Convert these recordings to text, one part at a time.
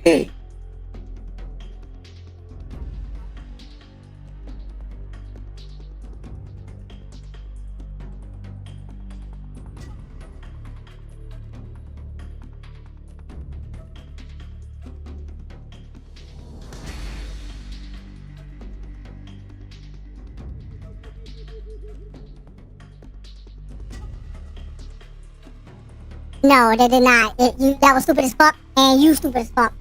No, they did not. That was stupid as fuck, and you stupid as fuck.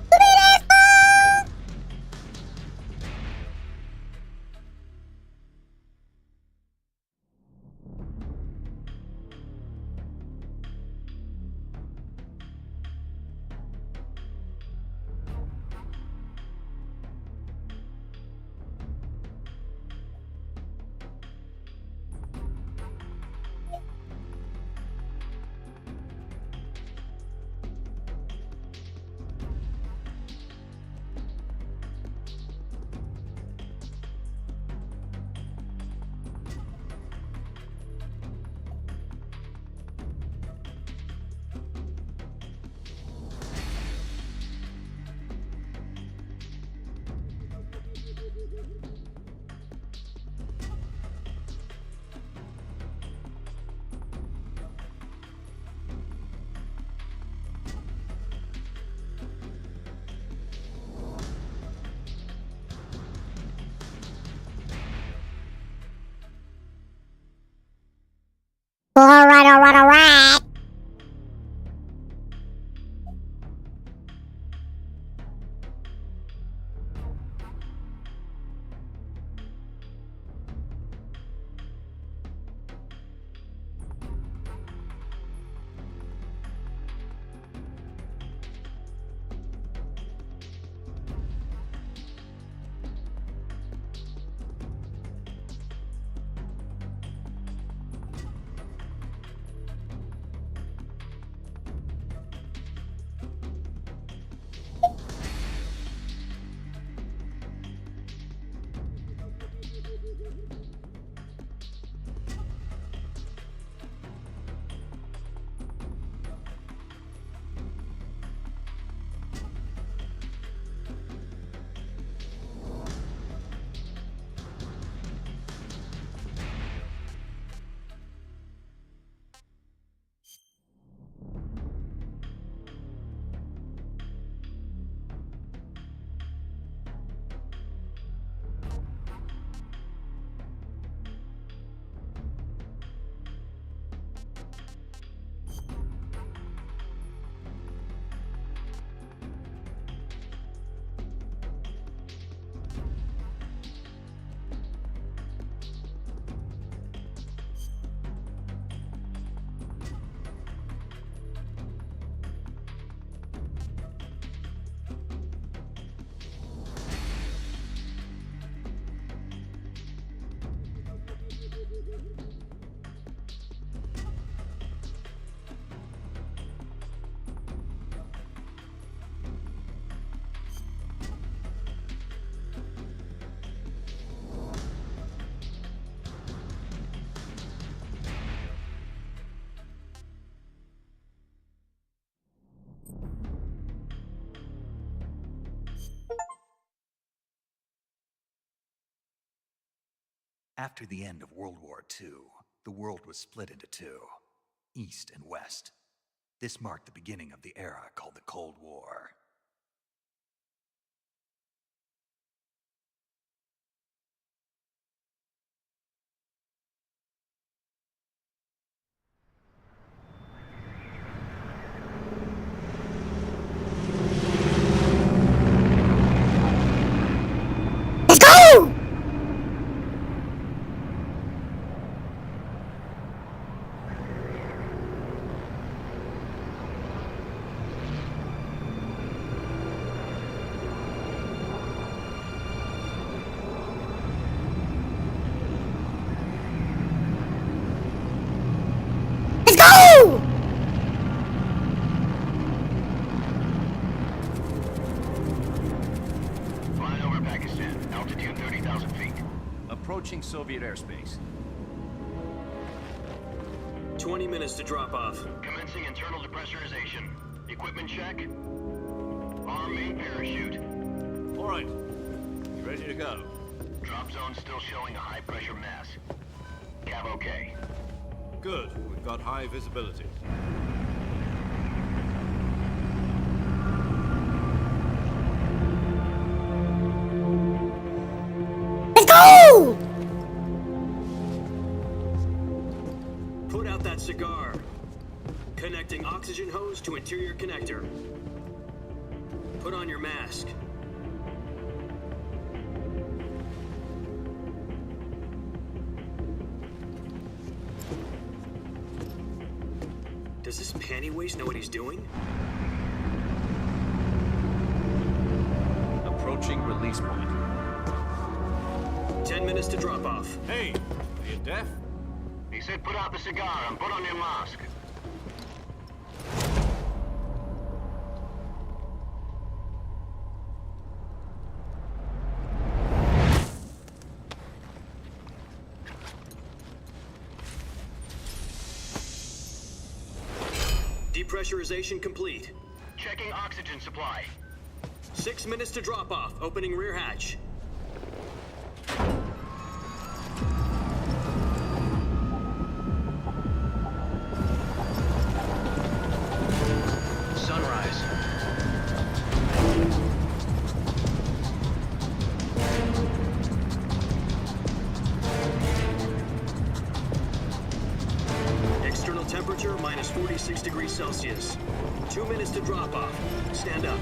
Stupid as fuck! Alright. After the end of World War II, the world was split into two, East and West. This marked the beginning of the era called the Cold War. Let's go! Let's go! Flying over Pakistan, altitude 30,000 feet. Approaching Soviet airspace. 20 minutes to drop off. Commencing internal depressurization. Equipment check. Arm main parachute. All right. Ready to go. Drop zone still showing a high pressure mass. Cav okay. Good. We've got high visibility. Let's go! Put out that cigar. Connecting oxygen hose to interior connector. Put on your mask. Does this panty waste know what he's doing? Approaching release point. 10 minutes to drop off. Hey, are you deaf? He said put out the cigar and put on your mask. Depressurization complete. Checking oxygen supply. 6 minutes to drop off. Opening rear hatch. Sunrise. External temperature minus 46 degrees Celsius. 2 minutes to drop off. Stand up.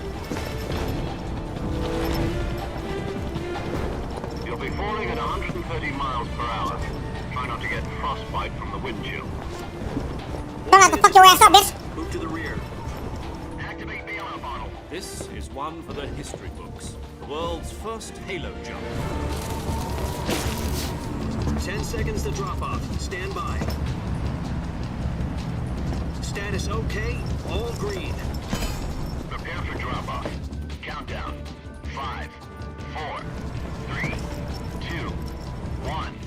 You'll be falling at 130 miles per hour. Try not to get frostbite from the wind chill. Don't have to fuck your ass up, bitch. Move to the rear. Activate the yellow bottle. This is one for the history books. The world's first halo jump. 10 seconds to drop off. Stand by. Status okay. All green. Prepare for drop off. Countdown. 5, 4, 3, 2, 1.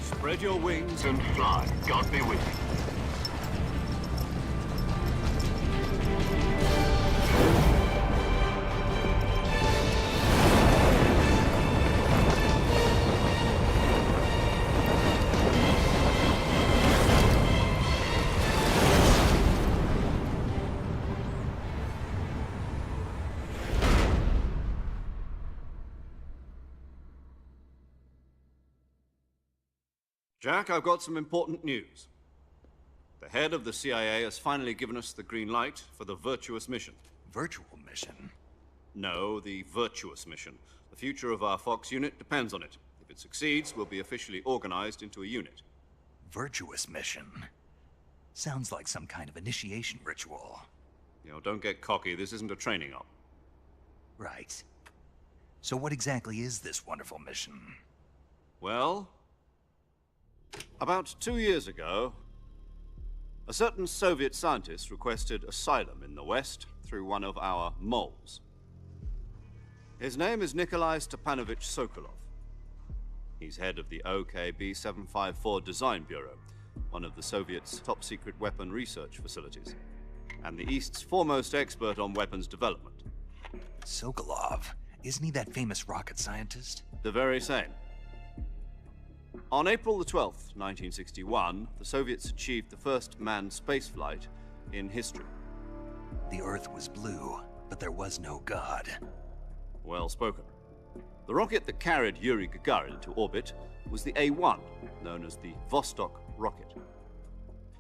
Spread your wings And fly. God be with you. Jack, I've got some important news. The head of the CIA has finally given us the green light for the Virtuous mission. Virtual mission? No, the Virtuous mission. The future of our Fox unit depends on it. If it succeeds, we'll be officially organized into a unit. Virtuous mission? Sounds like some kind of initiation ritual. You know, don't get cocky. This isn't a training op. Right. So what exactly is this wonderful mission? Well, about 2 years ago, a certain Soviet scientist requested asylum in the West through one of our moles. His name is Nikolai Stepanovich Sokolov. He's head of the OKB-754 Design Bureau, one of the Soviets' top-secret weapon research facilities, and the East's foremost expert on weapons development. Sokolov? Isn't he that famous rocket scientist? The very same. On April the 12th, 1961, the Soviets achieved the first manned spaceflight in history. The Earth was blue, but there was no God. Well spoken. The rocket that carried Yuri Gagarin into orbit was the A-1, known as the Vostok rocket.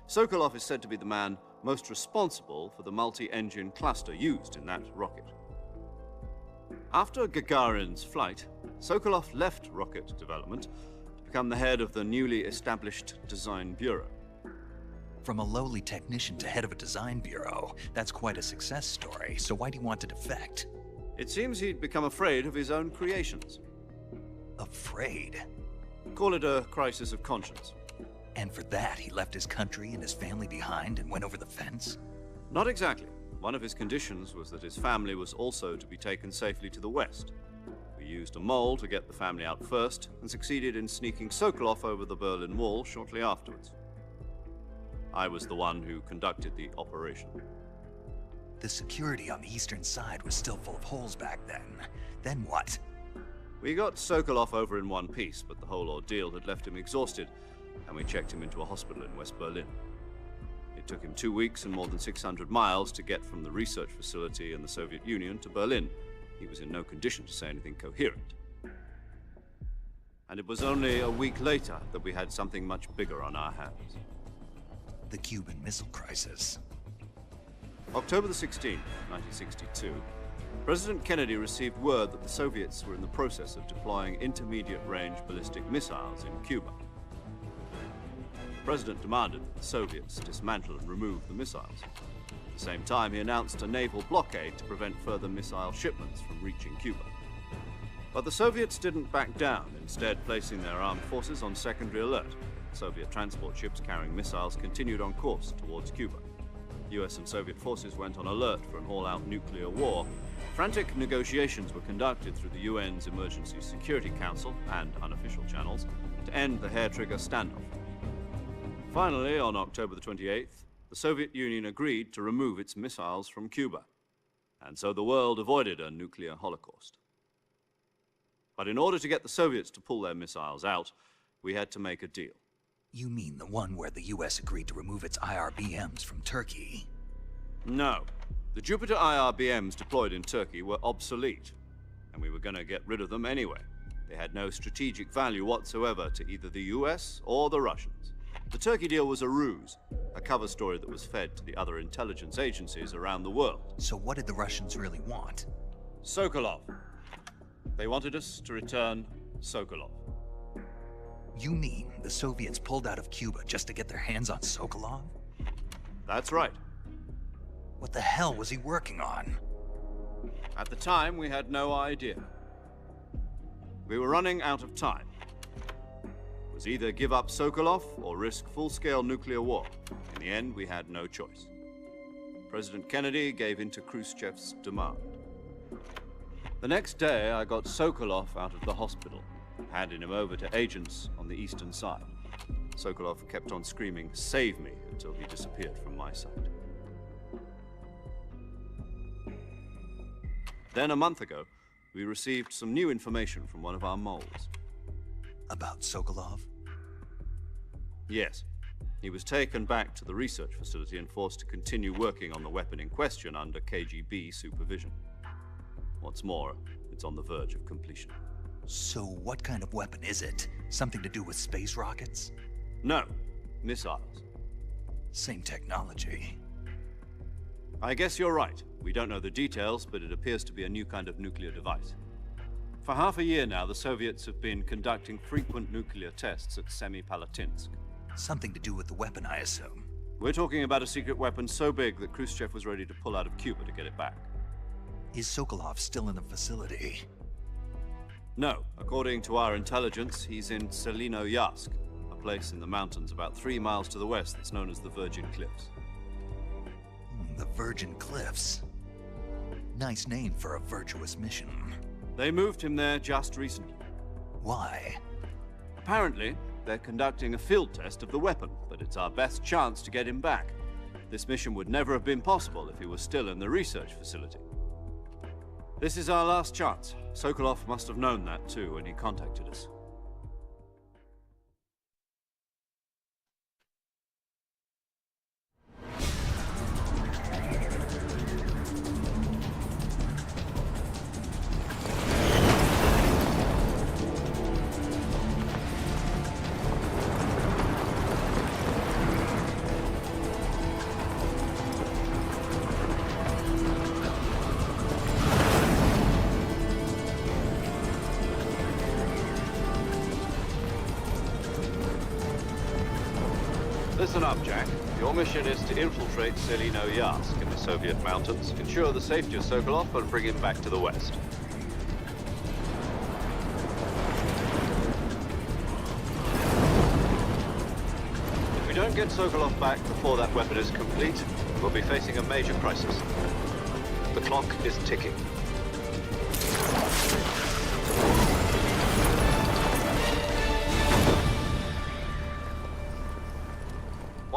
Sokolov is said to be the man most responsible for the multi-engine cluster used in that rocket. After Gagarin's flight, Sokolov left rocket development to become the head of the newly established Design Bureau. From a lowly technician to head of a design bureau, that's quite a success story, so why do you want to defect? It seems he'd become afraid of his own creations. Afraid? Call it a crisis of conscience. And for that, he left his country and his family behind and went over the fence? Not exactly. One of his conditions was that his family was also to be taken safely to the west. We used a mole to get the family out first, and succeeded in sneaking Sokolov over the Berlin Wall shortly afterwards. I was the one who conducted the operation. The security on the eastern side was still full of holes back then. Then what? We got Sokolov over in one piece, but the whole ordeal had left him exhausted, and we checked him into a hospital in West Berlin. It took him 2 weeks and more than 600 miles to get from the research facility in the Soviet Union to Berlin. He was in no condition to say anything coherent. And it was only a week later that we had something much bigger on our hands. The Cuban Missile Crisis. October the 16th, 1962, President Kennedy received word that the Soviets were in the process of deploying intermediate-range ballistic missiles in Cuba. The President demanded that the Soviets dismantle and remove the missiles. At the same time, he announced a naval blockade to prevent further missile shipments from reaching Cuba. But the Soviets didn't back down, instead placing their armed forces on secondary alert. Soviet transport ships carrying missiles continued on course towards Cuba. US and Soviet forces went on alert for an all-out nuclear war. Frantic negotiations were conducted through the UN's Emergency Security Council and unofficial channels to end the hair-trigger standoff. Finally, on October the 28th, the Soviet Union agreed to remove its missiles from Cuba, and so the world avoided a nuclear holocaust. But in order to get the Soviets to pull their missiles out, we had to make a deal. You mean the one where the US agreed to remove its IRBMs from Turkey? No. The Jupiter IRBMs deployed in Turkey were obsolete, and we were going to get rid of them anyway. They had no strategic value whatsoever to either the US or the Russians. The Turkey deal was a ruse, a cover story that was fed to the other intelligence agencies around the world. So what did the Russians really want? Sokolov. They wanted us to return Sokolov. You mean the Soviets pulled out of Cuba just to get their hands on Sokolov? That's right. What the hell was he working on? At the time, we had no idea. We were running out of time. It was either give up Sokolov or risk full-scale nuclear war. In the end, we had no choice. President Kennedy gave in to Khrushchev's demand. The next day, I got Sokolov out of the hospital, handing him over to agents on the eastern side. Sokolov kept on screaming, "Save me," until he disappeared from my sight. Then, a month ago, we received some new information from one of our moles. About Sokolov? Yes. He was taken back to the research facility and forced to continue working on the weapon in question under KGB supervision. What's more, it's on the verge of completion. So what kind of weapon is it? Something to do with space rockets? No, missiles. Same technology. I guess you're right. We don't know the details, but it appears to be a new kind of nuclear device. For half a year now, the Soviets have been conducting frequent nuclear tests at Semipalatinsk. Something to do with the weapon, I assume. We're talking about a secret weapon so big that Khrushchev was ready to pull out of Cuba to get it back. Is Sokolov still in the facility? No. According to our intelligence, he's in Selinoyarsk, a place in the mountains about 3 miles to the west that's known as the Virgin Cliffs. The Virgin Cliffs. Nice name for a virtuous mission. They moved him there just recently. Why? Apparently, they're conducting a field test of the weapon, but it's our best chance to get him back. This mission would never have been possible if he was still in the research facility. This is our last chance. Sokolov must have known that too when he contacted us. Listen up, Jack. Your mission is to infiltrate Selinoyarsk in the Soviet mountains, ensure the safety of Sokolov, and bring him back to the west. If we don't get Sokolov back before that weapon is complete, we'll be facing a major crisis. The clock is ticking.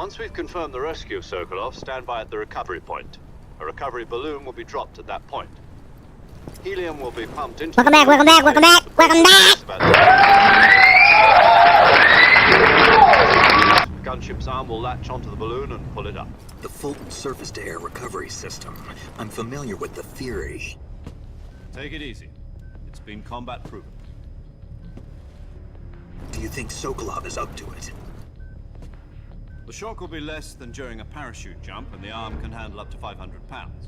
Once we've confirmed the rescue of Sokolov, stand by at the recovery point. A recovery balloon will be dropped at that point. Helium will be pumped into Welcome back, welcome back, welcome back, welcome back! The gunship's arm will latch onto the balloon and pull it up. The Fulton surface-to-air recovery system. I'm familiar with the theory. Take it easy. It's been combat proven. Do you think Sokolov is up to it? The shock will be less than during a parachute jump, and the arm can handle up to 500 pounds.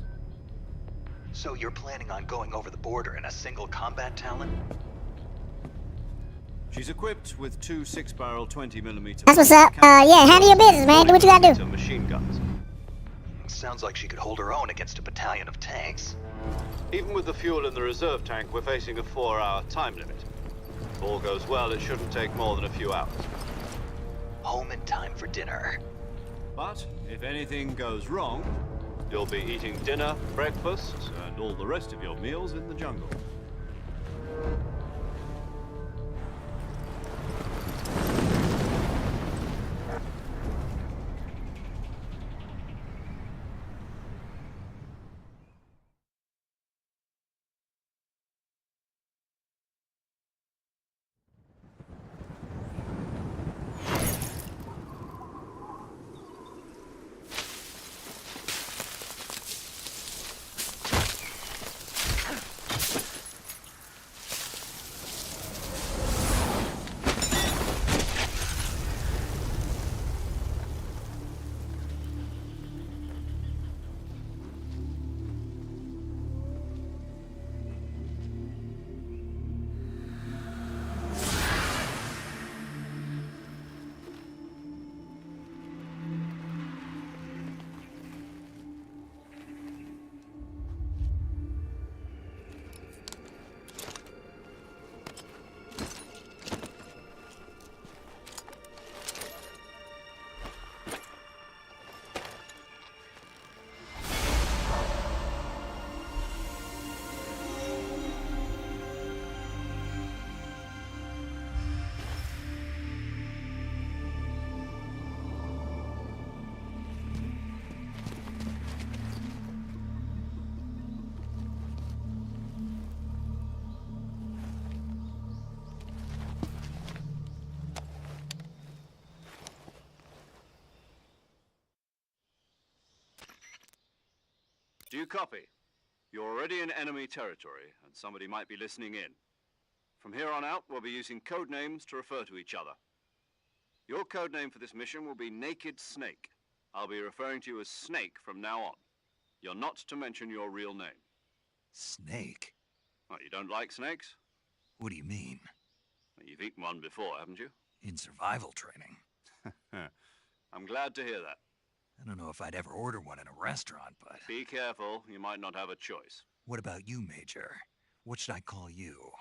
So you're planning on going over the border in a single combat Talon? She's equipped with two 6-barrel 20mm. That's what's up. Yeah, handle your business, man. Do what you gotta do. Machine guns. Sounds like she could hold her own against a battalion of tanks. Even with the fuel in the reserve tank, we're facing a 4-hour time limit. If all goes well, it shouldn't take more than a few hours. Home in time for dinner. But if anything goes wrong, you'll be eating dinner, breakfast, and all the rest of your meals in the jungle. Do you copy? You're already in enemy territory, and somebody might be listening in. From here on out, we'll be using code names to refer to each other. Your code name for this mission will be Naked Snake. I'll be referring to you as Snake from now on. You're not to mention your real name. Snake? Oh, you don't like snakes? What do you mean? Well, you've eaten one before, haven't you? In survival training. I'm glad to hear that. I don't know if I'd ever order one in a restaurant, but... Be careful, you might not have a choice. What about you, Major? What should I call you?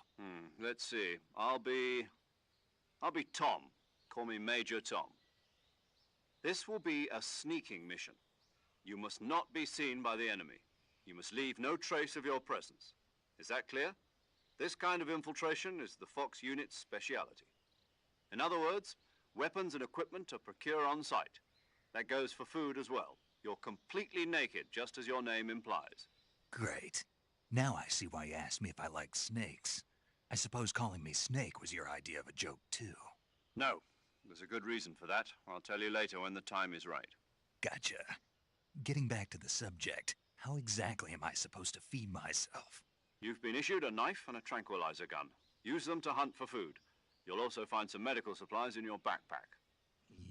Let's see. I'll be Tom. Call me Major Tom. This will be a sneaking mission. You must not be seen by the enemy. You must leave no trace of your presence. Is that clear? This kind of infiltration is the Fox unit's speciality. In other words, weapons and equipment are procured on site. That goes for food as well. You're completely naked, just as your name implies. Great. Now I see why you asked me if I like snakes. I suppose calling me Snake was your idea of a joke, too. No. There's a good reason for that. I'll tell you later when the time is right. Gotcha. Getting back to the subject, how exactly am I supposed to feed myself? You've been issued a knife and a tranquilizer gun. Use them to hunt for food. You'll also find some medical supplies in your backpack.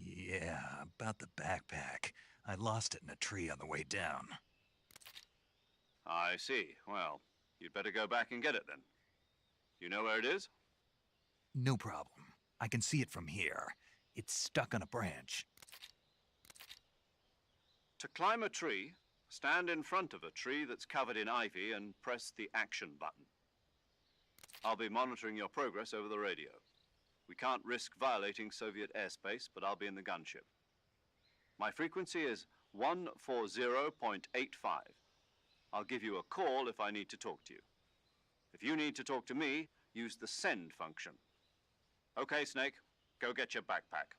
Yeah, about the backpack. I lost it in a tree on the way down. I see. Well, you'd better go back and get it then. You know where it is? No problem. I can see it from here. It's stuck on a branch. To climb a tree, stand in front of a tree that's covered in ivy and press the action button. I'll be monitoring your progress over the radio. We can't risk violating Soviet airspace, but I'll be in the gunship. My frequency is 140.85. I'll give you a call if I need to talk to you. If you need to talk to me, use the send function. Okay, Snake, go get your backpack.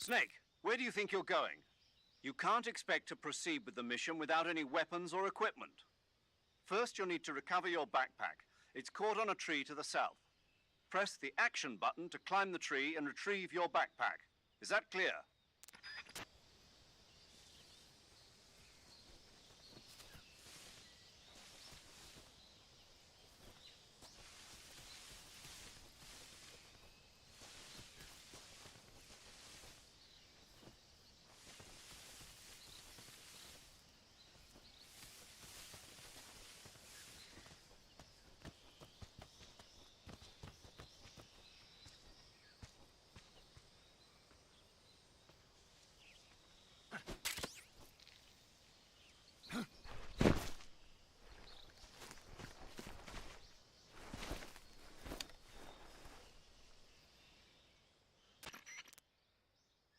Snake, where do you think you're going? You can't expect to proceed with the mission without any weapons or equipment. First, you'll need to recover your backpack. It's caught on a tree to the south. Press the action button to climb the tree and retrieve your backpack. Is that clear?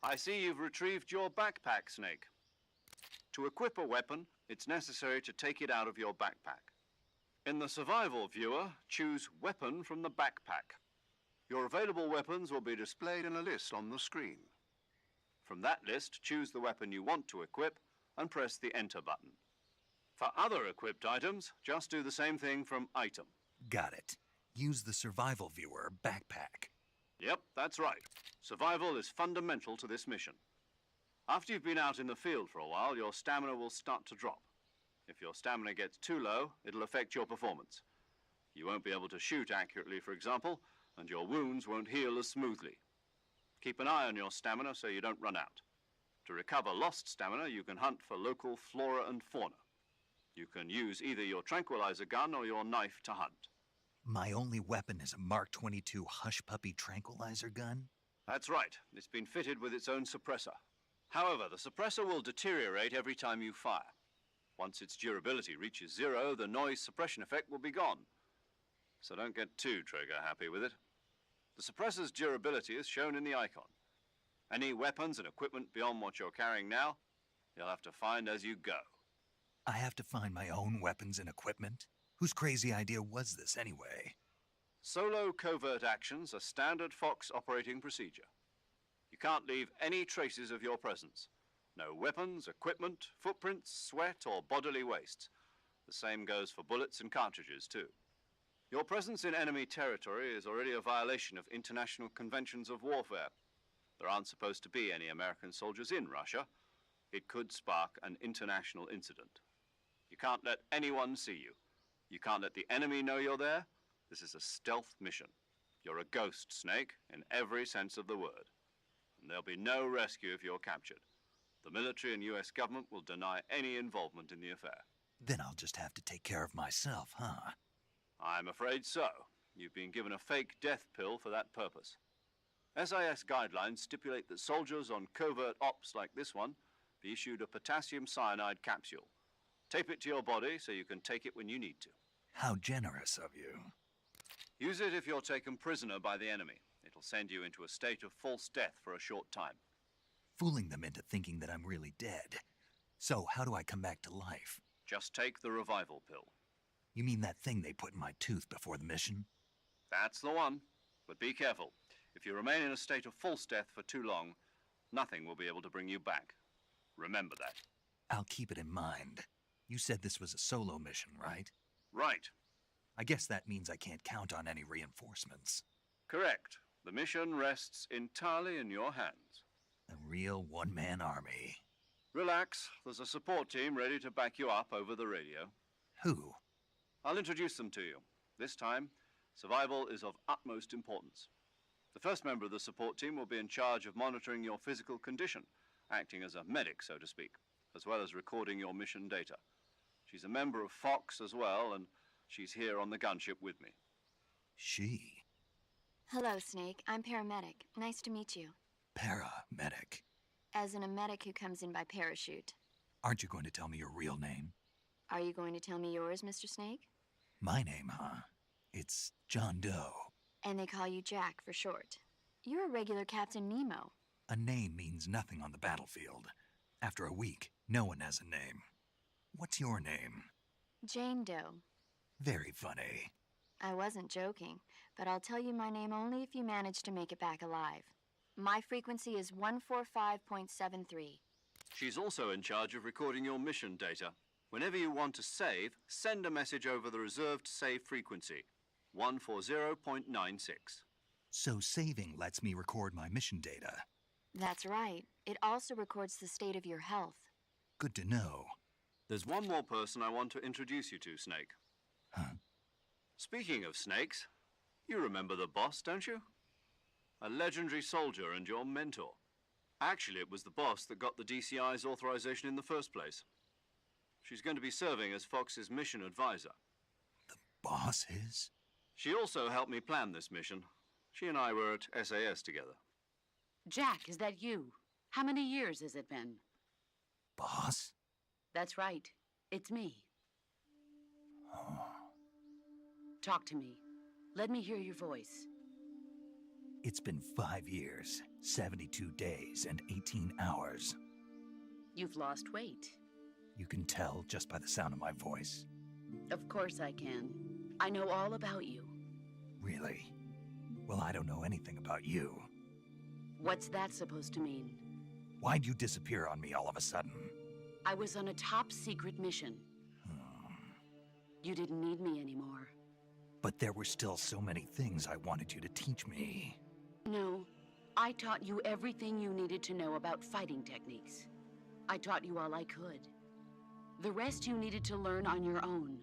I see you've retrieved your backpack, Snake. To equip a weapon, it's necessary to take it out of your backpack. In the survival viewer, choose Weapon from the backpack. Your available weapons will be displayed in a list on the screen. From that list, choose the weapon you want to equip and press the Enter button. For other equipped items, just do the same thing from Item. Got it. Use the survival viewer backpack. Yep, that's right. Survival is fundamental to this mission. After you've been out in the field for a while, your stamina will start to drop. If your stamina gets too low, it'll affect your performance. You won't be able to shoot accurately, for example, and your wounds won't heal as smoothly. Keep an eye on your stamina so you don't run out. To recover lost stamina, you can hunt for local flora and fauna. You can use either your tranquilizer gun or your knife to hunt. My only weapon is a Mark 22 Hush Puppy tranquilizer gun? That's right. It's been fitted with its own suppressor. However, the suppressor will deteriorate every time you fire. Once its durability reaches 0, the noise suppression effect will be gone. So don't get too trigger-happy with it. The suppressor's durability is shown in the icon. Any weapons and equipment beyond what you're carrying now, you'll have to find as you go. I have to find my own weapons and equipment? Whose crazy idea was this anyway? Solo covert actions are standard Fox operating procedure. You can't leave any traces of your presence. No weapons, equipment, footprints, sweat, or bodily waste. The same goes for bullets and cartridges, too. Your presence in enemy territory is already a violation of international conventions of warfare. There aren't supposed to be any American soldiers in Russia. It could spark an international incident. You can't let anyone see you. You can't let the enemy know you're there. This is a stealth mission. You're a ghost, Snake, in every sense of the word. And there'll be no rescue if you're captured. The military and US government will deny any involvement in the affair. Then I'll just have to take care of myself, huh? I'm afraid so. You've been given a fake death pill for that purpose. SIS guidelines stipulate that soldiers on covert ops like this one be issued a potassium cyanide capsule. Tape it to your body so you can take it when you need to. How generous of you. Use it if you're taken prisoner by the enemy. It'll send you into a state of false death for a short time. Fooling them into thinking that I'm really dead. So how do I come back to life? Just take the revival pill. You mean that thing they put in my tooth before the mission? That's the one. But be careful. If you remain in a state of false death for too long, nothing will be able to bring you back. Remember that. I'll keep it in mind. You said this was a solo mission, right? Right. I guess that means I can't count on any reinforcements. Correct. The mission rests entirely in your hands. A real one-man army. Relax. There's a support team ready to back you up over the radio. Who? I'll introduce them to you. This time, survival is of utmost importance. The first member of the support team will be in charge of monitoring your physical condition, acting as a medic, so to speak, as well as recording your mission data. She's a member of Fox as well, and she's here on the gunship with me. She? Hello, Snake. I'm paramedic. Nice to meet you. Paramedic. As in a medic who comes in by parachute. Aren't you going to tell me your real name? Are you going to tell me yours, Mr. Snake? My name, huh? It's John Doe. And they call you Jack for short. You're a regular Captain Nemo. A name means nothing on the battlefield. After a week, no one has a name. What's your name? Jane Doe. Very funny. I wasn't joking, but I'll tell you my name only if you manage to make it back alive. My frequency is 145.73. She's also in charge of recording your mission data. Whenever you want to save, send a message over the reserved save frequency, 140.96. So saving lets me record my mission data. That's right. It also records the state of your health. Good to know. There's one more person I want to introduce you to, Snake. Huh? Speaking of snakes, you remember the boss, don't you? A legendary soldier and your mentor. Actually, it was the boss that got the DCI's authorization in the first place. She's going to be serving as Fox's mission advisor. Boss is? She also helped me plan this mission. She and I were at SAS together. Jack, is that you? How many years has it been? Boss? That's right. It's me. Talk to me. Let me hear your voice. It's been 5 years, 72 days, and 18 hours. You've lost weight. You can tell just by the sound of my voice. Of course I can. I know all about you. Really? Well, I don't know anything about you. What's that supposed to mean? Why'd you disappear on me all of a sudden? I was on a top secret mission. You didn't need me anymore. But there were still so many things I wanted you to teach me. No, I taught you everything you needed to know about fighting techniques. I taught you all I could. The rest you needed to learn on your own.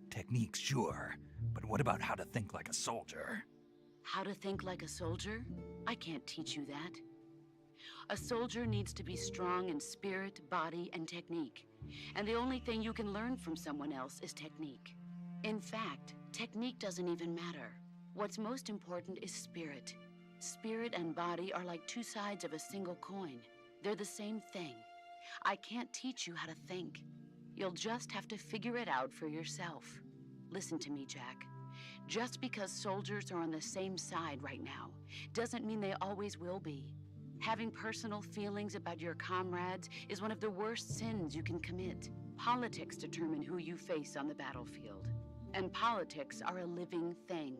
Techniques, sure. But what about how to think like a soldier? How to think like a soldier? I can't teach you that. A soldier needs to be strong in spirit, body, and technique. And the only thing you can learn from someone else is technique. In fact, technique doesn't even matter. What's most important is spirit. Spirit and body are like two sides of a single coin. They're the same thing. I can't teach you how to think. You'll just have to figure it out for yourself. Listen to me, Jack. Just because soldiers are on the same side right now doesn't mean they always will be. Having personal feelings about your comrades is one of the worst sins you can commit. Politics determine who you face on the battlefield. And politics are a living thing.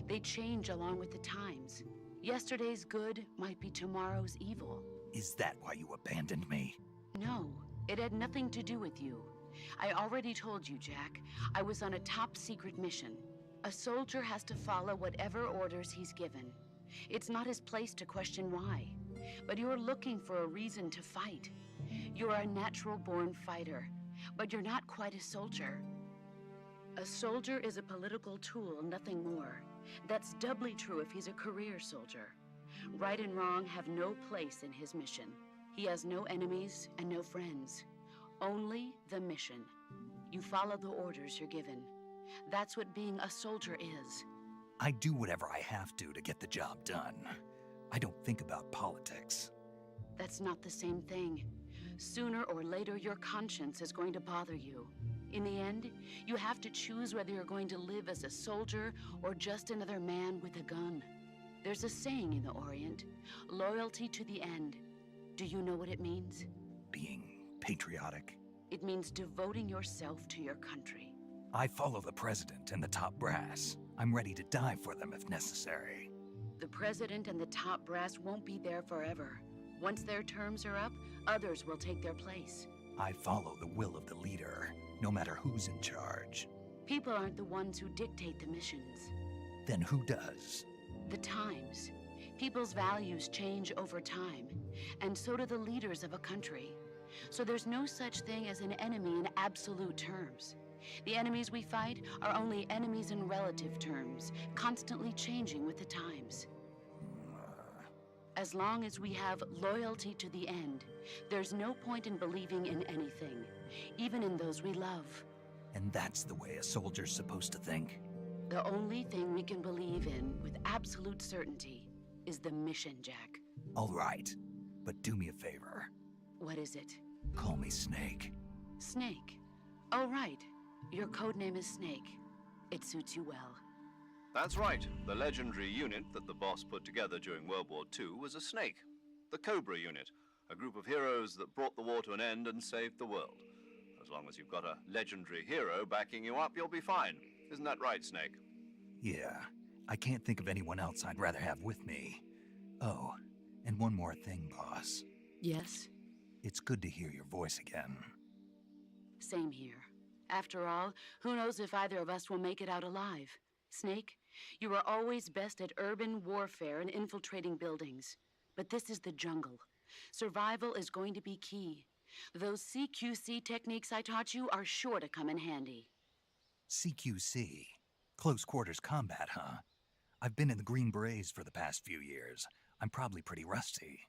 They change along with the times. Yesterday's good might be tomorrow's evil. Is that why you abandoned me? No, it had nothing to do with you. I already told you, Jack. I was on a top secret mission. A soldier has to follow whatever orders he's given. It's not his place to question why. But you're looking for a reason to fight. You're a natural-born fighter, but you're not quite a soldier. A soldier is a political tool, nothing more. That's doubly true if he's a career soldier. Right and wrong have no place in his mission. He has no enemies and no friends. Only the mission. You follow the orders you're given. That's what being a soldier is. I do whatever I have to get the job done. I don't think about politics. That's not the same thing. Sooner or later, your conscience is going to bother you. In the end, you have to choose whether you're going to live as a soldier or just another man with a gun. There's a saying in the Orient, loyalty to the end. Do you know what it means? Being patriotic. It means devoting yourself to your country. I follow the president and the top brass. I'm ready to die for them if necessary. The president and the top brass won't be there forever. Once their terms are up, others will take their place. I follow the will of the leader, no matter who's in charge. People aren't the ones who dictate the missions. Then who does? The times. People's values change over time, and so do the leaders of a country. So there's no such thing as an enemy in absolute terms. The enemies we fight are only enemies in relative terms, constantly changing with the times. As long as we have loyalty to the end, there's no point in believing in anything, even in those we love. And that's the way a soldier's supposed to think? The only thing we can believe in with absolute certainty is the mission, Jack. All right, but do me a favor. What is it? Call me Snake. Snake. Oh, right. Your codename is Snake. It suits you well. That's right. The legendary unit that the boss put together during World War II was a snake. The Cobra unit, a group of heroes that brought the war to an end and saved the world. As long as you've got a legendary hero backing you up, you'll be fine. Isn't that right, Snake? Yeah, I can't think of anyone else I'd rather have with me. Oh, and one more thing, boss. Yes? It's good to hear your voice again. Same here. After all, who knows if either of us will make it out alive? Snake, you are always best at urban warfare and infiltrating buildings. But this is the jungle. Survival is going to be key. Those CQC techniques I taught you are sure to come in handy. CQC? Close quarters combat, huh? I've been in the Green Berets for the past few years. I'm probably pretty rusty.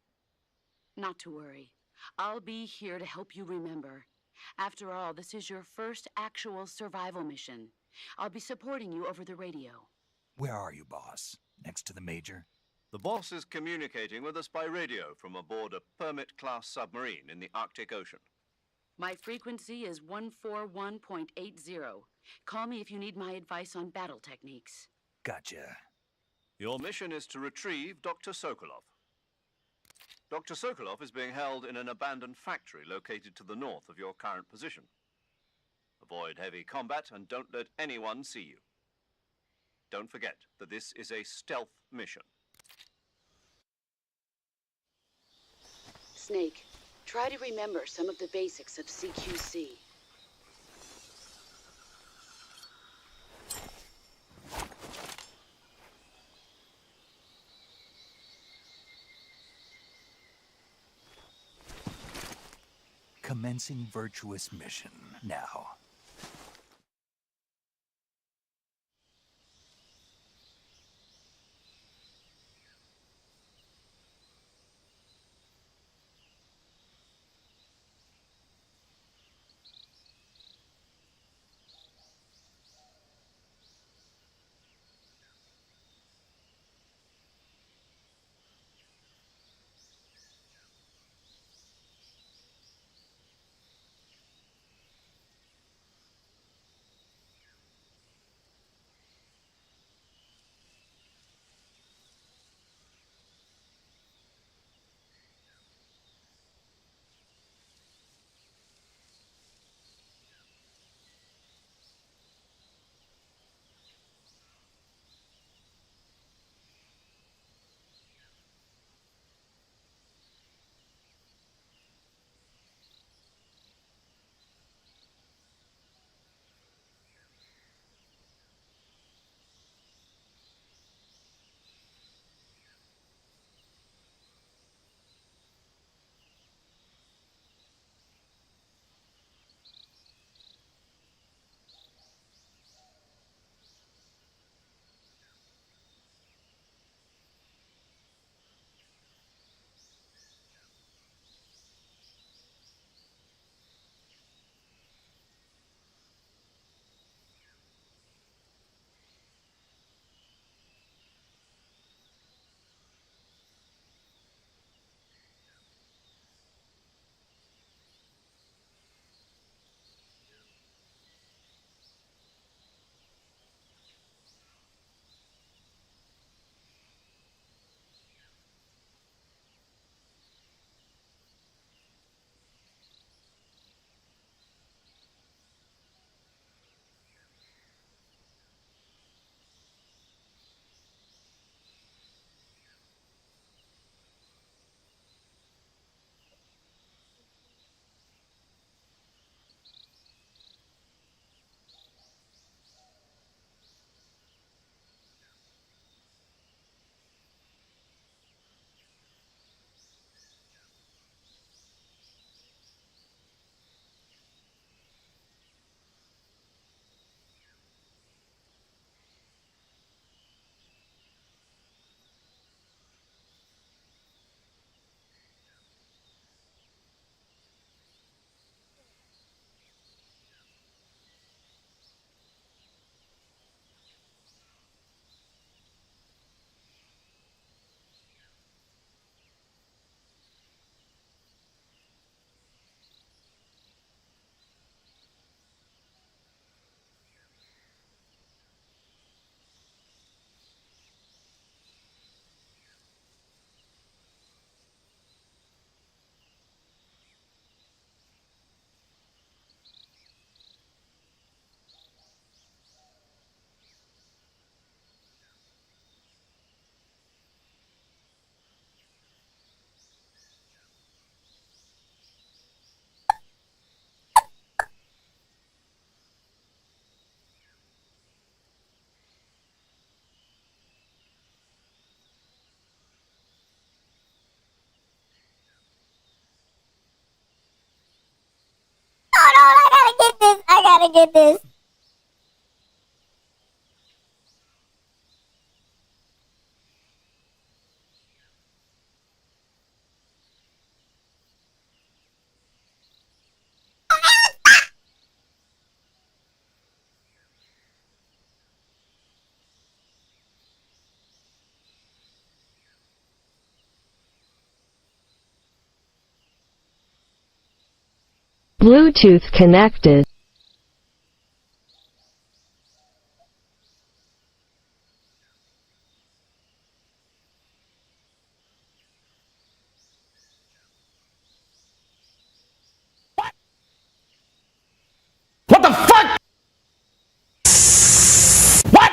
Not to worry. I'll be here to help you remember. After all, this is your first actual survival mission. I'll be supporting you over the radio. Where are you, boss? Next to the Major? The boss is communicating with us by radio from aboard a Permit-class submarine in the Arctic Ocean. My frequency is 141.80. Call me if you need my advice on battle techniques. Gotcha. Your mission is to retrieve Dr. Sokolov. Dr. Sokolov is being held in an abandoned factory located to the north of your current position. Avoid heavy combat and don't let anyone see you. Don't forget that this is a stealth mission. Snake, try to remember some of the basics of CQC. Commencing virtuous mission now. my goodness. Bluetooth connected. What the fuck? What?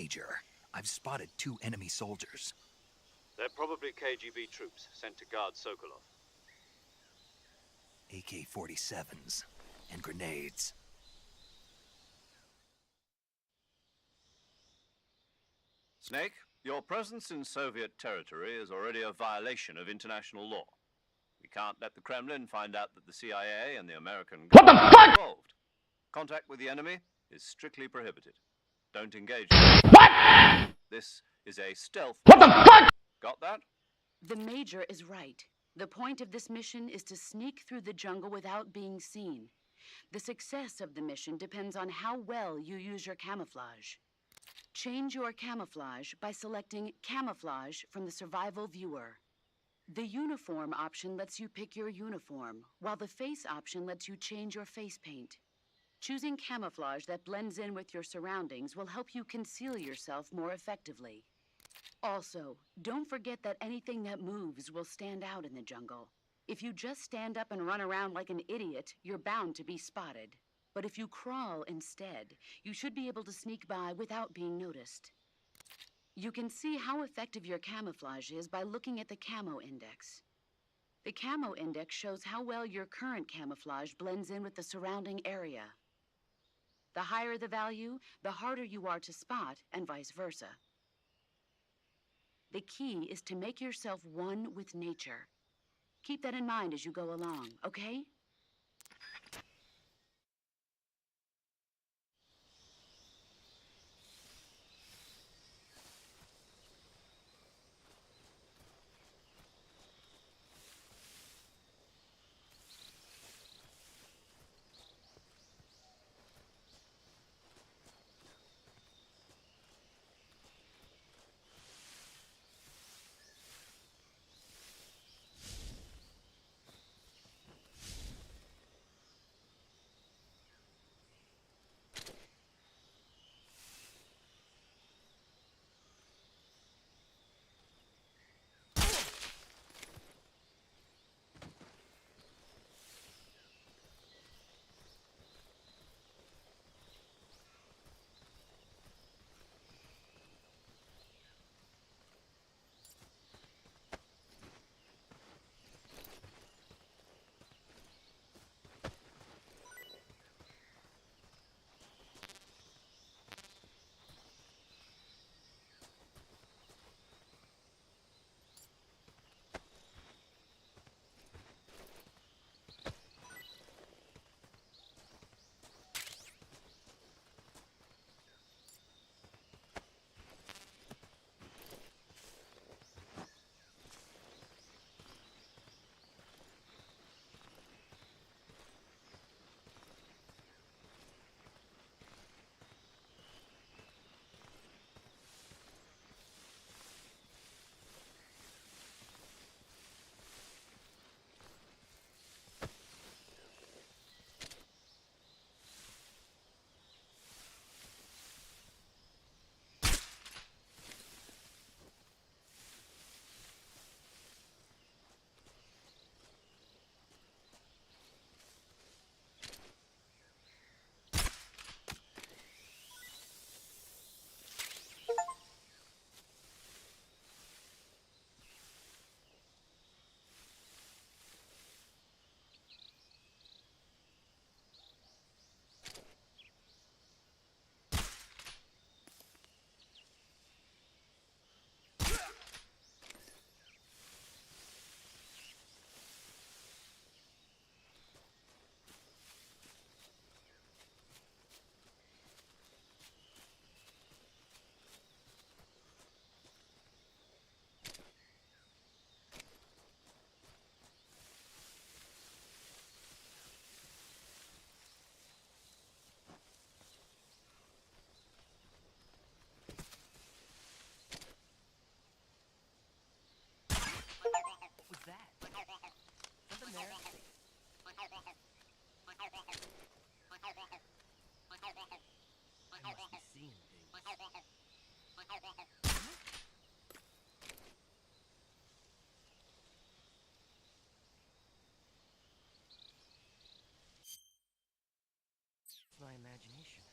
Major. I've spotted 2 enemy soldiers. They're probably KGB troops sent to guard Sokolov. AK-47s and grenades. Snake, your presence in Soviet territory is already a violation of international law. We can't let the Kremlin find out that the CIA and the American What the government fuck? are involved. Contact with the enemy is strictly prohibited. Don't engage. What? This is a stealth. What the fuck? Got that? The Major is right. The point of this mission is to sneak through the jungle without being seen. The success of the mission depends on how well you use your camouflage. Change your camouflage by selecting Camouflage from the Survival Viewer. The Uniform option lets you pick your uniform, while the Face option lets you change your face paint. Choosing camouflage that blends in with your surroundings will help you conceal yourself more effectively. Also, don't forget that anything that moves will stand out in the jungle. If you just stand up and run around like an idiot, you're bound to be spotted. But if you crawl instead, you should be able to sneak by without being noticed. You can see how effective your camouflage is by looking at the Camo Index. The Camo Index shows how well your current camouflage blends in with the surrounding area. The higher the value, the harder you are to spot, and vice versa. The key is to make yourself one with nature. Keep that in mind as you go along, okay? My imagination.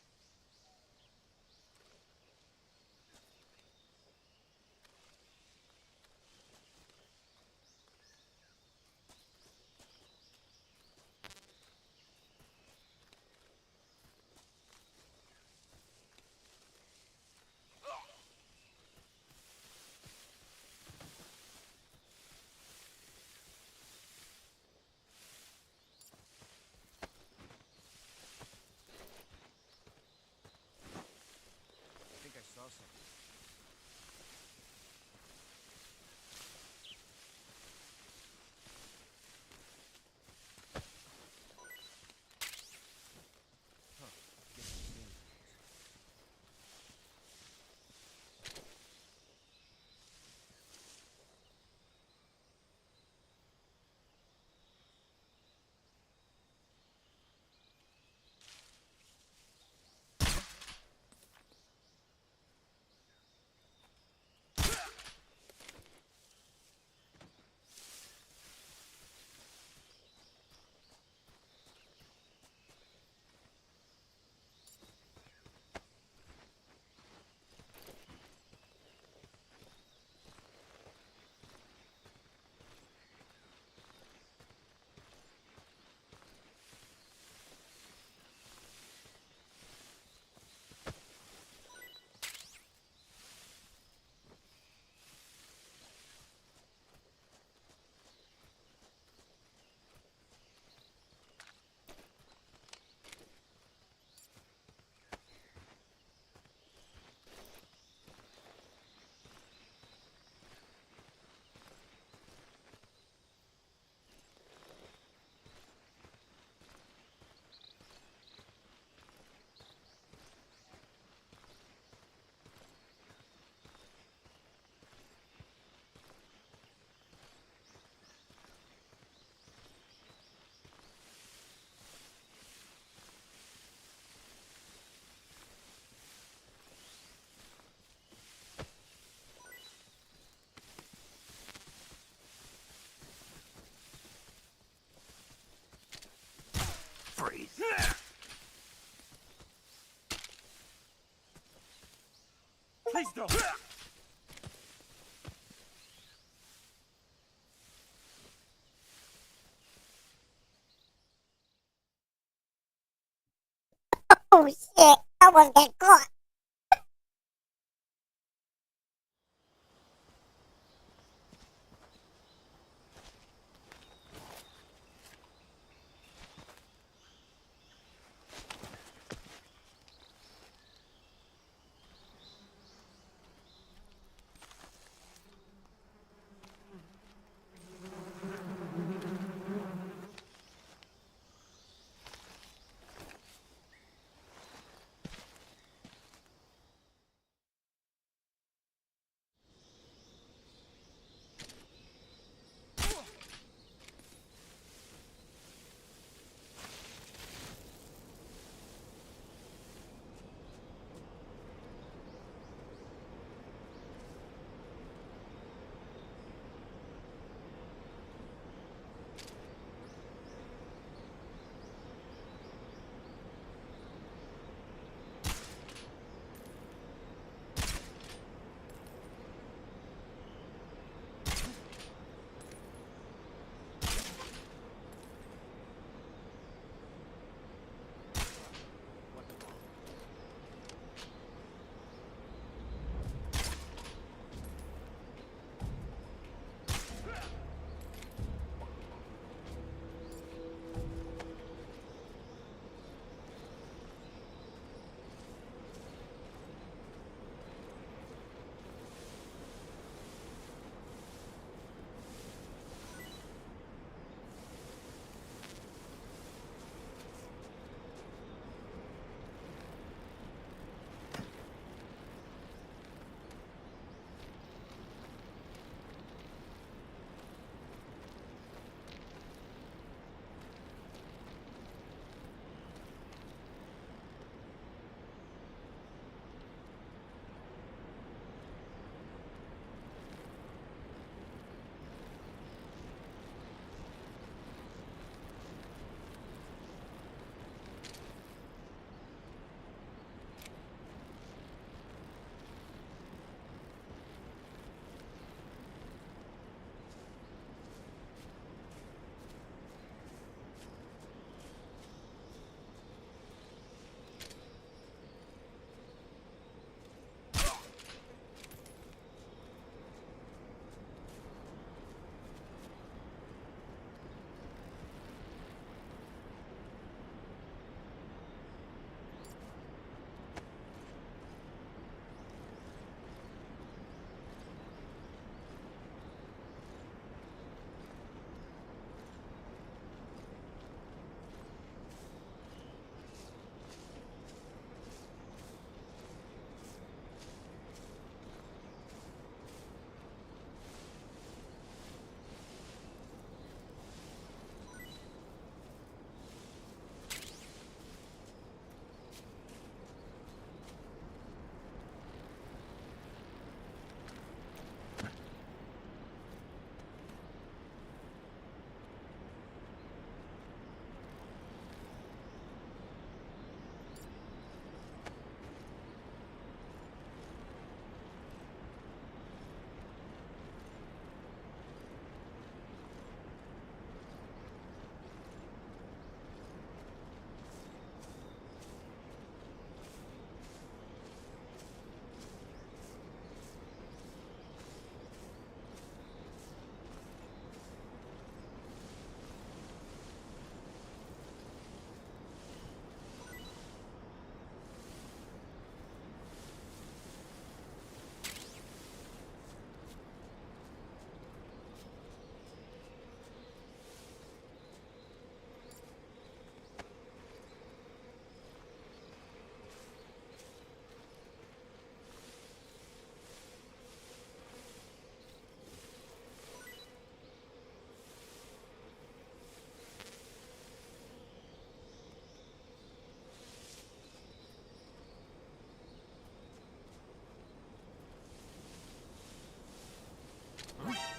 Freeze. Please don't. Oh shit, I almost got caught.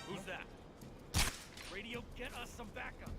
Who's that? Radio, get us some backup.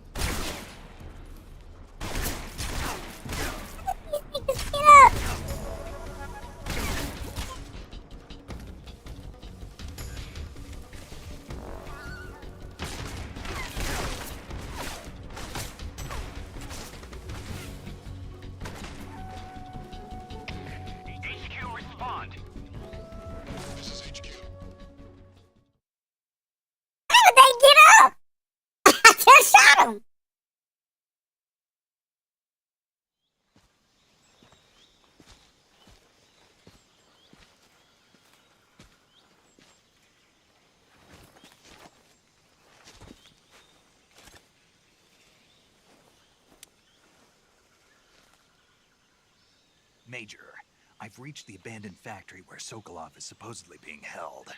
Major, I've reached the abandoned factory where Sokolov is supposedly being held.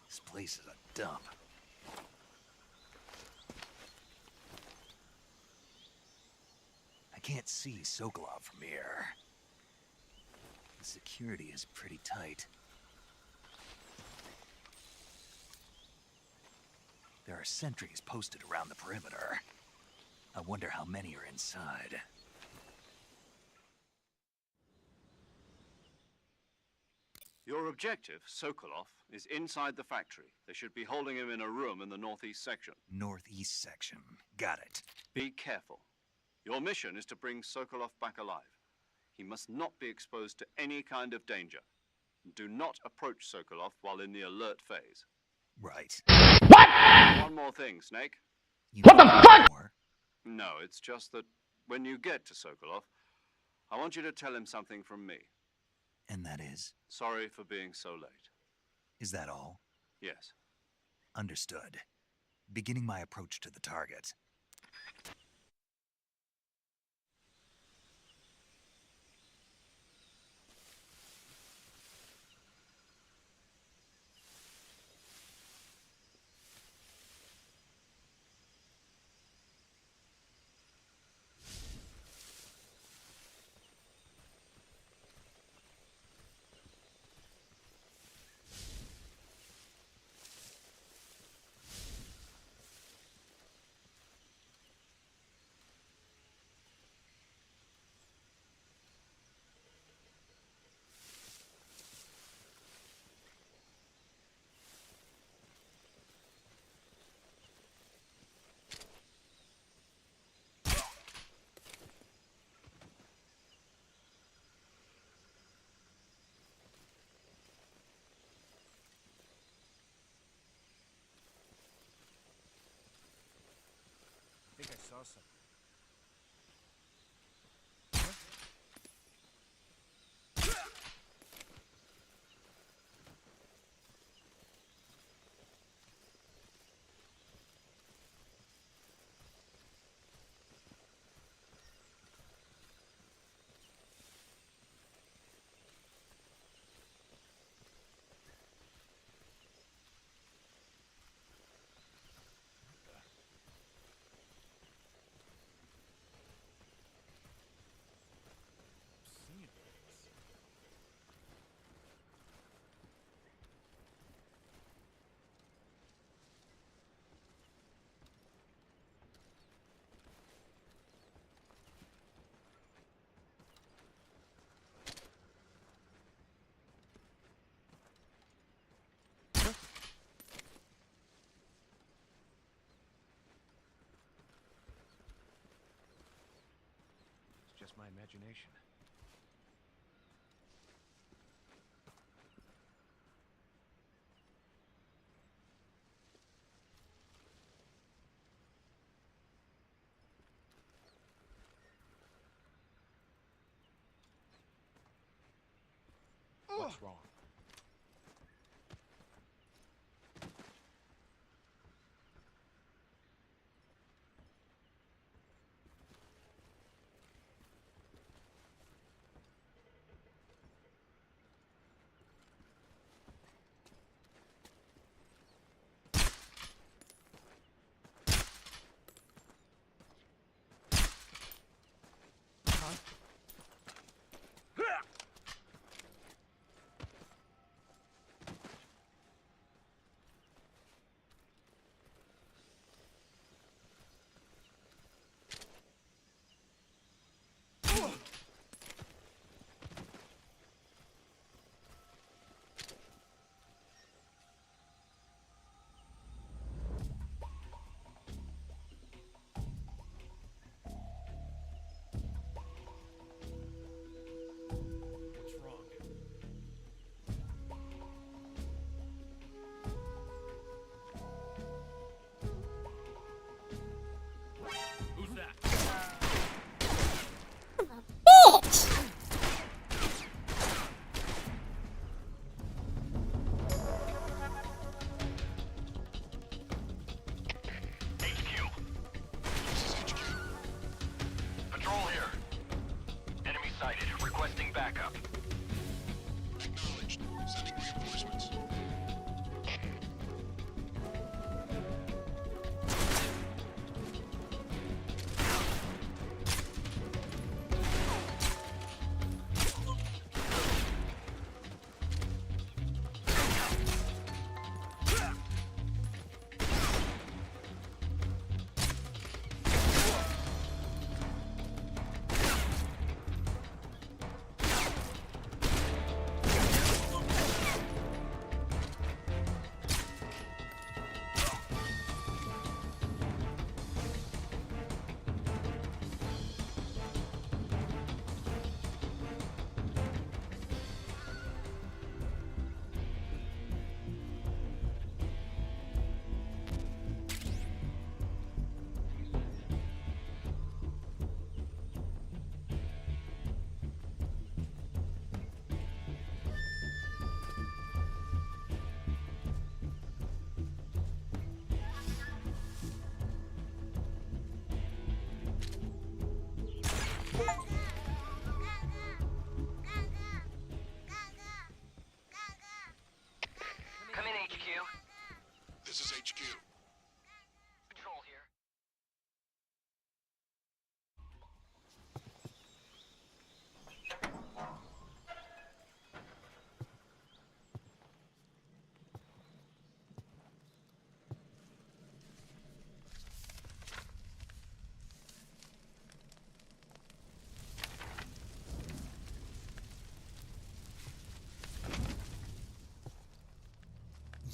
This place is a dump. I can't see Sokolov from here. The security is pretty tight. There are sentries posted around the perimeter. I wonder how many are inside. Your objective, Sokolov, is inside the factory. They should be holding him in a room in the northeast section. Northeast section. Got it. Be careful. Your mission is to bring Sokolov back alive. He must not be exposed to any kind of danger. Do not approach Sokolov while in the alert phase. Right. One more thing, Snake. What the fuck? No, it's just that when you get to Sokolov, I want you to tell him something from me. And that is? Sorry for being so late. Is that all? Yes. Understood. Beginning my approach to the target. I think I saw something. Just my imagination. What's wrong?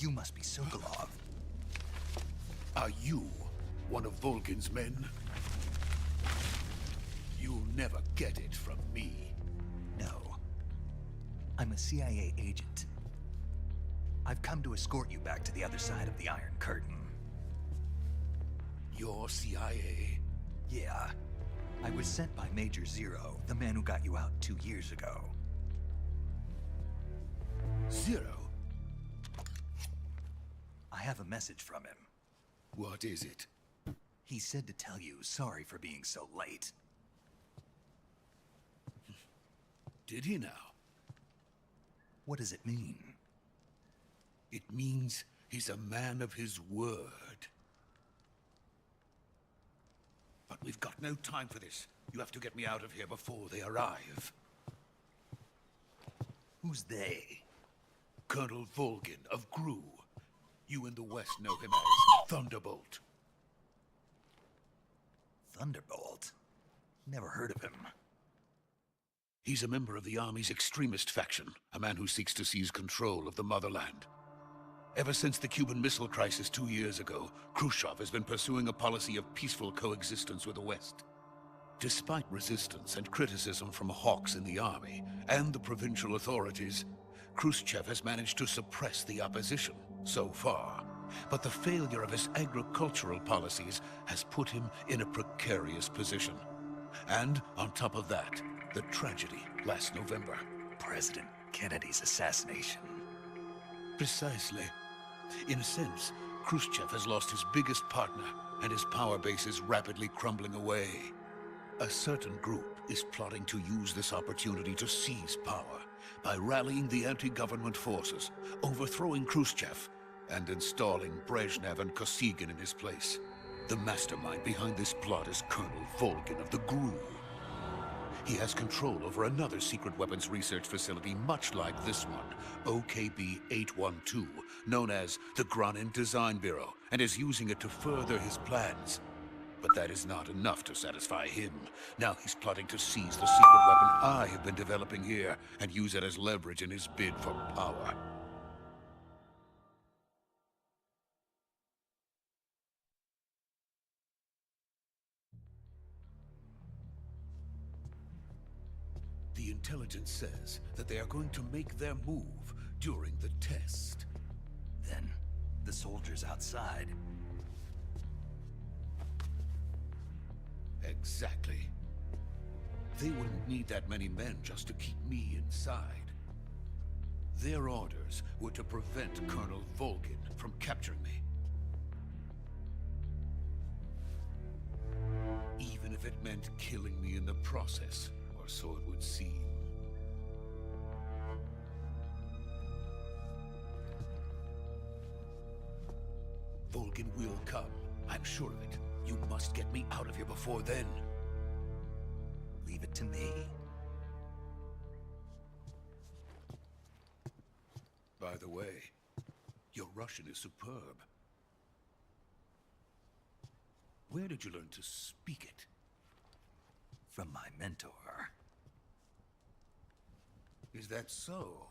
You must be Sokolov. Are you one of Volgin's men? You'll never get it from me. No. I'm a CIA agent. I've come to escort you back to the other side of the Iron Curtain. You're CIA? Yeah. I was sent by Major Zero, the man who got you out 2 years ago. Zero? I have a message from him. What is it? He said to tell you sorry for being so late. Did he now? What does it mean? It means he's a man of his word. But we've got no time for this. You have to get me out of here before they arrive. Who's they? Colonel Volgin of GRU. You in the West know him as Thunderbolt. Thunderbolt? Never heard of him. He's a member of the Army's extremist faction, a man who seeks to seize control of the motherland. Ever since the Cuban Missile Crisis 2 years ago, Khrushchev has been pursuing a policy of peaceful coexistence with the West. Despite resistance and criticism from hawks in the army and the provincial authorities, Khrushchev has managed to suppress the opposition so far. But the failure of his agricultural policies has put him in a precarious position. And on top of that, the tragedy last November. President Kennedy's assassination. Precisely. In a sense, Khrushchev has lost his biggest partner, and his power base is rapidly crumbling away. A certain group is plotting to use this opportunity to seize power by rallying the anti-government forces, overthrowing Khrushchev, and installing Brezhnev and Kosygin in his place. The mastermind behind this plot is Colonel Volgin of the GRU. He has control over another secret weapons research facility much like this one, OKB-812, known as the Granin Design Bureau, and is using it to further his plans. But that is not enough to satisfy him. Now he's plotting to seize the secret weapon I have been developing here and use it as leverage in his bid for power. The intelligence says that they are going to make their move during the test. Then, the soldiers outside. Exactly. They wouldn't need that many men just to keep me inside. Their orders were to prevent Colonel Volgin from capturing me. Even if it meant killing me in the process, or so it would seem. Volgin will come. I'm sure of it. You must get me out of here before then. Leave it to me. By the way, your Russian is superb. Where did you learn to speak it? From my mentor. Is that so?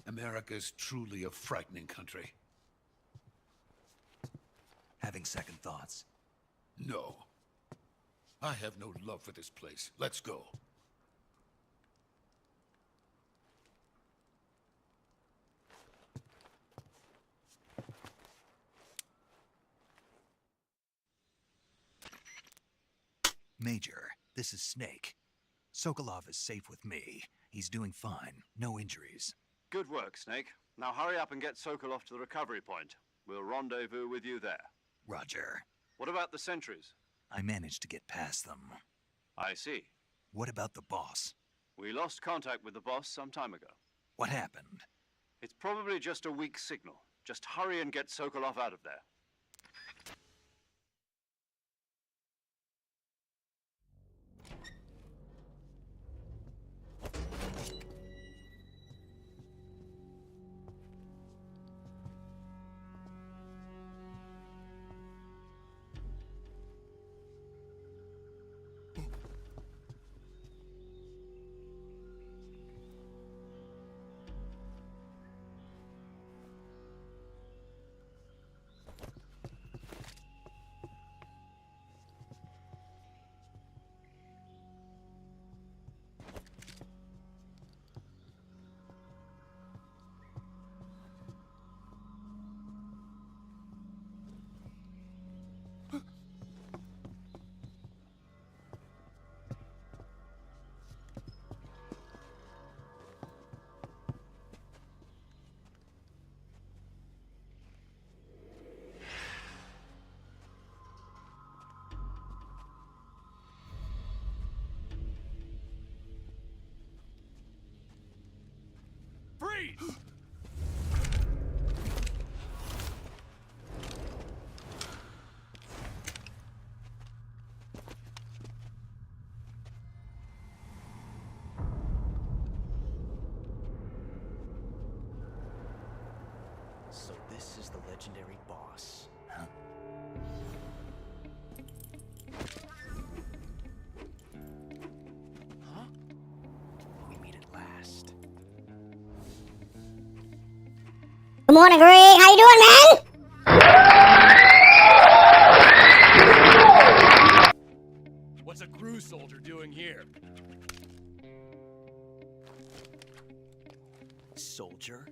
America's truly a frightening country. Having second thoughts? No. I have no love for this place. Let's go. Major, this is Snake. Sokolov is safe with me. He's doing fine. No injuries. Good work, Snake. Now hurry up and get Sokolov to the recovery point. We'll rendezvous with you there. Roger. What about the sentries? I managed to get past them. I see. What about the boss? We lost contact with the boss some time ago. What happened? It's probably just a weak signal. Just hurry and get Sokolov out of there. this is the legendary boss. Huh? Huh? We meet at last. Good morning, Greg. How you doing, man? What's a Gru soldier doing here? Soldier?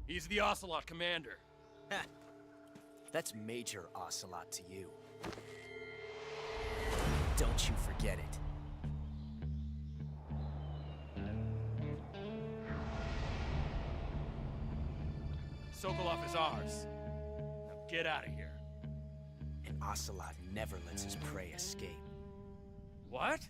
He's the Ocelot commander. That's Major Ocelot to you. Don't you forget it. Sokolov is ours. Now get out of here. And Ocelot never lets his prey escape. What?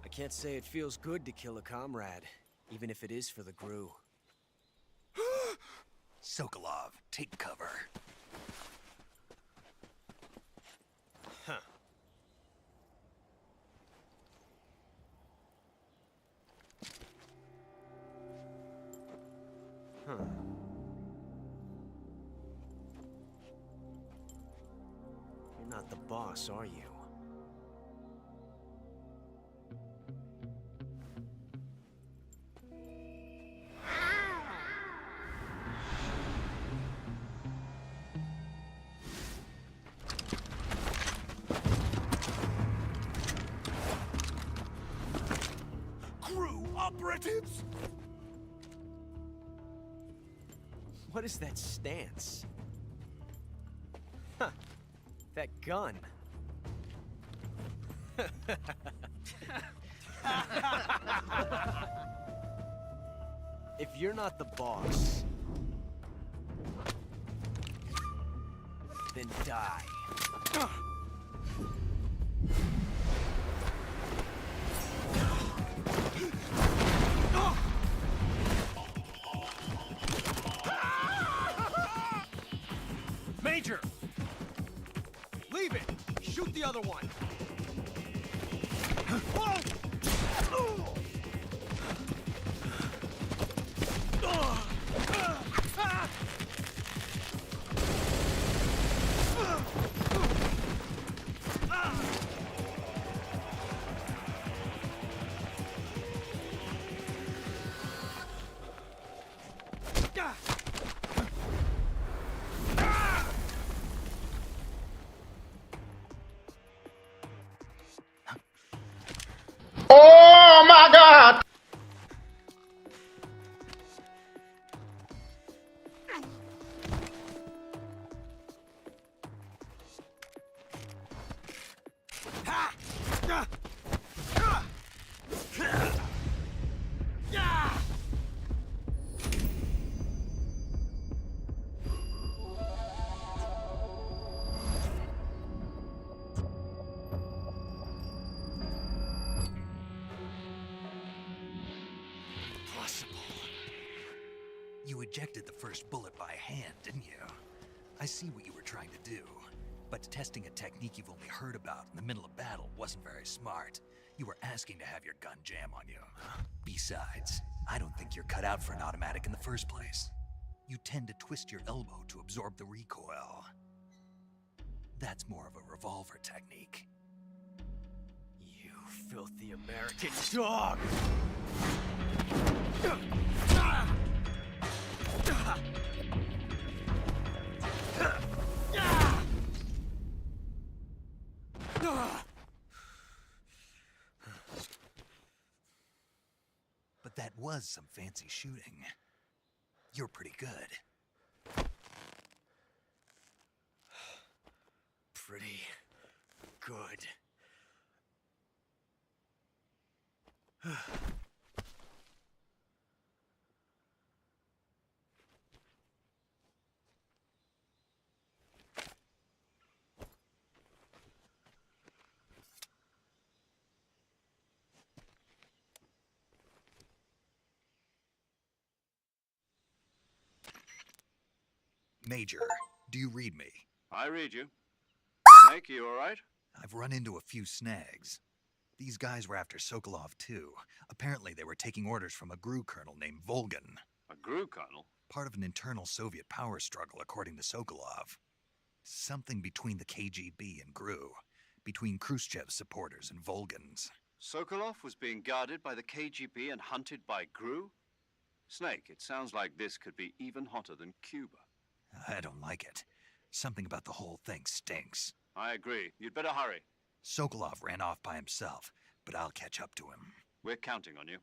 I can't say it feels good to kill a comrade, even if it is for the Gru. Sokolov, take cover. Huh. Huh. You're not the boss, are you? Operatives? What is that stance? Huh. That gun. If you're not the boss, then die. Major! Leave it! Shoot the other one! Oh my God! You ejected the first bullet by hand, didn't you? I see what you were trying to do. But testing a technique you've only heard about in the middle of battle wasn't very smart. You were asking to have your gun jam on you. Besides, I don't think you're cut out for an automatic in the first place. you tend to twist your elbow to absorb the recoil. That's more of a revolver technique. You filthy American dog! But that was some fancy shooting. You're pretty good. Pretty good. Major, do you read me? I read you. Snake, you all right? I've run into a few snags. These guys were after Sokolov too. Apparently they were taking orders from a GRU colonel named Volgan. A GRU colonel? Part of an internal Soviet power struggle, according to Sokolov. Something between the KGB and GRU. Between Khrushchev's supporters and Volgan's. Sokolov was being guarded by the KGB and hunted by GRU? Snake, it sounds like this could be even hotter than Cuba. I don't like it. Something about the whole thing stinks. I agree. You'd better hurry. Sokolov ran off by himself, but I'll catch up to him. We're counting on you.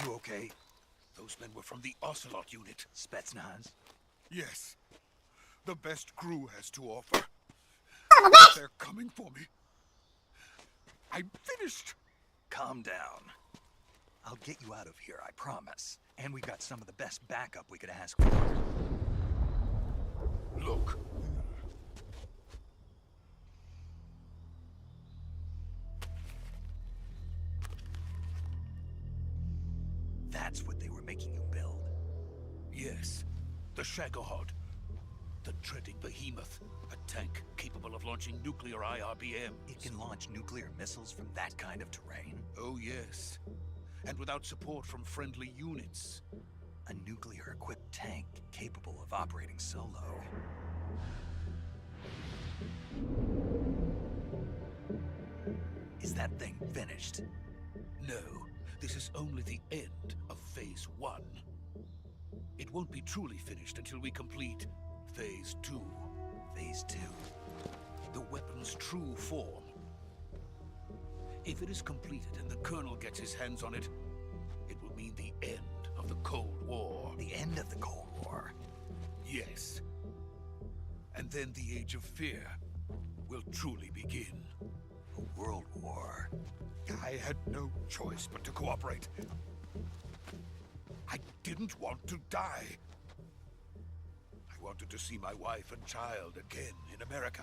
You okay? Those men were from the Ocelot unit. Spetsnaz? Yes. The best GRU has to offer. They're coming for me. I'm finished. Calm down. I'll get you out of here, I promise. And we've got some of the best backup we could ask for. Look. That's what they were making you build? Yes. The Shagohod. The dreaded behemoth. A tank capable of launching nuclear IRBM. It can launch nuclear missiles from that kind of terrain? Oh, yes. And without support from friendly units. A nuclear-equipped tank capable of operating solo. Is that thing finished? No. This is only the end of Phase 1. It won't be truly finished until we complete Phase 2. Phase 2? The weapon's true form. If it is completed and the Colonel gets his hands on it, it will mean the end of the Cold War. The end of the Cold War? Yes. And then the Age of Fear will truly begin. A world war? I had no choice but to cooperate. I didn't want to die. I wanted to see my wife and child again in America.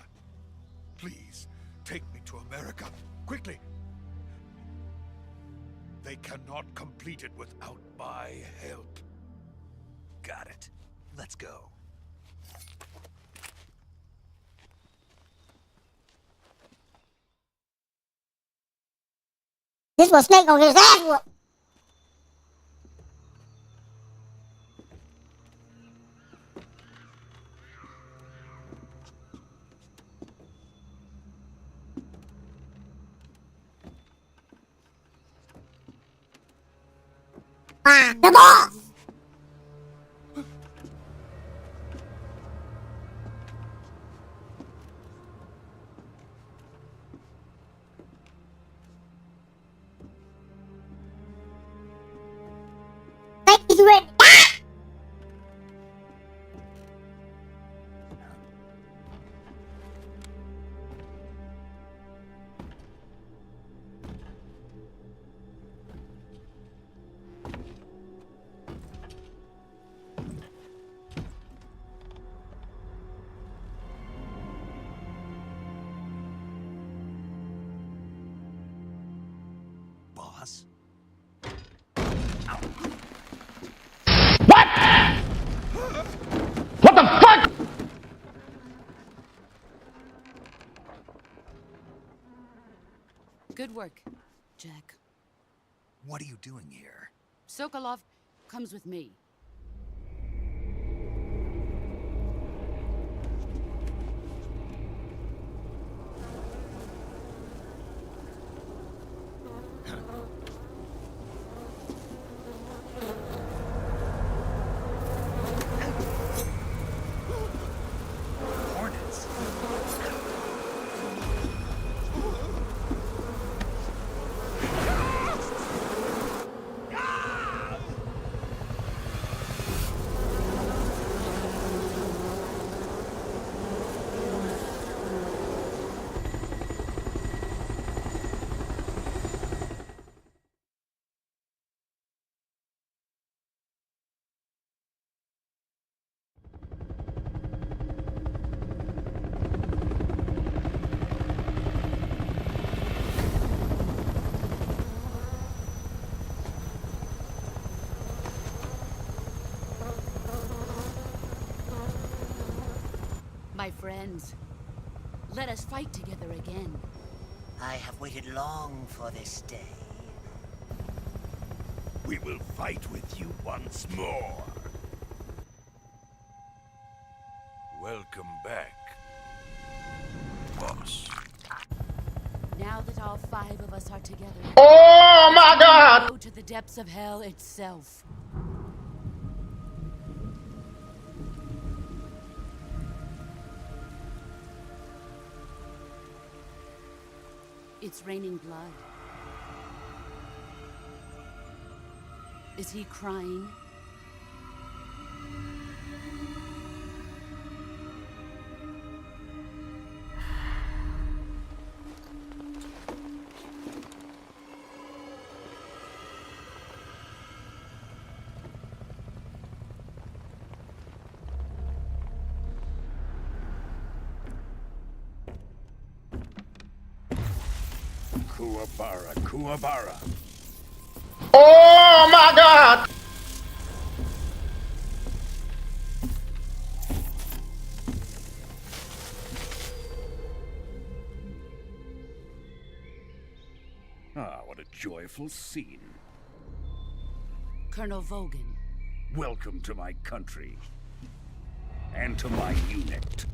Please, take me to America, quickly. They cannot complete it without my help. Got it. Let's go. This little snake gonna get his ass whooped. The boss! you ready to die? Boss? What the fuck? Good work, Jack. What are you doing here? Sokolov comes with me. Hornets? My friends, let us fight together again. I have waited long for this day. We will fight with you once more. Welcome back, boss. Now that all 5 of us are together, Oh my God! go to the depths of hell itself. It's raining blood. Is he crying? Kuwabara, Kuwabara. Oh my God! Ah, what a joyful scene. Colonel Vogan. Welcome to my country. And to my unit.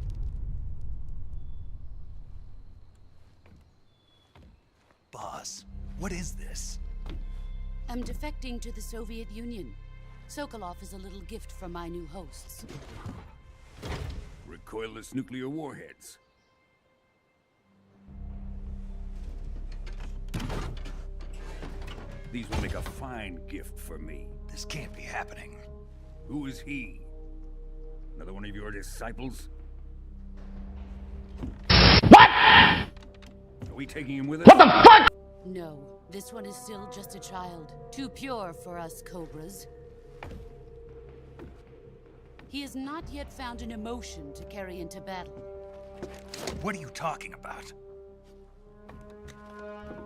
Boss, what is this? I'm defecting to the Soviet Union. Sokolov is a little gift from my new hosts. Recoilless nuclear warheads. These will make a fine gift for me. This can't be happening. Who is he? Another one of your disciples? What? Are we taking him with us? What the fuck? No, this one is still just a child. Too pure for us Cobras. He has not yet found an emotion to carry into battle. What are you talking about?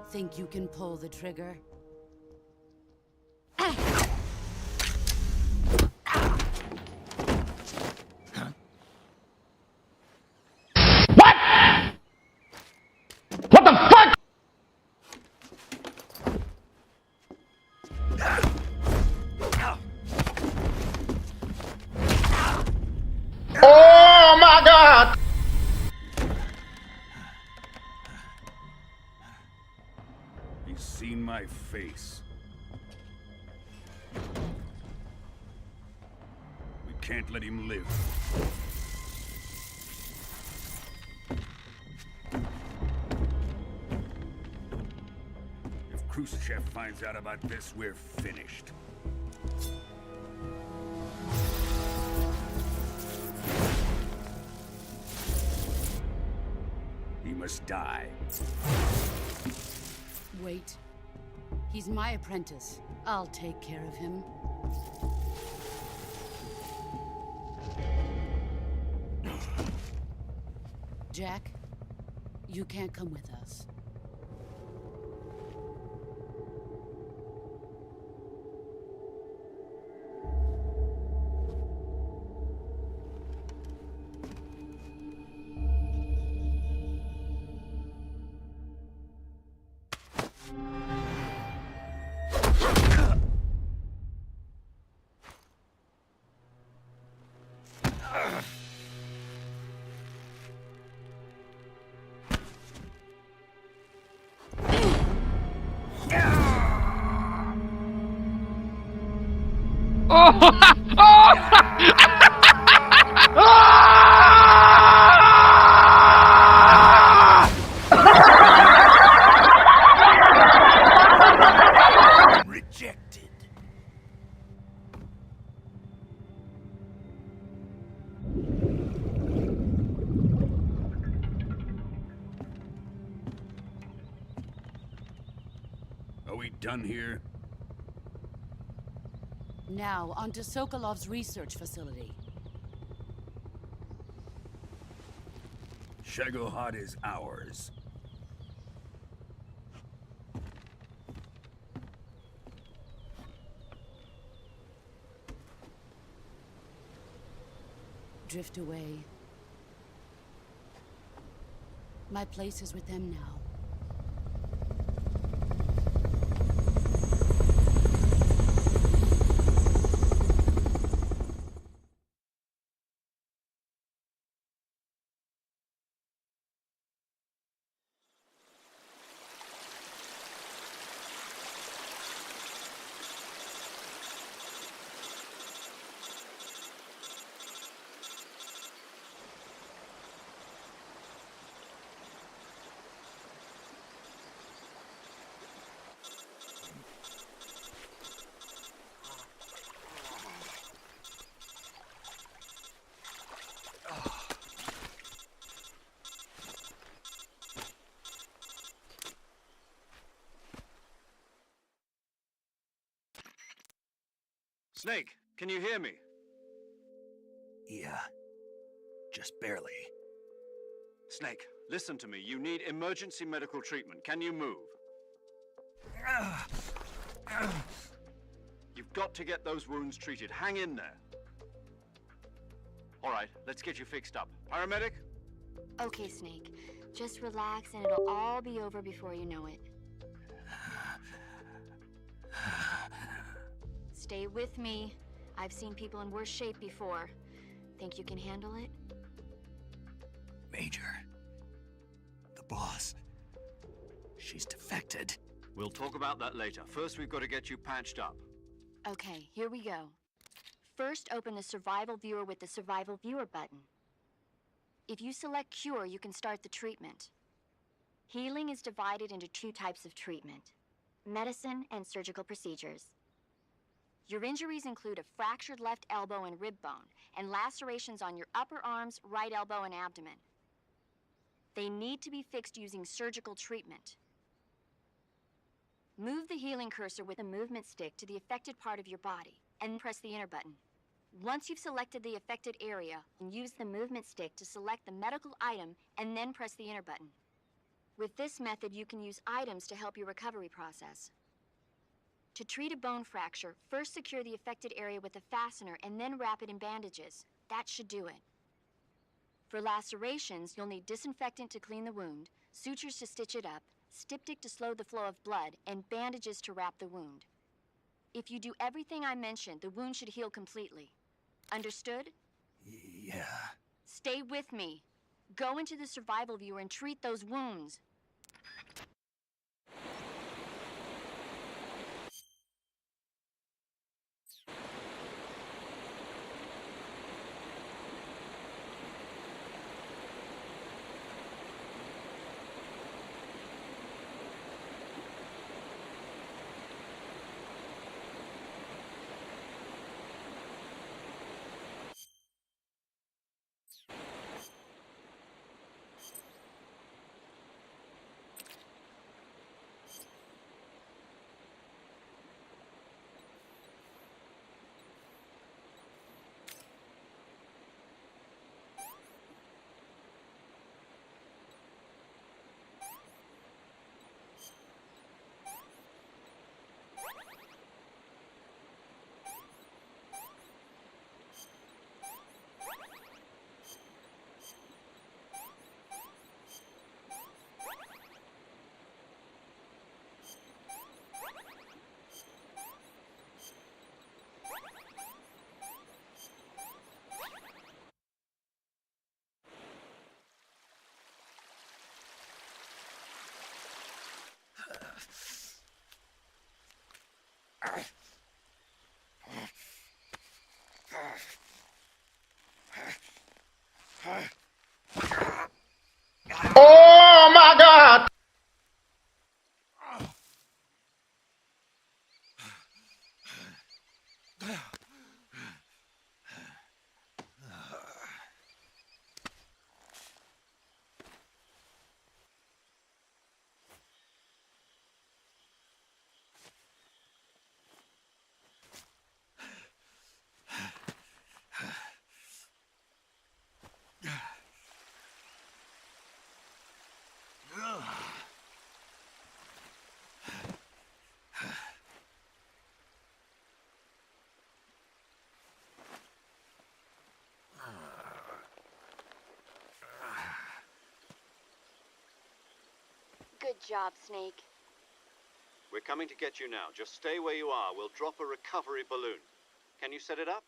Think you can pull the trigger? What? What the fuck? Oh my God! He's seen my face. We can't let him live. If Khrushchev finds out about this, we're finished. must die. Wait. He's my apprentice. I'll take care of him. Jack, you can't come with us. Rejected. Are we done here? Now, onto Sokolov's research facility. Shagohod is ours. Drift away. My place is with them now. Snake, can you hear me? Yeah. Just barely. Snake, listen to me. You need emergency medical treatment. Can you move? You've got to get those wounds treated. Hang in there. All right, let's get you fixed up. Paramedic? Okay, Snake. Just relax and it'll all be over before you know it. Stay with me. I've seen people in worse shape before. Think you can handle it? Major. The boss. She's defected. We'll talk about that later. First, we've got to get you patched up. Okay, here we go. First, open the Survival Viewer with the Survival Viewer button. If you select Cure, you can start the treatment. Healing is divided into two types of treatment: medicine and surgical procedures. Your injuries include a fractured left elbow and rib bone, and lacerations on your upper arms, right elbow, and abdomen. They need to be fixed using surgical treatment. Move the healing cursor with a movement stick to the affected part of your body, and press the enter button. Once you've selected the affected area, use the movement stick to select the medical item, and then press the enter button. With this method, you can use items to help your recovery process. To treat a bone fracture, first secure the affected area with a fastener and then wrap it in bandages. That should do it. For lacerations, you'll need disinfectant to clean the wound, sutures to stitch it up, styptic to slow the flow of blood, and bandages to wrap the wound. If you do everything I mentioned, the wound should heal completely. Understood? Yeah. Stay with me. Go into the Survival Viewer and treat those wounds. Oh my God! Good job, Snake. We're coming to get you now. Just stay where you are. We'll drop a recovery balloon. Can you set it up?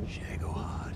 Shagohod.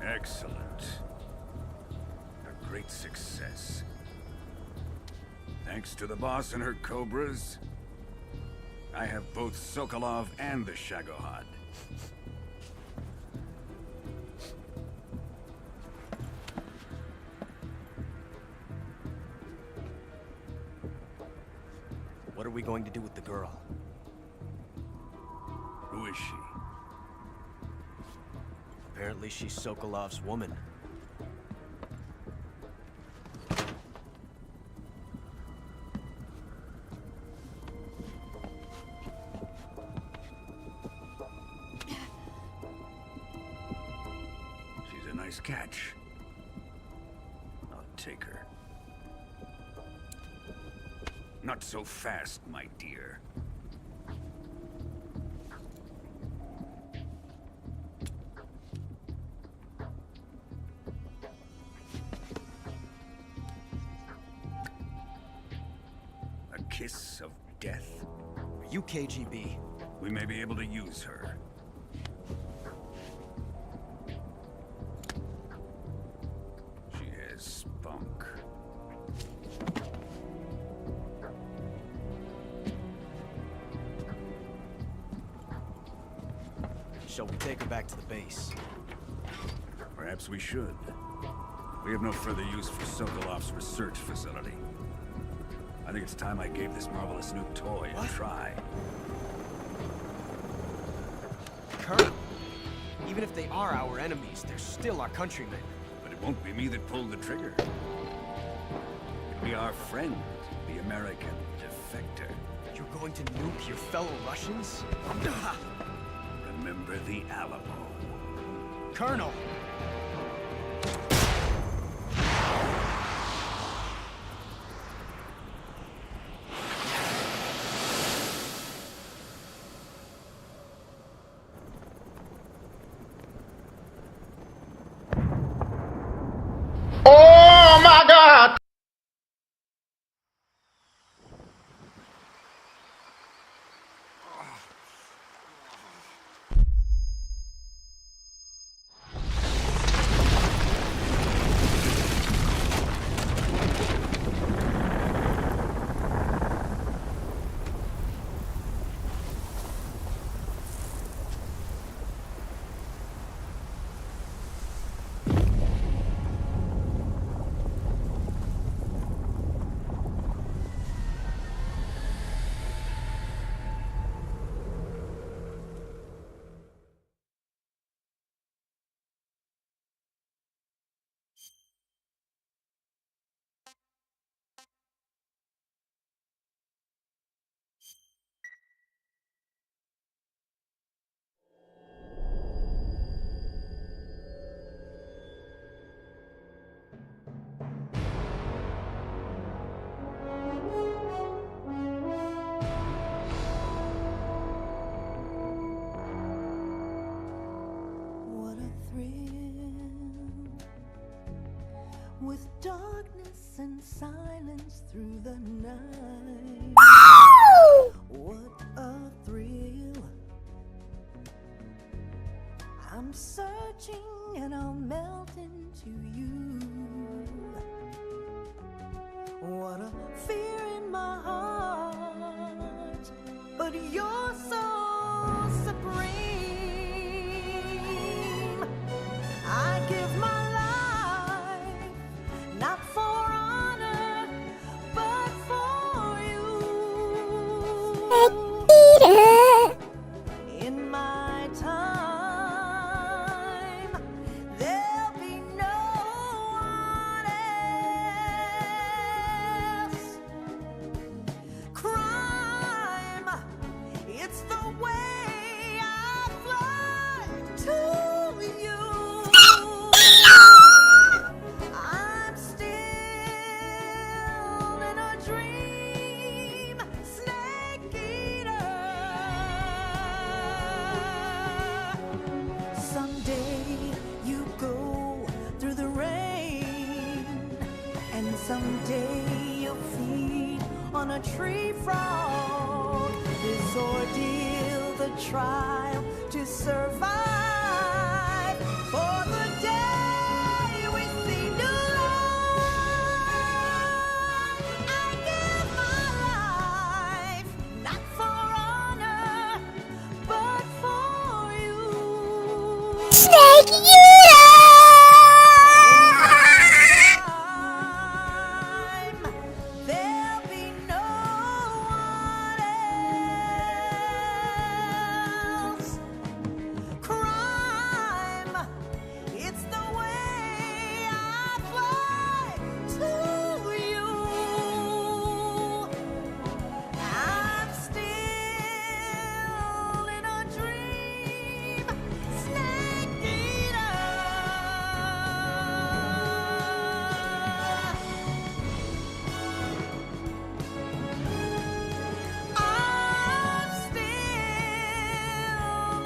Excellent. A great success. Thanks to the boss and her cobras, I have both Sokolov and the Shagohod. What are we going to do with the girl? Who is she? Apparently she's Sokolov's woman. She's a nice catch. I'll take her. Not so fast, my dear. A kiss of death? Are you KGB? We may be able to use her. She has spunk. Shall we take her back to the base? Perhaps we should. We have no further use for Sokolov's research facility. I think it's time I gave this marvelous new toy a try. Colonel, even if they are our enemies, they're still our countrymen. But it won't be me that pulled the trigger. It'll be our friend, the American defector. You're going to nuke your fellow Russians? Remember the Alamo. Colonel! Oh my God! What a thrill, with darkness and silence through the night. What a thrill, I'm searching and I'll melt into you. What a fear in my heart, but you're so supreme. I give my life, not for honor, but for you. In my time, there'll be no one else. Crime, it's the way I fly to you. I'm still in a dream, snake eater. Someday you go through the rain, and someday you'll feed on a tree frog. This ordeal, the trial to survive, for the day we see new light. I give my life, not for honor, but for you. Snake eater! There'll be no one else. Crime, it's the way I fly to you. I'm still in a dream, snake eater. I'm still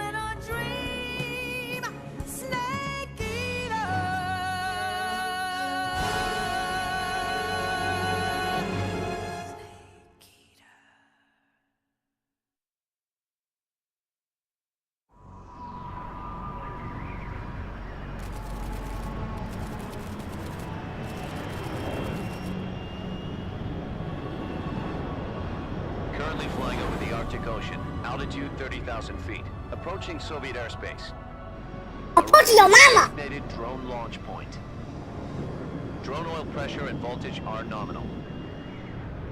in a dream, snake eater. Currently flying over the Arctic Ocean. Altitude 30,000 feet. Approaching Soviet airspace. Approach your mama! Designated drone launch point. Drone oil pressure and voltage are nominal.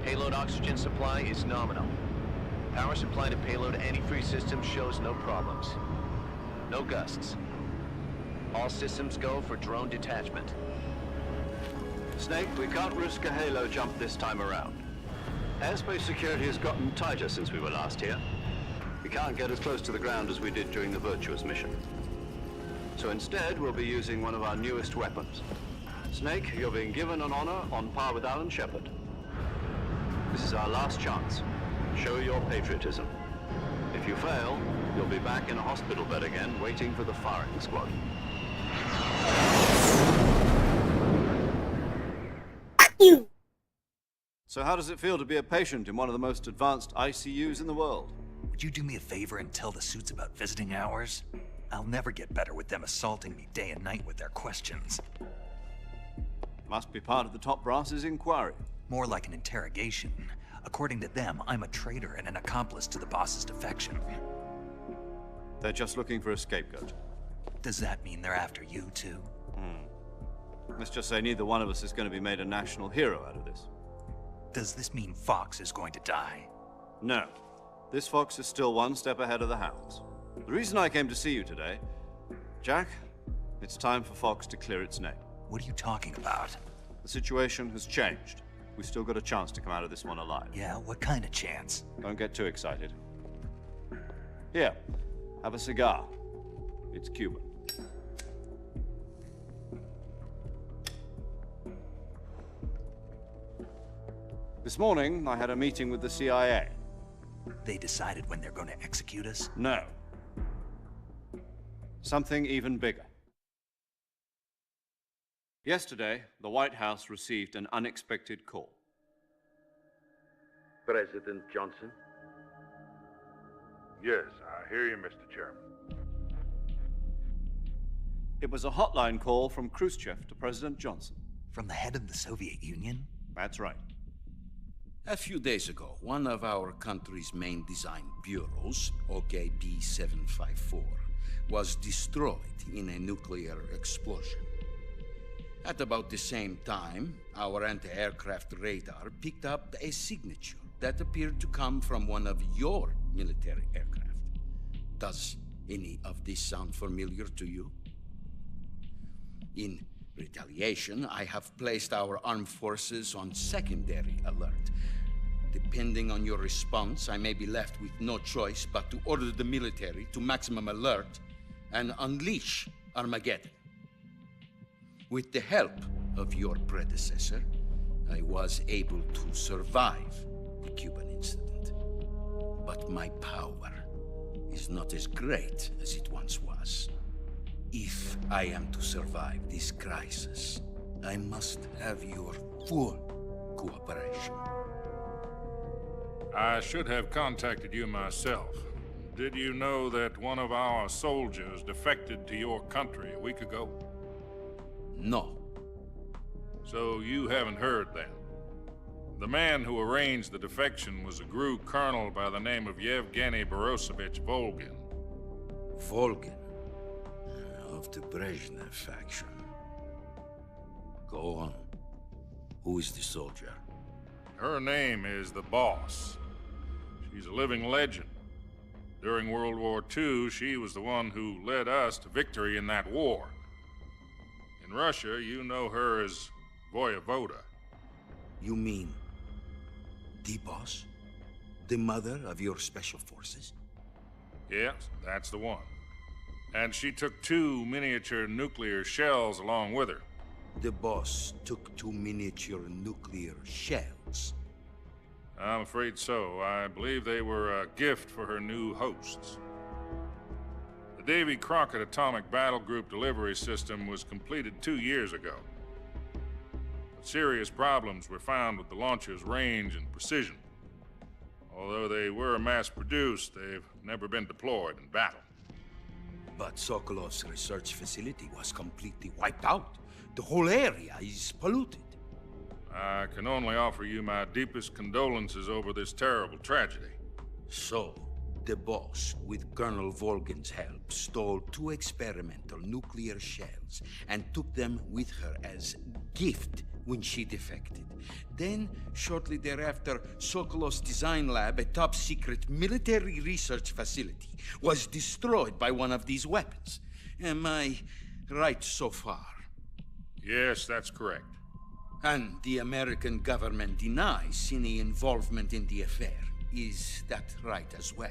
Payload oxygen supply is nominal. Power supply to payload antifreeze system shows no problems. No gusts. All systems go for drone detachment. Snake, we can't risk a halo jump this time around. Airspace security has gotten tighter since we were last here. We can't get as close to the ground as we did during the Virtuous mission. So instead, we'll be using one of our newest weapons. Snake, you're being given an honor on par with Alan Shepard. This is our last chance. Show your patriotism. If you fail, you'll be back in a hospital bed again, waiting for the firing squad. You! So how does it feel to be a patient in one of the most advanced ICUs in the world? Would you do me a favor and tell the suits about visiting hours? I'll never get better with them assaulting me day and night with their questions. Must be part of the top brass's inquiry. More like an interrogation. According to them, I'm a traitor and an accomplice to the boss's defection. They're just looking for a scapegoat. Does that mean they're after you, too? Let's just say neither one of us is going to be made a national hero out of this. Does this mean Fox is going to die? No. This Fox is still one step ahead of the Hounds. The reason I came to see you today, Jack, it's time for Fox to clear its name. What are you talking about? The situation has changed. We've still got a chance to come out of this one alive. Yeah, what kind of chance? Don't get too excited. Here, have a cigar. It's Cuban. This morning, I had a meeting with the CIA. They decided when they're going to execute us? No. Something even bigger. Yesterday, the White House received an unexpected call. President Johnson? Yes, I hear you, Mr. Chairman. It was a hotline call from Khrushchev to President Johnson. From the head of the Soviet Union? That's right. A few days ago, one of our country's main design bureaus, OKB 754, was destroyed in a nuclear explosion. At about the same time, our anti-aircraft radar picked up a signature that appeared to come from one of your military aircraft. Does any of this sound familiar to you? In retaliation, I have placed our armed forces on secondary alert. Depending on your response, I may be left with no choice but to order the military to maximum alert and unleash Armageddon. With the help of your predecessor, I was able to survive the Cuban incident. But my power is not as great as it once was. If I am to survive this crisis, I must have your full cooperation. I should have contacted you myself. Did you know that one of our soldiers defected to your country a week ago? No. So you haven't heard then? The man who arranged the defection was a GRU colonel by the name of Yevgeny Borosovich Volgin. Volgin? Of the Brezhnev faction. Go on. Who is the soldier? Her name is the Boss. She's a living legend. During World War II, she was the one who led us to victory in that war. In Russia, you know her as Voyevoda. You mean the Boss? The mother of your special forces? Yes, that's the one. And she took 2 miniature nuclear shells along with her. The Boss took 2 miniature nuclear shells? I'm afraid so. I believe they were a gift for her new hosts. The Davy Crockett Atomic Battle Group delivery system was completed 2 years ago. But serious problems were found with the launcher's range and precision. Although they were mass-produced, they've never been deployed in battle. But Sokolov's research facility was completely wiped out. The whole area is polluted. I can only offer you my deepest condolences over this terrible tragedy. So, the Boss, with Colonel Volgin's help, stole 2 experimental nuclear shells and took them with her as gift when she defected. Then, shortly thereafter, Sokolov's design lab, a top-secret military research facility, was destroyed by one of these weapons. Am I right so far? Yes, that's correct. And the American government denies any involvement in the affair. Is that right as well?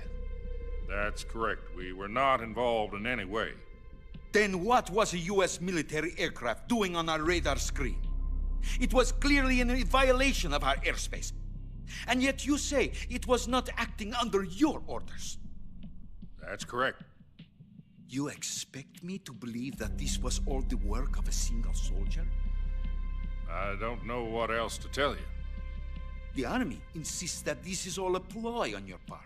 That's correct. We were not involved in any way. Then what was a US military aircraft doing on our radar screen? It was clearly in violation of our airspace. And yet you say it was not acting under your orders. That's correct. You expect me to believe that this was all the work of a single soldier? I don't know what else to tell you. The Army insists that this is all a ploy on your part.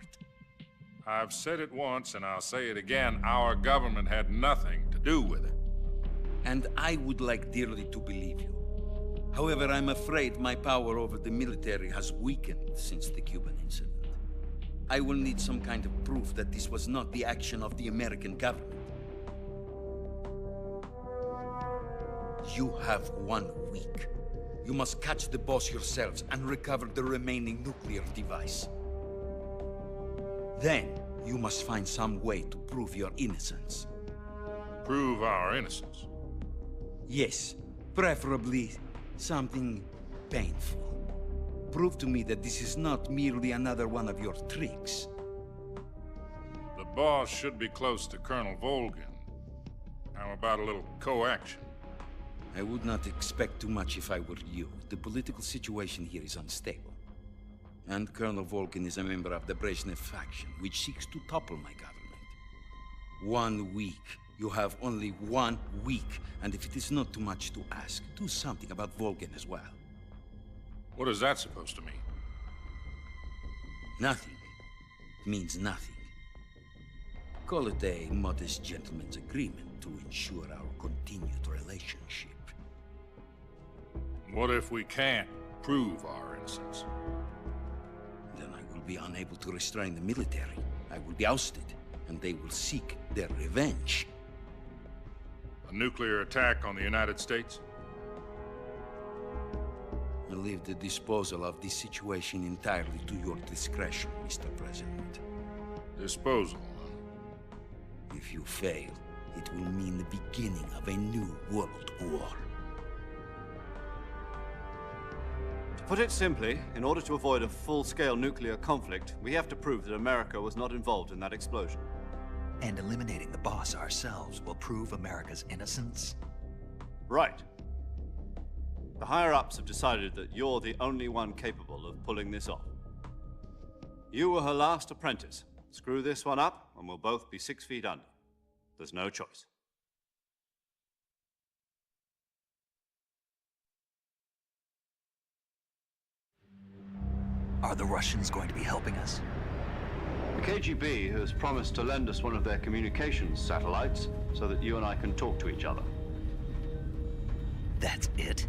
I've said it once, and I'll say it again. Our government had nothing to do with it. And I would like dearly to believe you. However, I'm afraid my power over the military has weakened since the Cuban incident. I will need some kind of proof that this was not the action of the American government. You have 1 week. You must catch the boss yourselves and recover the remaining nuclear device. Then, you must find some way to prove your innocence. Prove our innocence? Yes, preferably something painful. Prove to me that this is not merely another one of your tricks. The boss should be close to Colonel Volgin. How about a little coaction? I would not expect too much if I were you. The political situation here is unstable. And Colonel Volgin is a member of the Brezhnev faction, which seeks to topple my government. 1 week. You have only 1 week, and if it is not too much to ask, do something about Volgin as well. What is that supposed to mean? Nothing. It means nothing. Call it a modest gentleman's agreement to ensure our continued relationship. What if we can't prove our innocence? Then I will be unable to restrain the military. I will be ousted, and they will seek their revenge. A nuclear attack on the United States? I leave the disposal of this situation entirely to your discretion, Mr. President. Disposal? If you fail, it will mean the beginning of a new world war. To put it simply, in order to avoid a full-scale nuclear conflict, we have to prove that America was not involved in that explosion. And eliminating the boss ourselves will prove America's innocence? Right. The higher-ups have decided that you're the only one capable of pulling this off. You were her last apprentice. Screw this one up, and we'll both be 6 feet under. There's no choice. Are the Russians going to be helping us? The KGB has promised to lend us one of their communications satellites so that you and I can talk to each other. That's it?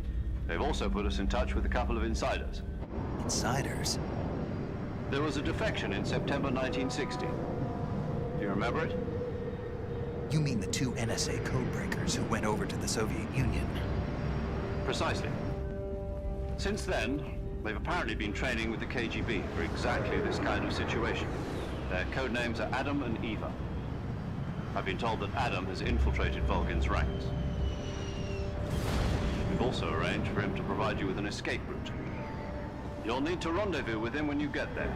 They've also put us in touch with a couple of insiders. Insiders? There was a defection in September 1960. Do you remember it? You mean the 2 NSA codebreakers who went over to the Soviet Union? Precisely. Since then, they've apparently been training with the KGB for exactly this kind of situation. Their code names are Adam and Eva. I've been told that Adam has infiltrated Volgin's ranks. We've also arranged for him to provide you with an escape route. You'll need to rendezvous with him when you get there.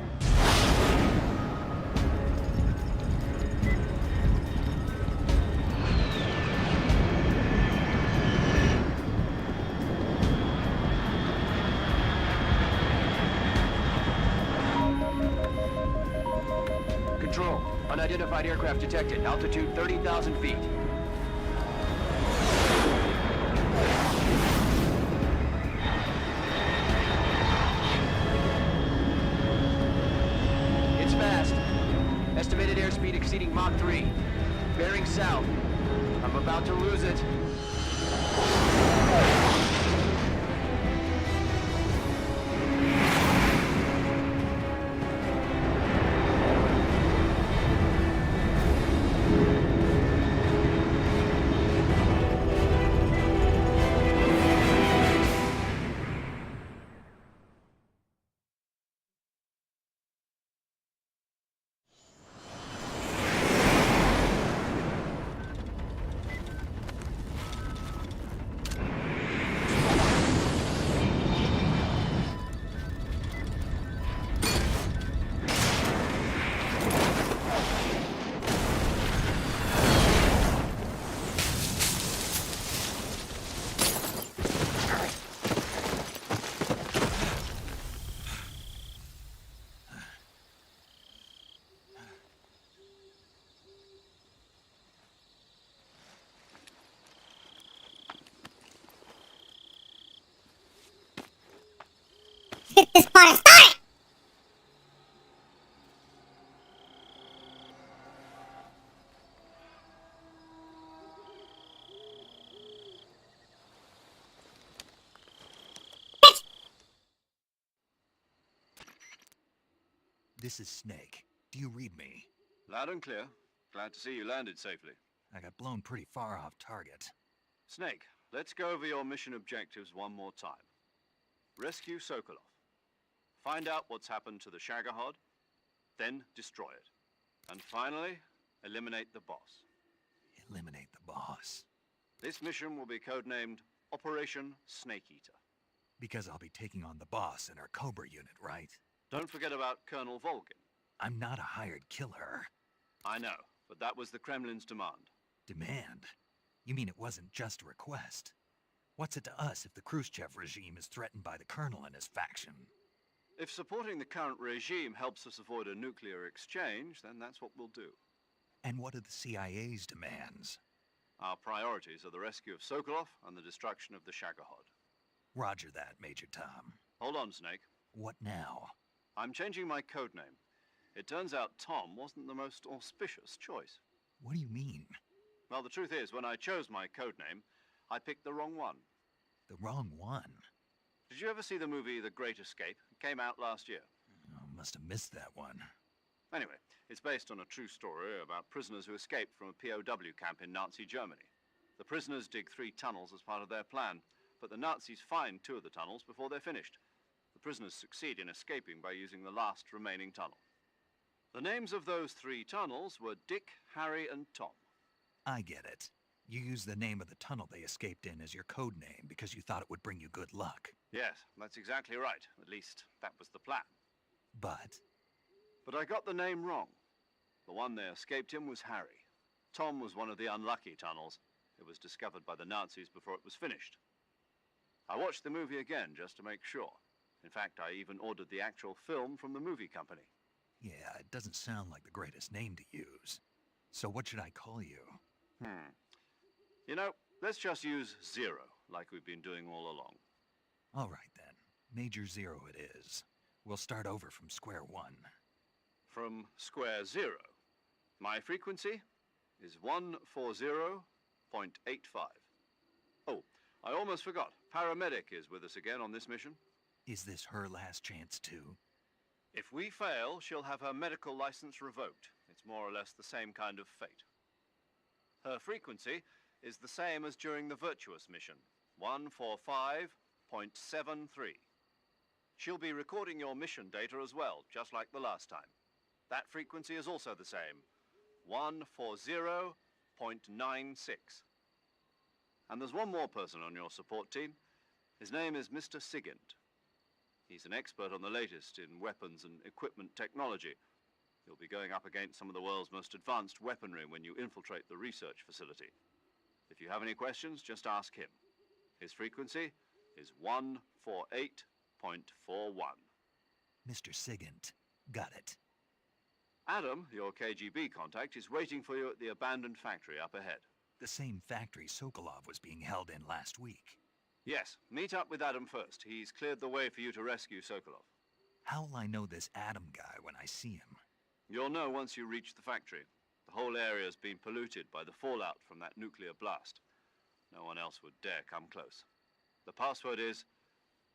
Control. Unidentified aircraft detected. Altitude 30,000 feet. It's fast. Estimated airspeed exceeding Mach 3. Bearing south. I'm about to lose it. This is Snake. Do you read me? Loud and clear. Glad to see you landed safely. I got blown pretty far off target. Snake, let's go over your mission objectives one more time. Rescue Sokolov. Find out what's happened to the Shagohod, then destroy it. And finally, eliminate the boss. Eliminate the boss. This mission will be codenamed Operation Snake Eater. Because I'll be taking on the boss in our Cobra unit, right? Don't forget about Colonel Volgin. I'm not a hired killer. I know, but that was the Kremlin's demand. Demand? You mean it wasn't just a request? What's it to us if the Khrushchev regime is threatened by the Colonel and his faction? If supporting the current regime helps us avoid a nuclear exchange, then that's what we'll do. And what are the CIA's demands? Our priorities are the rescue of Sokolov and the destruction of the Shagohod. Roger that, Major Tom. Hold on, Snake. What now? I'm changing my codename. It turns out Tom wasn't the most auspicious choice. What do you mean? Well, the truth is, when I chose my codename, I picked the wrong one. The wrong one? Did you ever see the movie The Great Escape? It came out last year. Oh, must have missed that one. Anyway, it's based on a true story about prisoners who escaped from a POW camp in Nazi Germany. The prisoners dig 3 tunnels as part of their plan, but the Nazis find 2 of the tunnels before they're finished. The prisoners succeed in escaping by using the last remaining tunnel. The names of those 3 tunnels were Dick, Harry, and Tom. I get it. You used the name of the tunnel they escaped in as your code name because you thought it would bring you good luck. Yes, that's exactly right. At least, that was the plan. But I got the name wrong. The one they escaped in was Harry. Tom was one of the unlucky tunnels. It was discovered by the Nazis before it was finished. I watched the movie again just to make sure. In fact, I even ordered the actual film from the movie company. yeah, it doesn't sound like the greatest name to use. So what should I call you? You know, let's just use Zero, like we've been doing all along. All right then. Major Zero it is. We'll start over from square one. From square 0. My frequency is 140.85. Oh, I almost forgot. Paramedic is with us again on this mission. Is this her last chance too? If we fail, she'll have her medical license revoked. It's more or less the same kind of fate. Her frequency is the same as during the Virtuous mission, 145.73. She'll be recording your mission data as well, just like the last time. That frequency is also the same, 140.96. And there's one more person on your support team. His name is Mr. Sigint. He's an expert on the latest in weapons and equipment technology. You'll be going up against some of the world's most advanced weaponry when you infiltrate the research facility. If you have any questions, just ask him. His frequency is 148.41. Mr. Sigint. Got it. Adam, your KGB contact, is waiting for you at the abandoned factory up ahead. The same factory Sokolov was being held in last week. Yes, meet up with Adam first. He's cleared the way for you to rescue Sokolov. How will I know this Adam guy when I see him? You'll know once you reach the factory. The whole area's been polluted by the fallout from that nuclear blast. No one else would dare come close. The password is,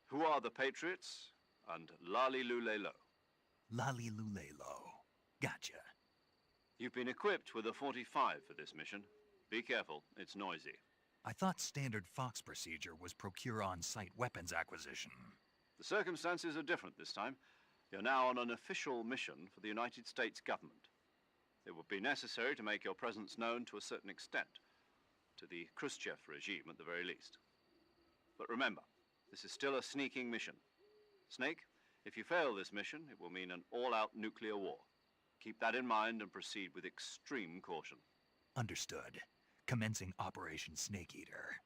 "Who are the Patriots?" and Lali Lule Lo. Lali Lule Lo. Gotcha. You've been equipped with a 45 for this mission. Be careful, it's noisy. I thought standard Fox procedure was procure on-site weapons acquisition. The circumstances are different this time. You're now on an official mission for the United States government. It would be necessary to make your presence known to a certain extent, to the Khrushchev regime at the very least. But remember, this is still a sneaking mission. Snake, if you fail this mission, it will mean an all-out nuclear war. Keep that in mind and proceed with extreme caution. Understood. Commencing Operation Snake Eater.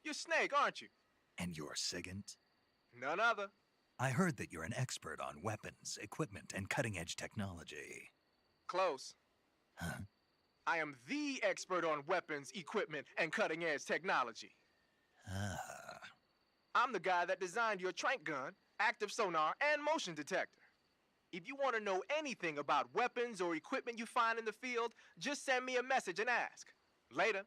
You're Snake, aren't you? And you're Sigint? None other. I heard that you're an expert on weapons, equipment, and cutting-edge technology. Close. Huh? I am the expert on weapons, equipment, and cutting-edge technology. Ah. I'm the guy that designed your trank gun, active sonar, and motion detector. If you want to know anything about weapons or equipment you find in the field, just send me a message and ask. Later.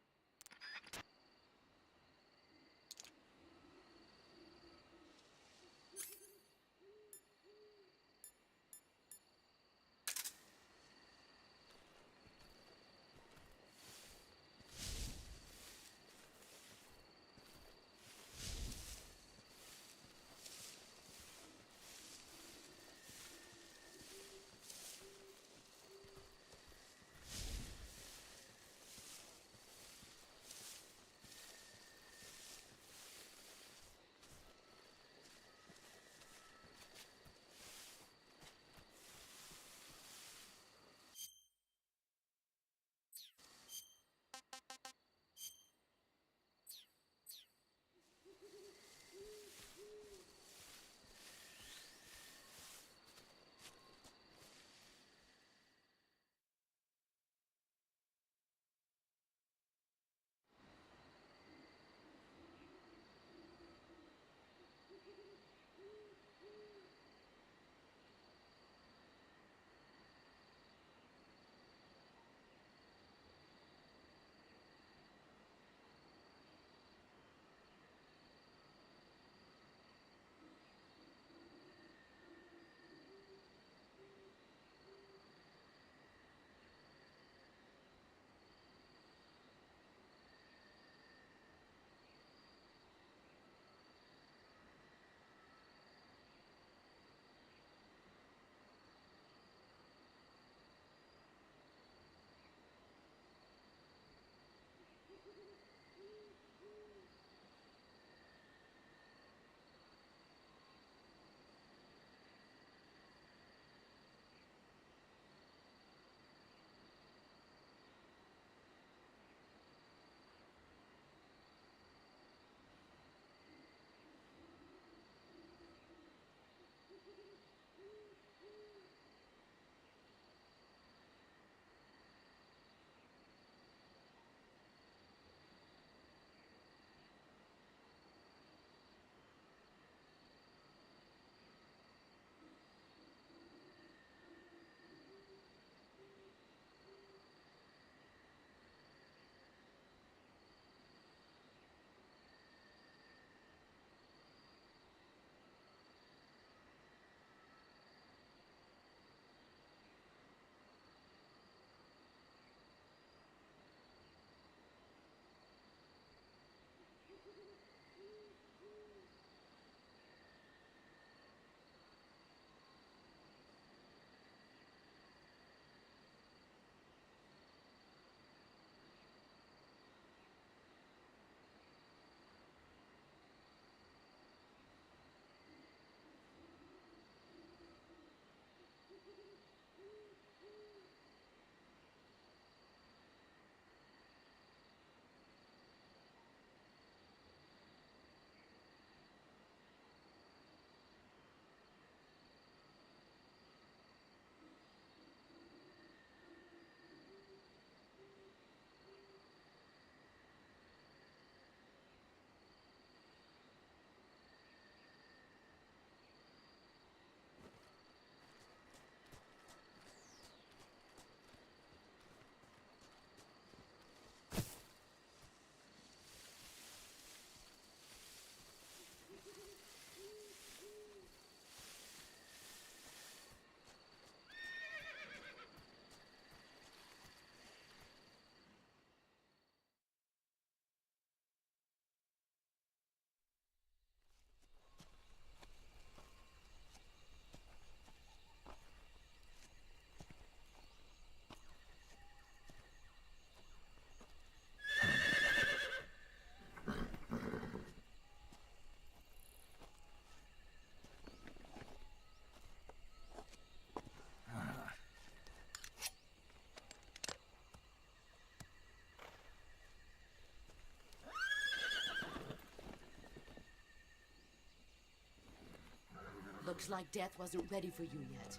Looks like death wasn't ready for you yet.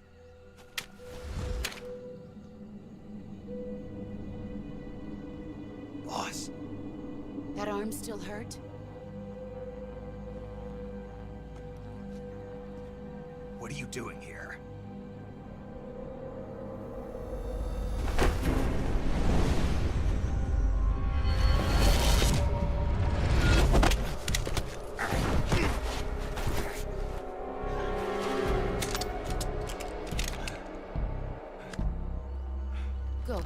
Boss. That arm still hurt? What are you doing here? Go home.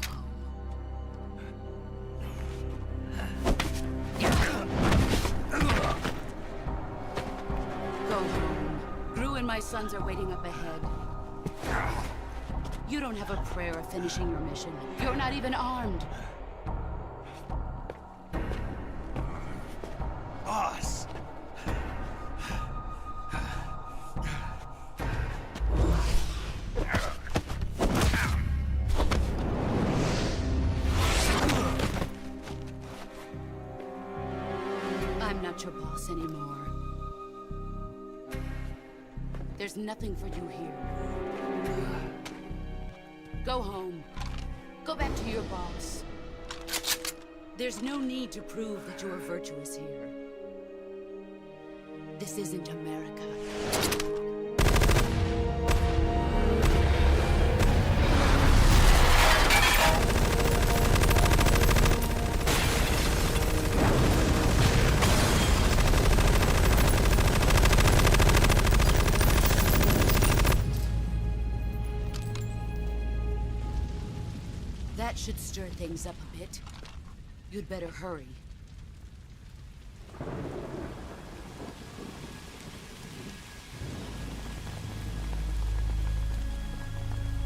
Go home. Gru and my sons are waiting up ahead. You don't have a prayer of finishing your mission. You're not even armed. Boss! I'm not your boss anymore. There's nothing for you here. Go home. Go back to your boss. There's no need to prove that you are virtuous here. This isn't America. That should stir things up a bit. You'd better hurry.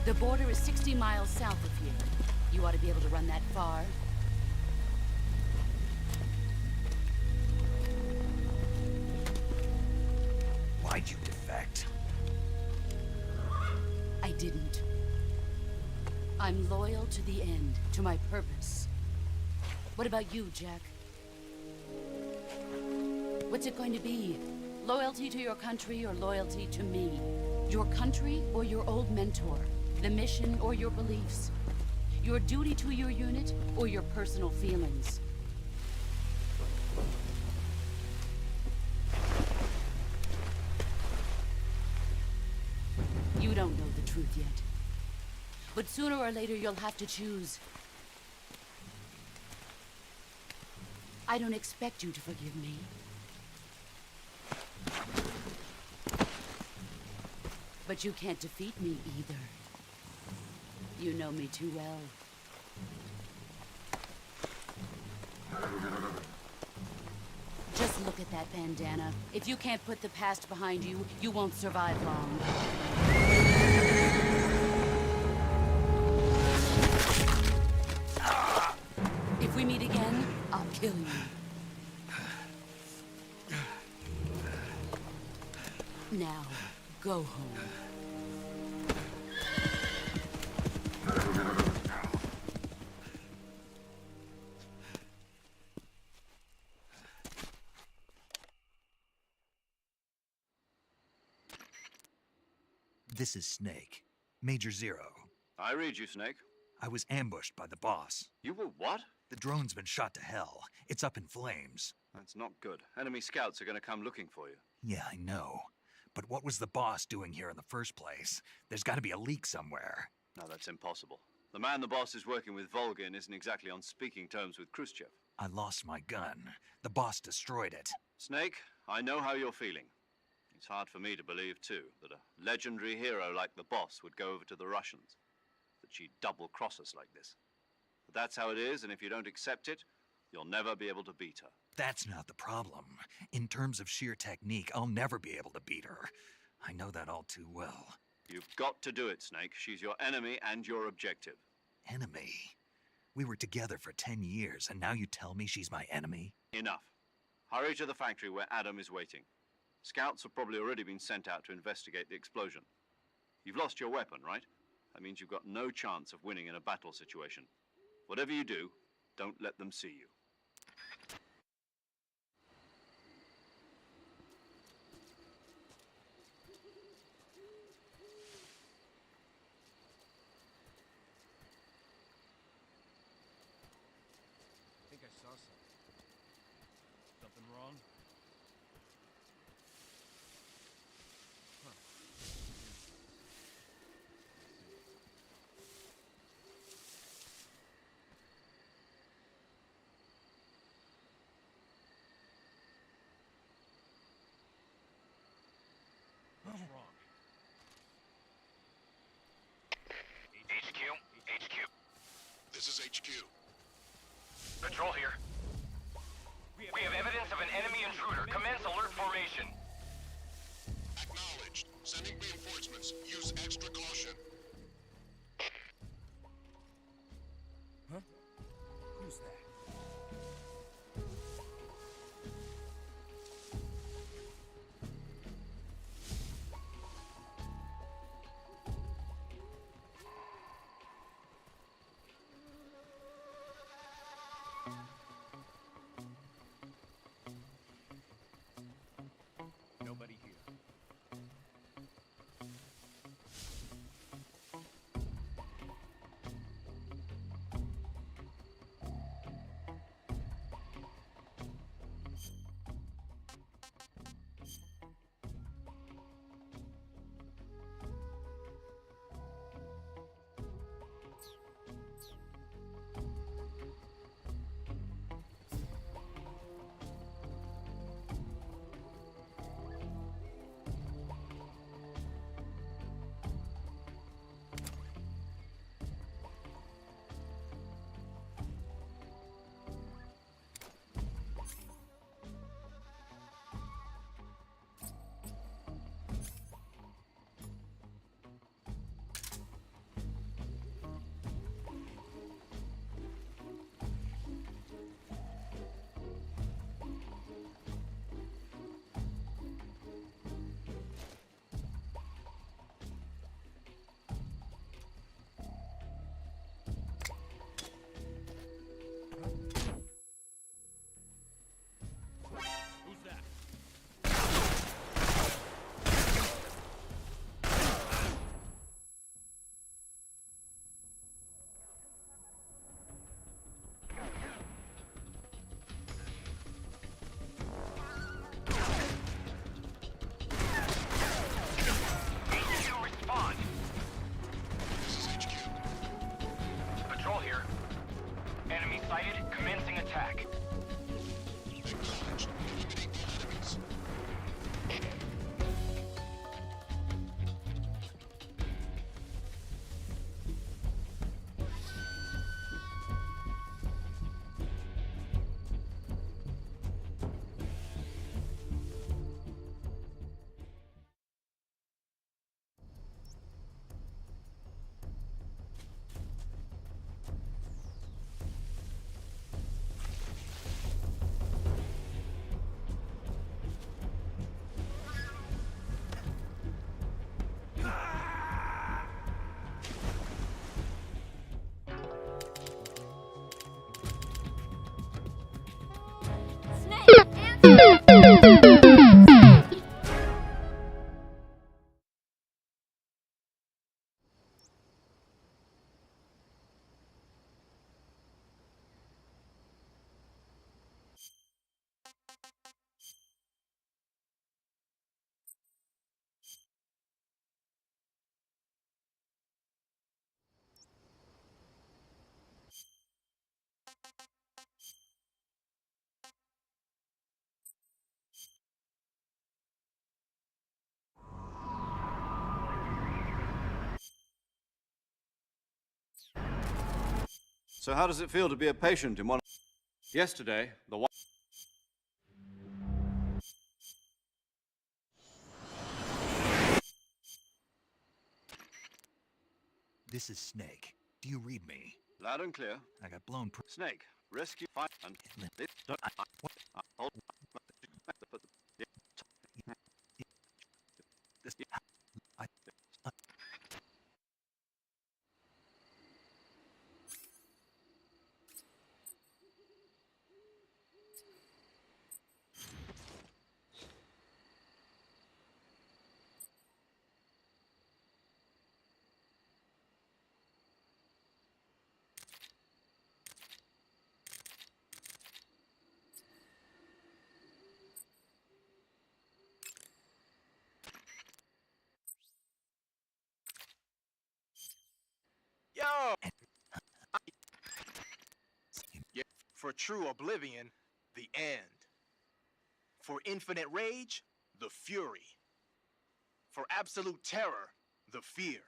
The border is 60 miles south of here. You ought to be able to run that far. Why'd you defect? I didn't. I'm loyal to the end, to my purpose. What about you, Jack? What's it going to be? Loyalty to your country or loyalty to me? Your country or your old mentor? The mission or your beliefs? Your duty to your unit or your personal feelings? You don't know the truth yet. But sooner or later, you'll have to choose. I don't expect you to forgive me. But you can't defeat me either. You know me too well. Just look at that bandana. If you can't put the past behind you, you won't survive long. If we meet again, I'll kill you. Now, go home. This is Snake. Major Zero. I read you, Snake. I was ambushed by the boss. You were what? The drone's been shot to hell. It's up in flames. That's not good. Enemy scouts are going to come looking for you. Yeah, I know. But what was the boss doing here in the first place? There's got to be a leak somewhere. No, that's impossible. The man the boss is working with, Volgin, isn't exactly on speaking terms with Khrushchev. I lost my gun. The boss destroyed it. Snake, I know how you're feeling. It's hard for me to believe, too, that a legendary hero like the boss would go over to the Russians. That she'd double-cross us like this. But that's how it is, and if you don't accept it, you'll never be able to beat her. That's not the problem. In terms of sheer technique, I'll never be able to beat her. I know that all too well. You've got to do it, Snake. She's your enemy and your objective. Enemy? We were together for 10 years, and now you tell me she's my enemy? Enough. Hurry to the factory where Adam is waiting. Scouts have probably already been sent out to investigate the explosion. You've lost your weapon, right? That means you've got no chance of winning in a battle situation. Whatever you do, don't let them see you. saw something. Something wrong? Huh. What's wrong? HQ? HQ. This is HQ. Patrol here. We have evidence of an enemy intruder. Commence alert formation. Acknowledged. Sending reinforcements. Use extra caution. Huh? Who's that? Nobody here. Who's that? HQ, respond. This is HQ. Patrol here. Enemy sighted. Commencing attack. Acknowledged. Eliminating all enemies. So how does it feel to be a patient in one... Yesterday, the one... This is Snake. Do you read me? Loud and clear. I got blown. Snake, rescue, find, and hold. For true oblivion, the end. For infinite rage, the fury. For absolute terror, the fear.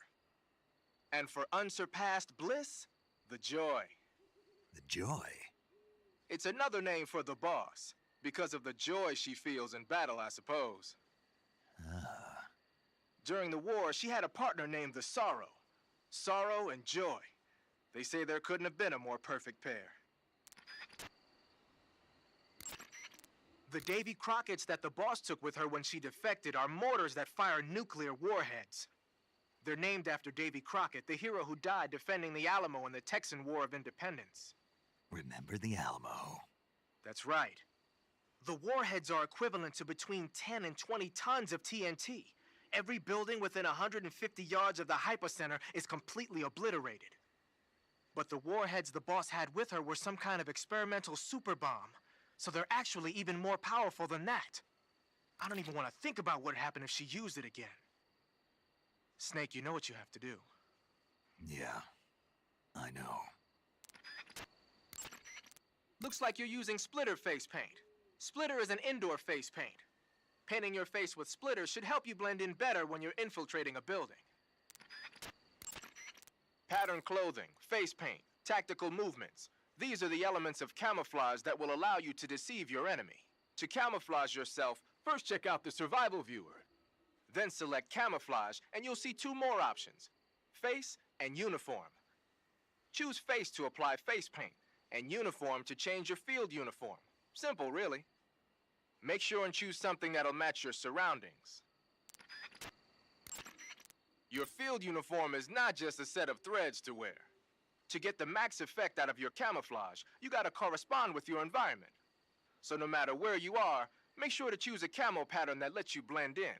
And for unsurpassed bliss, the joy. The joy? It's another name for the boss, because of the joy she feels in battle, I suppose. Ah. During the war, she had a partner named the Sorrow. Sorrow and joy. They say there couldn't have been a more perfect pair. The Davy Crockett's that the boss took with her when she defected are mortars that fire nuclear warheads. They're named after Davy Crockett, the hero who died defending the Alamo in the Texan War of Independence. Remember the Alamo. That's right. The warheads are equivalent to between 10 and 20 tons of TNT. Every building within 150 yards of the hypocenter is completely obliterated. But the warheads the boss had with her were some kind of experimental super bomb, so they're actually even more powerful than that. I don't even want to think about what would happen if she used it again. Snake, you know what you have to do. Yeah, I know. Looks like you're using splitter face paint. Splitter is an indoor face paint. Painting your face with splitter should help you blend in better when you're infiltrating a building. Pattern clothing, face paint, tactical movements. These are the elements of camouflage that will allow you to deceive your enemy. To camouflage yourself, first check out the survival viewer. Then select camouflage and you'll see two more options, face and uniform. Choose face to apply face paint and uniform to change your field uniform. Simple, really. Make sure and choose something that'll match your surroundings. Your field uniform is not just a set of threads to wear. To get the max effect out of your camouflage, you gotta correspond with your environment. So no matter where you are, make sure to choose a camo pattern that lets you blend in.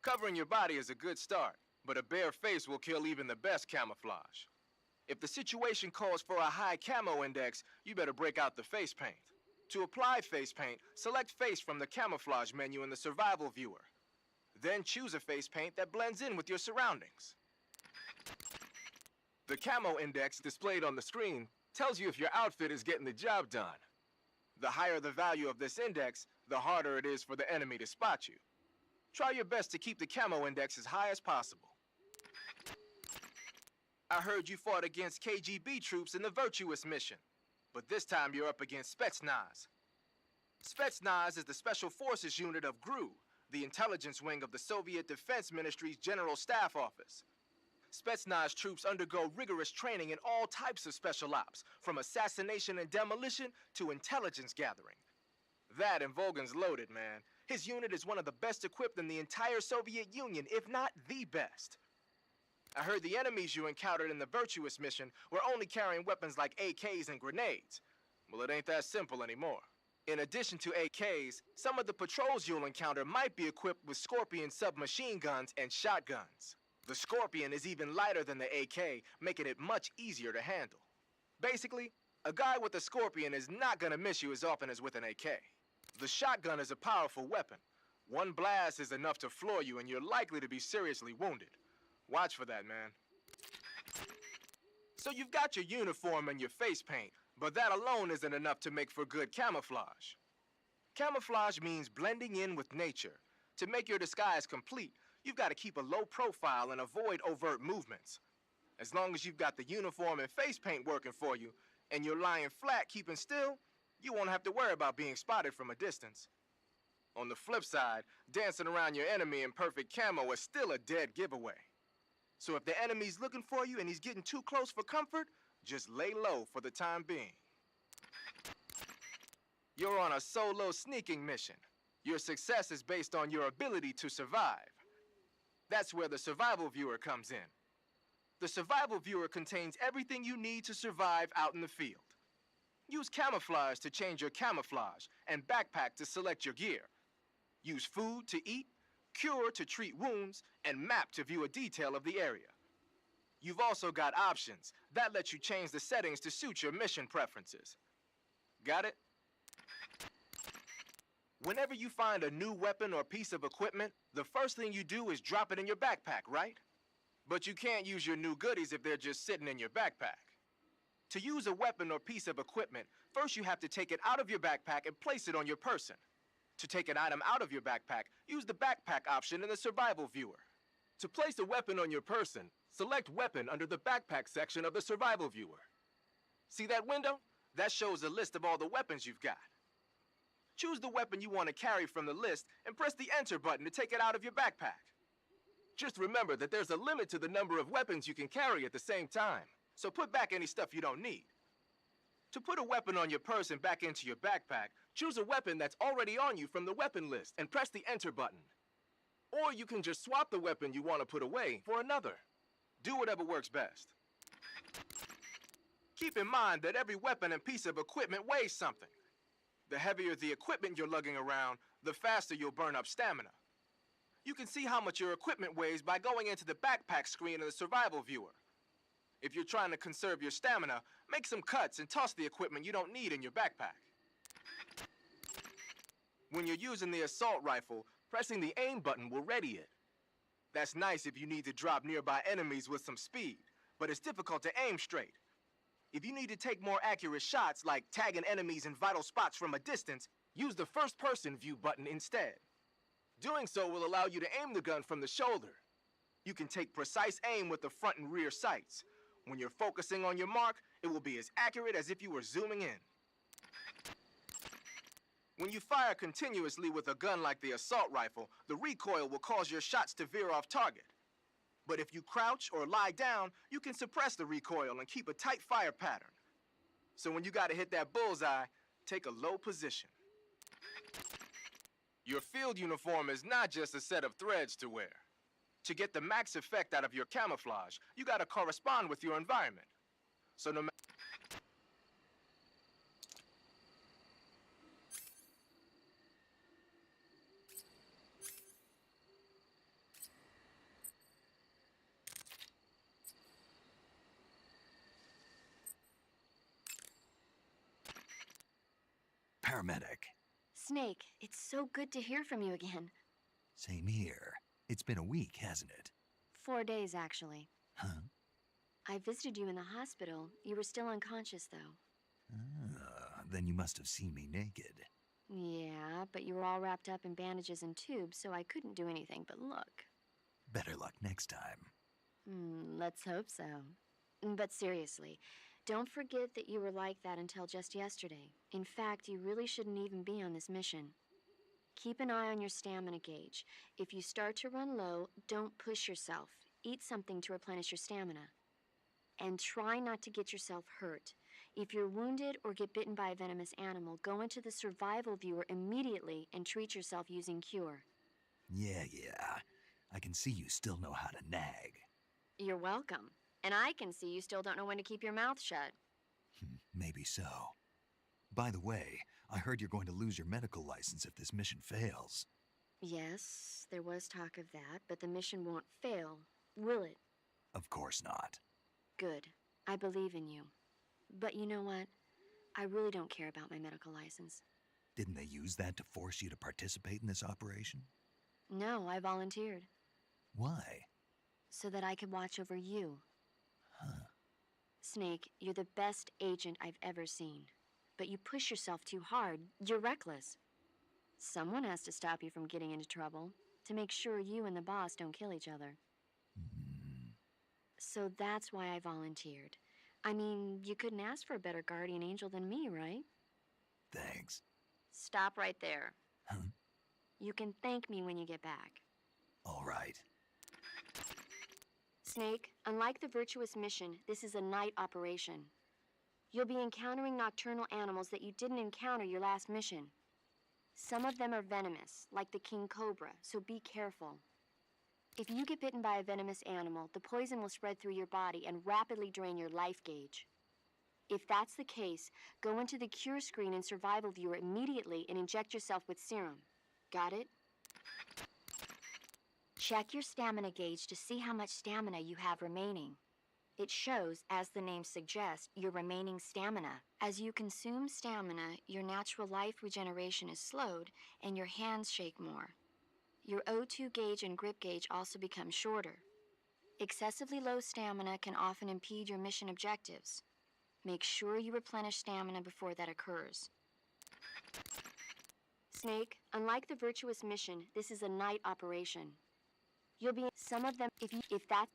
Covering your body is a good start, but a bare face will kill even the best camouflage. If the situation calls for a high camo index, you better break out the face paint. To apply face paint, select face from the camouflage menu in the survival viewer. Then choose a face paint that blends in with your surroundings. The camo index displayed on the screen tells you if your outfit is getting the job done. The higher the value of this index, the harder it is for the enemy to spot you. Try your best to keep the camo index as high as possible. I heard you fought against KGB troops in the Virtuous mission, but this time you're up against Spetsnaz. Spetsnaz is the Special Forces unit of GRU, the intelligence wing of the Soviet Defense Ministry's General Staff Office. Spetsnaz troops undergo rigorous training in all types of special ops, from assassination and demolition to intelligence gathering. That and Volgan's loaded, man. His unit is one of the best equipped in the entire Soviet Union, if not the best. I heard the enemies you encountered in the Virtuous mission were only carrying weapons like AKs and grenades. Well, it ain't that simple anymore. In addition to AKs, some of the patrols you'll encounter might be equipped with Scorpion submachine guns and shotguns. The Scorpion is even lighter than the AK, making it much easier to handle. Basically, a guy with a Scorpion is not gonna miss you as often as with an AK. The shotgun is a powerful weapon. One blast is enough to floor you and you're likely to be seriously wounded. Watch for that, man. So you've got your uniform and your face paint, but that alone isn't enough to make for good camouflage. Camouflage means blending in with nature. To make your disguise complete, you've got to keep a low profile and avoid overt movements. As long as you've got the uniform and face paint working for you, and you're lying flat keeping still, you won't have to worry about being spotted from a distance. On the flip side, dancing around your enemy in perfect camo is still a dead giveaway. So if the enemy's looking for you and he's getting too close for comfort, just lay low for the time being. You're on a solo sneaking mission. Your success is based on your ability to survive. That's where the survival viewer comes in. The survival viewer contains everything you need to survive out in the field. Use camouflage to change your camouflage, and backpack to select your gear. Use food to eat, cure to treat wounds, and map to view a detail of the area. You've also got options. That lets you change the settings to suit your mission preferences. Got it? Whenever you find a new weapon or piece of equipment, the first thing you do is drop it in your backpack, right? But you can't use your new goodies if they're just sitting in your backpack. To use a weapon or piece of equipment, first you have to take it out of your backpack and place it on your person. To take an item out of your backpack, use the backpack option in the survival viewer. To place a weapon on your person, select Weapon under the backpack section of the survival viewer. See that window? That shows a list of all the weapons you've got. Choose the weapon you want to carry from the list and press the Enter button to take it out of your backpack. Just remember that there's a limit to the number of weapons you can carry at the same time, so put back any stuff you don't need. To put a weapon on your person back into your backpack, choose a weapon that's already on you from the weapon list and press the Enter button. Or you can just swap the weapon you want to put away for another. Do whatever works best. Keep in mind that every weapon and piece of equipment weighs something. The heavier the equipment you're lugging around, the faster you'll burn up stamina. You can see how much your equipment weighs by going into the backpack screen in the survival viewer. If you're trying to conserve your stamina, make some cuts and toss the equipment you don't need in your backpack. When you're using the assault rifle, pressing the aim button will ready it. That's nice if you need to drop nearby enemies with some speed, but it's difficult to aim straight. If you need to take more accurate shots, like tagging enemies in vital spots from a distance, use the first-person view button instead. Doing so will allow you to aim the gun from the shoulder. You can take precise aim with the front and rear sights. When you're focusing on your mark, it will be as accurate as if you were zooming in. When you fire continuously with a gun like the assault rifle, the recoil will cause your shots to veer off target. But if you crouch or lie down, you can suppress the recoil and keep a tight fire pattern. So when you gotta hit that bullseye, take a low position. Your field uniform is not just a set of threads to wear. To get the max effect out of your camouflage, you gotta correspond with your environment. So no matter... Paramedic. Snake, it's so good to hear from you again. Same here. It's been a week, hasn't it? 4 days, actually. Huh? I visited you in the hospital. You were still unconscious, though. Then you must have seen me naked. Yeah, but you were all wrapped up in bandages and tubes, so I couldn't do anything but look. Better luck next time. Let's hope so. But seriously, don't forget that you were like that until just yesterday. In fact, you really shouldn't even be on this mission. Keep an eye on your stamina gauge. If you start to run low, don't push yourself. Eat something to replenish your stamina. And try not to get yourself hurt. If you're wounded or get bitten by a venomous animal, go into the survival viewer immediately and treat yourself using Cure. Yeah. I can see you still know how to nag. You're welcome. And I can see you still don't know when to keep your mouth shut. Maybe so. By the way, I heard you're going to lose your medical license if this mission fails. Yes, there was talk of that, but the mission won't fail, will it? Of course not. Good. I believe in you. But you know what? I really don't care about my medical license. Didn't they use that to force you to participate in this operation? No, I volunteered. Why? So that I could watch over you. Huh. Snake, you're the best agent I've ever seen. But you push yourself too hard. You're reckless. Someone has to stop you from getting into trouble, to make sure you and the boss don't kill each other. So that's why I volunteered. I mean, you couldn't ask for a better guardian angel than me, right? Thanks. Stop right there. Huh? You can thank me when you get back. All right. Snake, unlike the Virtuous mission, this is a night operation. You'll be encountering nocturnal animals that you didn't encounter your last mission. Some of them are venomous, like the king cobra, so be careful. If you get bitten by a venomous animal, the poison will spread through your body and rapidly drain your life gauge. If that's the case, go into the cure screen in survival viewer immediately and inject yourself with serum. Got it? Check your stamina gauge to see how much stamina you have remaining. It shows, as the name suggests, your remaining stamina. As you consume stamina, your natural life regeneration is slowed and your hands shake more. Your O2 gauge and grip gauge also become shorter. Excessively low stamina can often impede your mission objectives. Make sure you replenish stamina before that occurs. Snake, unlike the Virtuous mission, this is a night operation. You'll be some of them if that.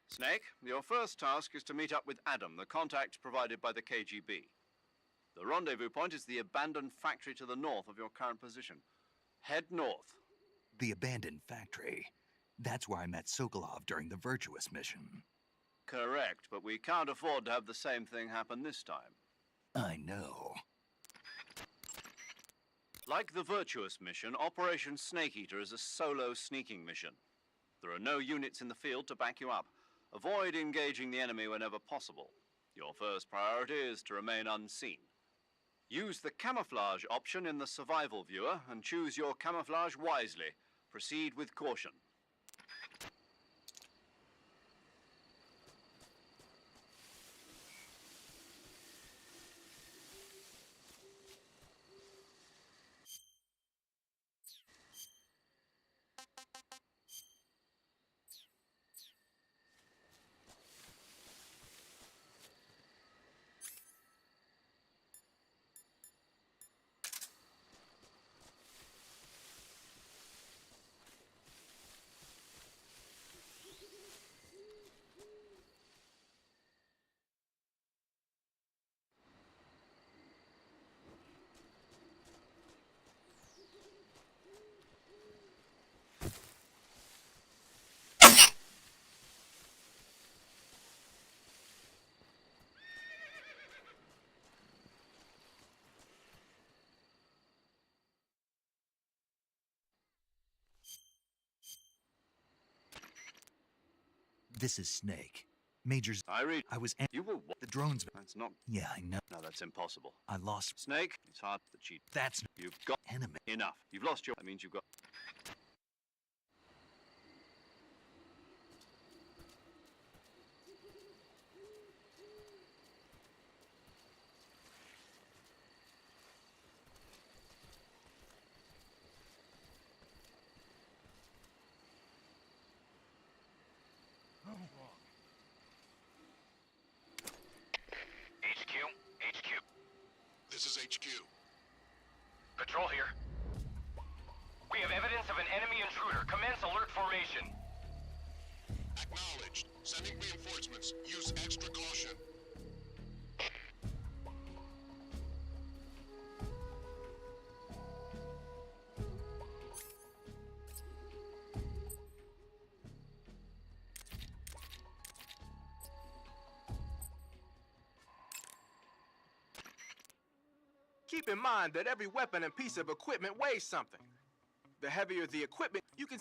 Snake, your first task is to meet up with Adam, the contact provided by the KGB. The rendezvous point is the abandoned factory to the north of your current position. Head north. The abandoned factory. That's where I met Sokolov during the Virtuous mission. Correct, but we can't afford to have the same thing happen this time. I know. Like the Virtuous mission, Operation Snake Eater is a solo sneaking mission. There are no units in the field to back you up. Avoid engaging the enemy whenever possible. Your first priority is to remain unseen. Use the camouflage option in the survival viewer and choose your camouflage wisely. Proceed with caution. This is Snake. Major's. I read. I was. You were. The drones. That's not. Yeah, I know. No, that's impossible. I lost. Snake, it's hard to cheat. That's. You've got. Enemy. Enough. You've lost your. That means you've got. HQ. This is HQ. Patrol here. We have evidence of an enemy intruder. Commence alert formation. Acknowledged. Sending reinforcements. Use extra caution. Keep in mind that every weapon and piece of equipment weighs something. The heavier the equipment, you can...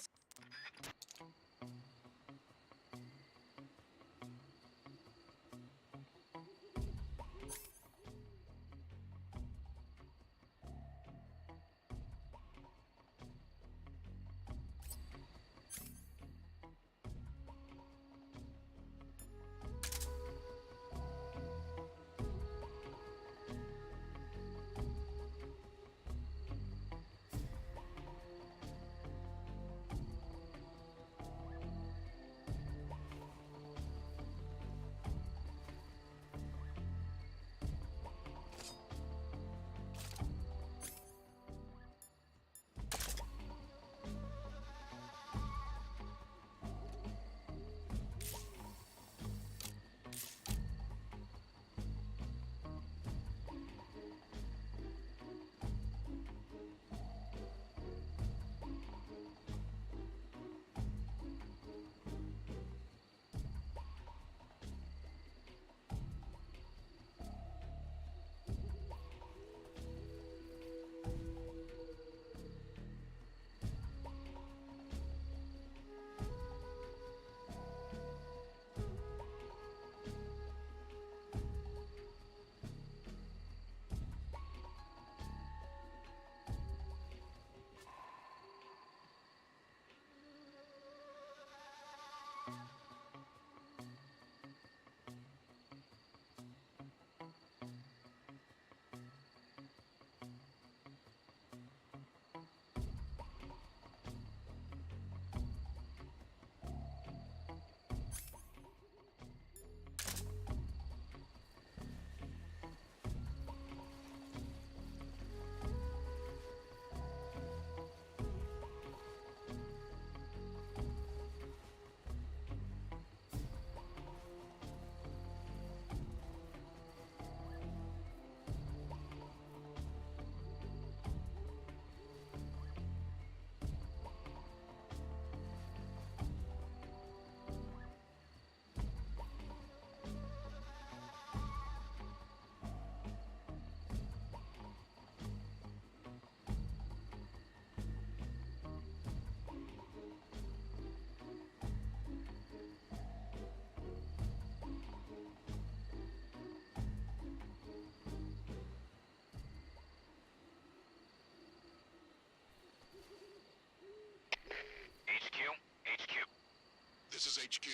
HQ.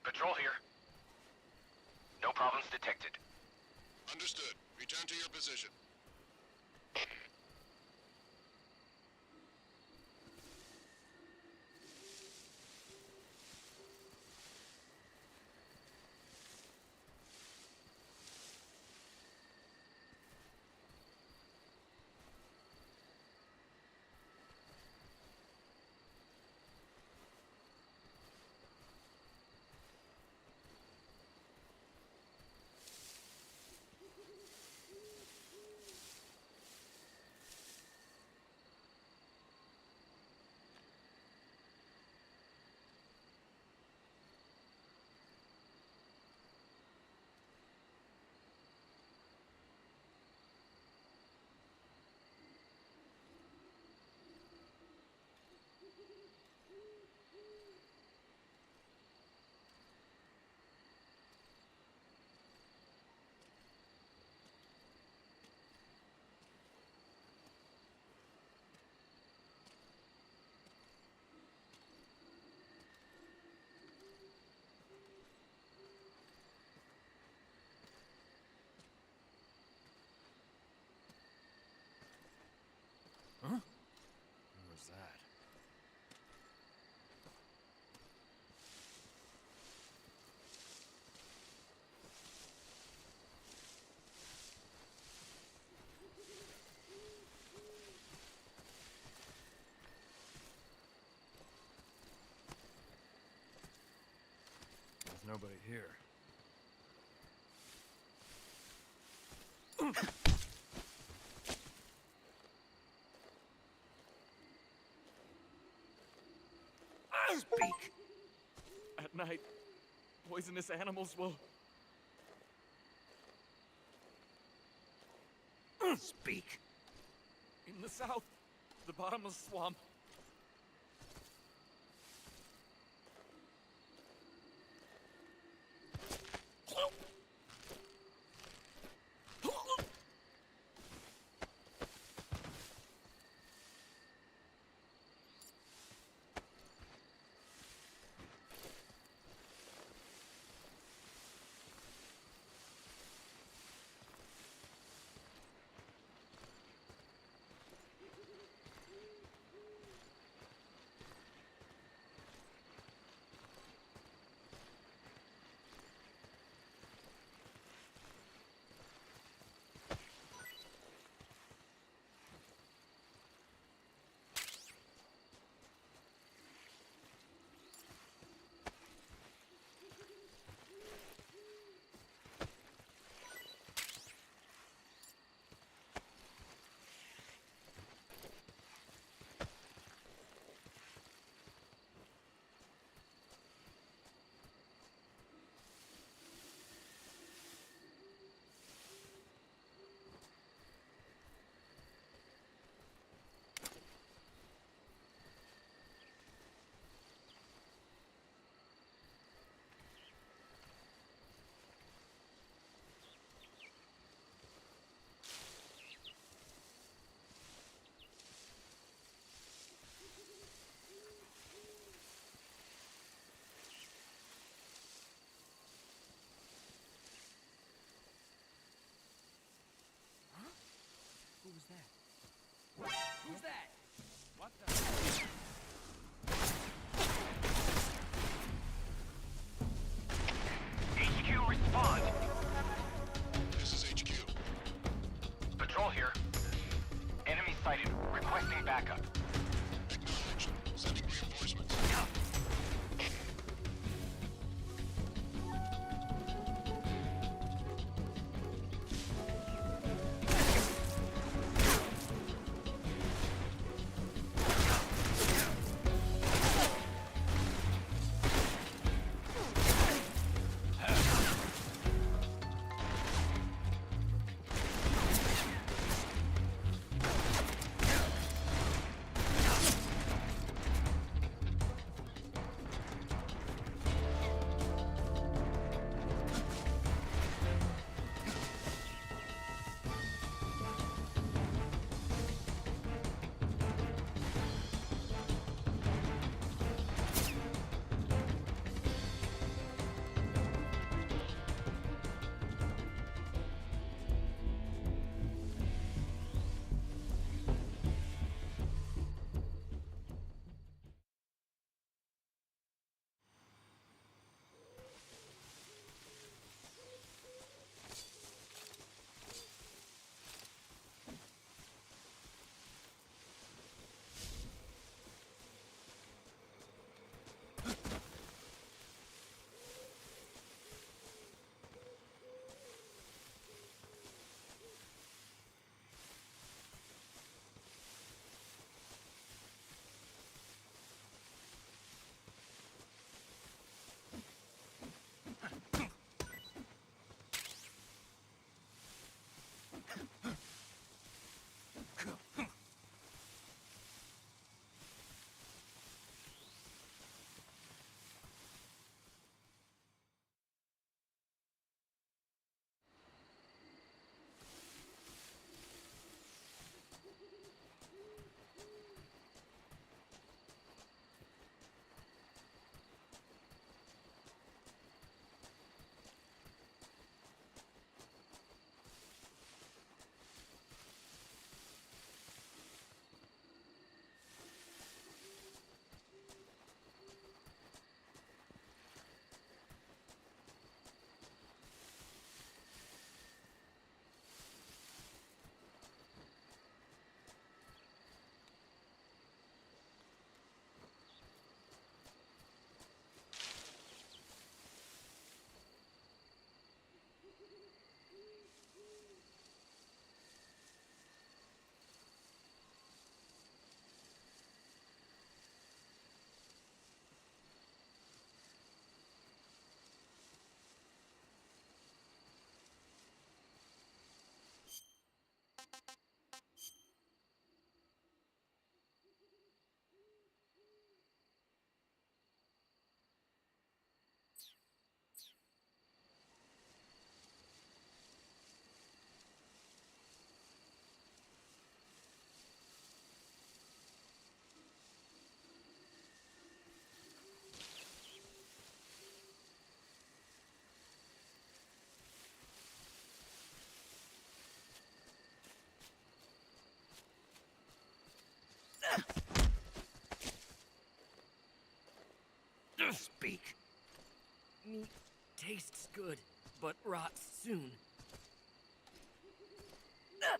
Patrol here. No problems detected. Understood. Return to your position. Huh? What was that? There's nobody here. Speak! At night, poisonous animals will... Speak! In the south, the bottomless swamp. Who's that? Who's that? What the... HQ, respond! This is HQ. Patrol here. Enemy sighted. Requesting backup. Acknowledged. Sending reinforcements. Speak. Meat tastes good, but rots soon.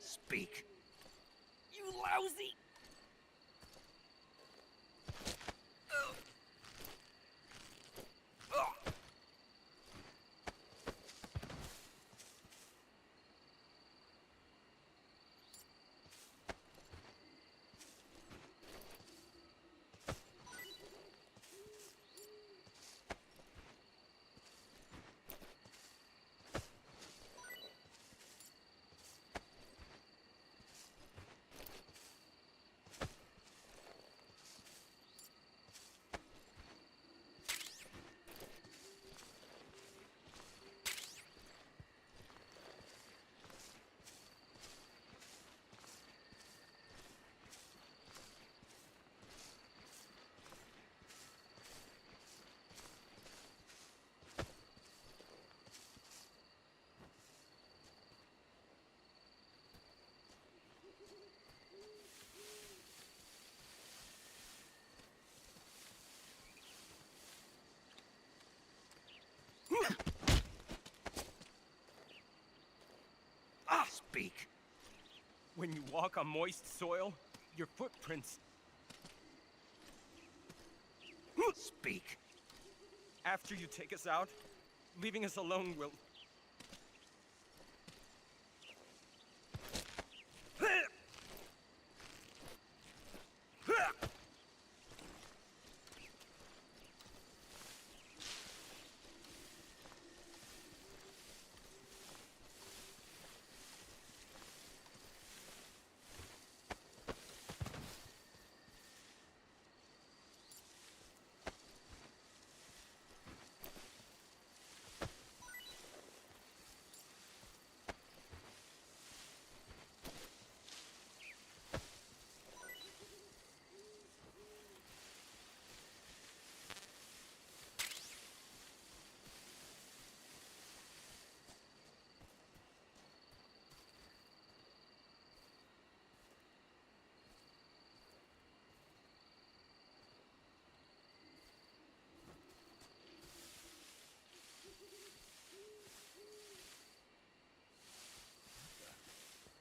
Speak. You lousy! Speak. When you walk on moist soil, your footprints. Speak. After you take us out, leaving us alone will.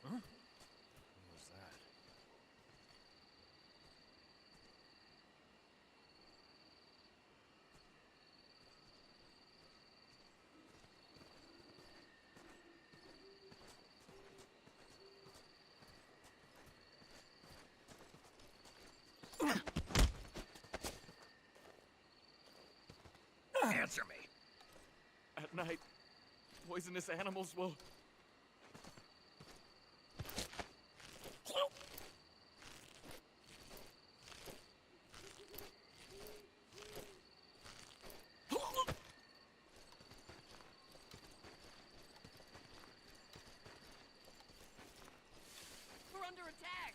Huh? What was that? Answer me. At night, poisonous animals will. We're under attack!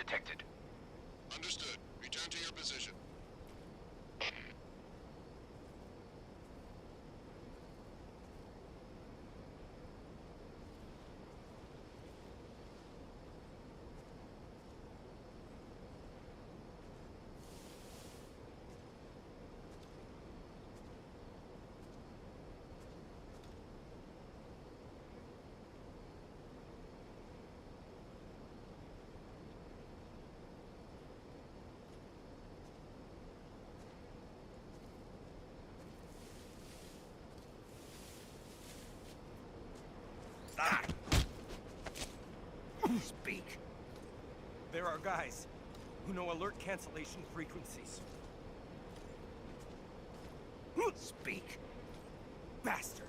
detected. Understood. Return to your position. Speak. There are guys who know alert cancellation frequencies. Speak. Bastard.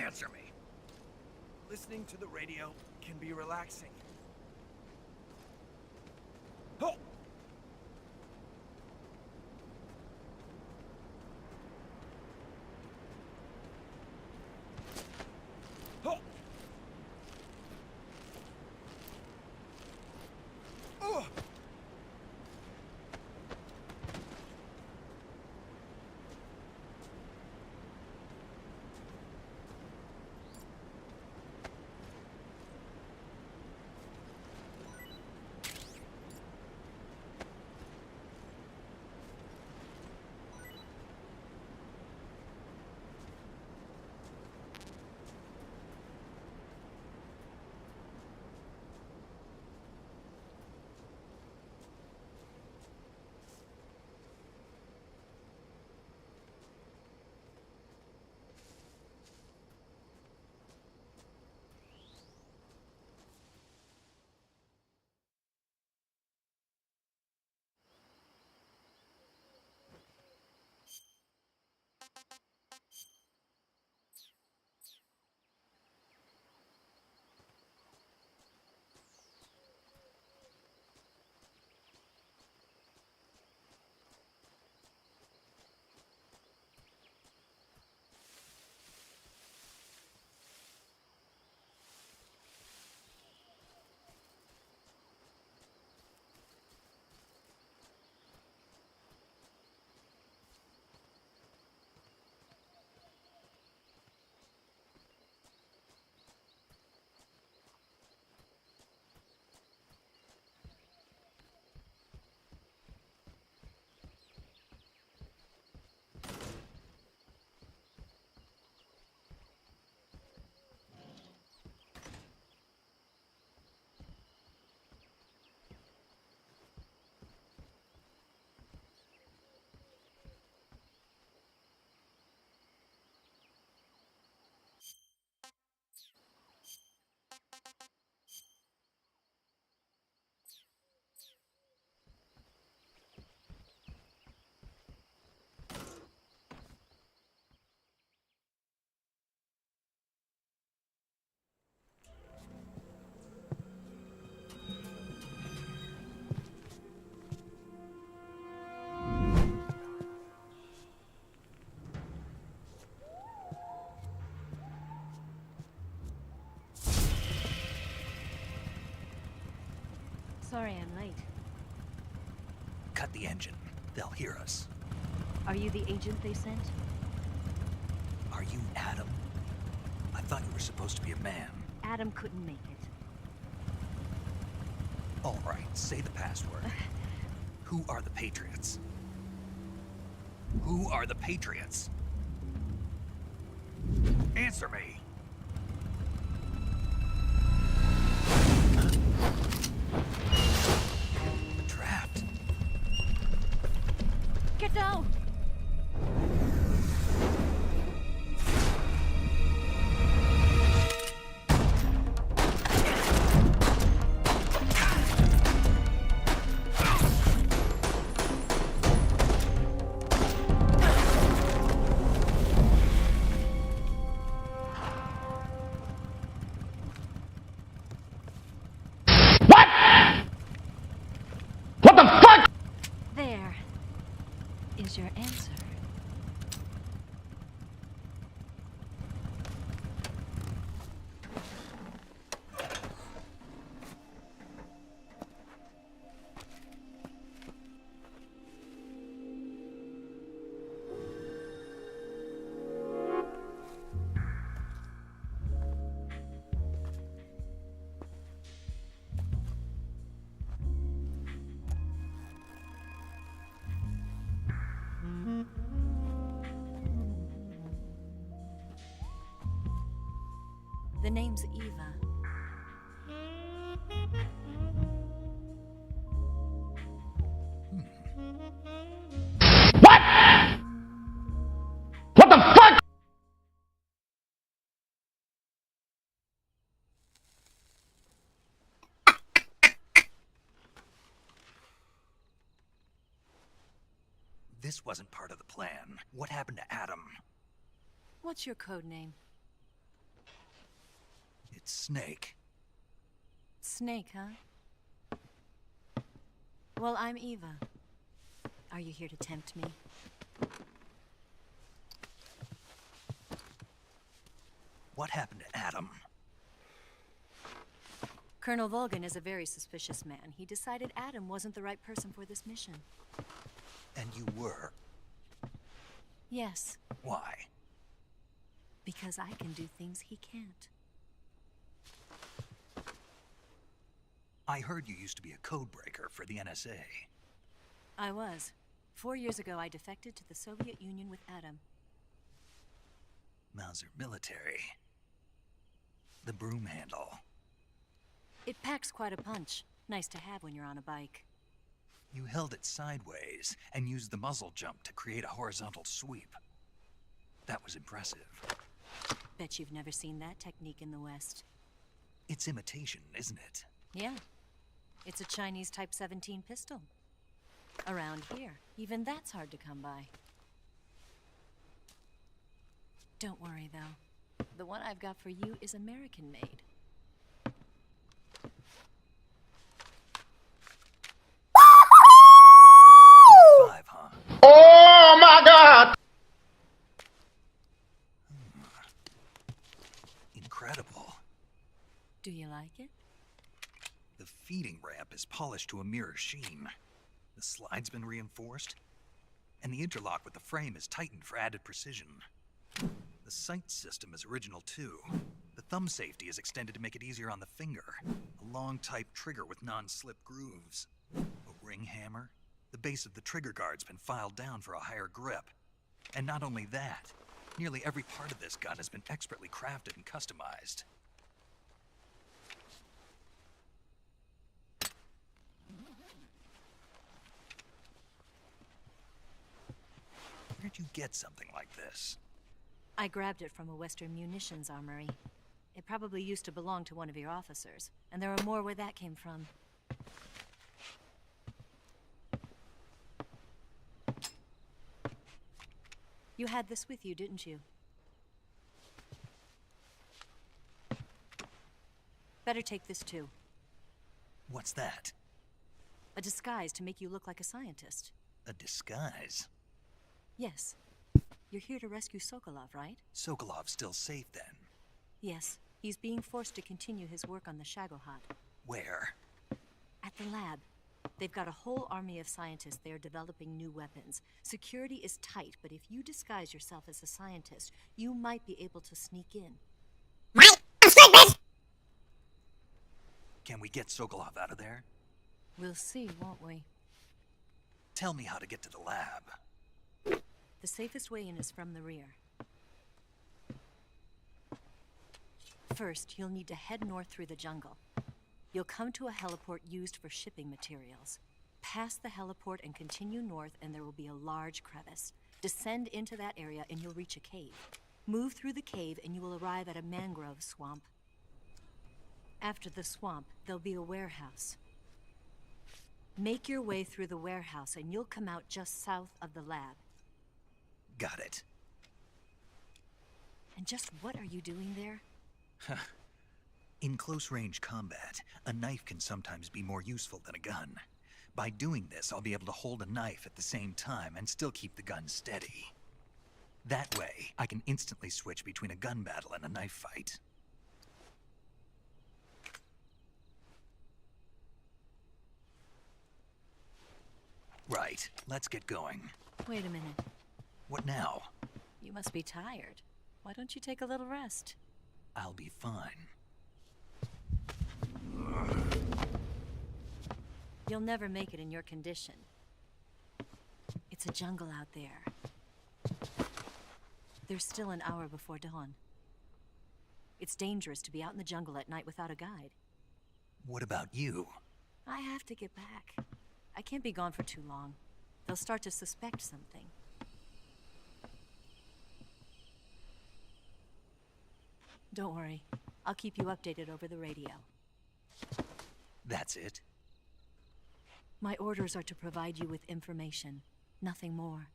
Answer me. Listening to the radio can be relaxing. Oh! Oh! Oh! Sorry I'm late. Cut the engine. They'll hear us. Are you the agent they sent? Are you Adam? I thought you were supposed to be a man. Adam couldn't make it. All right, say the password. Who are the Patriots? Who are the Patriots? Answer me! Trapped. Get down! What the fuck? There is your answer. The name's Eva. What? What the fuck? This wasn't part of the plan. What happened to Adam? What's your code name? It's Snake. Snake, huh? Well, I'm Eva. Are you here to tempt me? What happened to Adam? Colonel Volgin is a very suspicious man. He decided Adam wasn't the right person for this mission. And you were? Yes, Why? because I can do things he can't. I heard you used to be a codebreaker for the NSA. I was. 4 years ago, I defected to the Soviet Union with Adam. Mauser military. The broom handle. It packs quite a punch. Nice to have when you're on a bike. You held it sideways and used the muzzle jump to create a horizontal sweep. That was impressive. Bet you've never seen that technique in the West. It's imitation, isn't it? Yeah. It's a Chinese Type 17 pistol. Around here, even that's hard to come by. Don't worry, though. The one I've got for you is American-made. Oh my god! Incredible. Do you like it? The feeding ramp is polished to a mirror sheen. The slide's been reinforced, and the interlock with the frame is tightened for added precision. The sight system is original too. The thumb safety is extended to make it easier on the finger. A long type trigger with non-slip grooves. A ring hammer. The base of the trigger guard's been filed down for a higher grip. And not only that, nearly every part of this gun has been expertly crafted and customized. Where'd you get something like this? I grabbed it from a Western munitions armory. It probably used to belong to one of your officers, and there are more where that came from. You had this with you, didn't you? Better take this too. What's that? A disguise to make you look like a scientist. A disguise? Yes. You're here to rescue Sokolov, right? Sokolov's still safe then? Yes. He's being forced to continue his work on the Shagohod. Where? At the lab. They've got a whole army of scientists there developing new weapons. Security is tight, but if you disguise yourself as a scientist, you might be able to sneak in. Can we get Sokolov out of there? We'll see, won't we? Tell me how to get to the lab. The safest way in is from the rear. First, you'll need to head north through the jungle. You'll come to a heliport used for shipping materials. Pass the heliport and continue north, and there will be a large crevice. Descend into that area and you'll reach a cave. Move through the cave and you will arrive at a mangrove swamp. After the swamp, there'll be a warehouse. Make your way through the warehouse and you'll come out just south of the lab. Got it. And just what are you doing there? In close-range combat, a knife can sometimes be more useful than a gun. By doing this, I'll be able to hold a knife at the same time and still keep the gun steady. That way, I can instantly switch between a gun battle and a knife fight. Right, let's get going. Wait a minute. What now? You must be tired. Why don't you take a little rest? I'll be fine. You'll never make it in your condition. It's a jungle out there. There's still an hour before dawn. It's dangerous to be out in the jungle at night without a guide. What about you? I have to get back. I can't be gone for too long. They'll start to suspect something. Don't worry. I'll keep you updated over the radio. That's it? My orders are to provide you with information. Nothing more.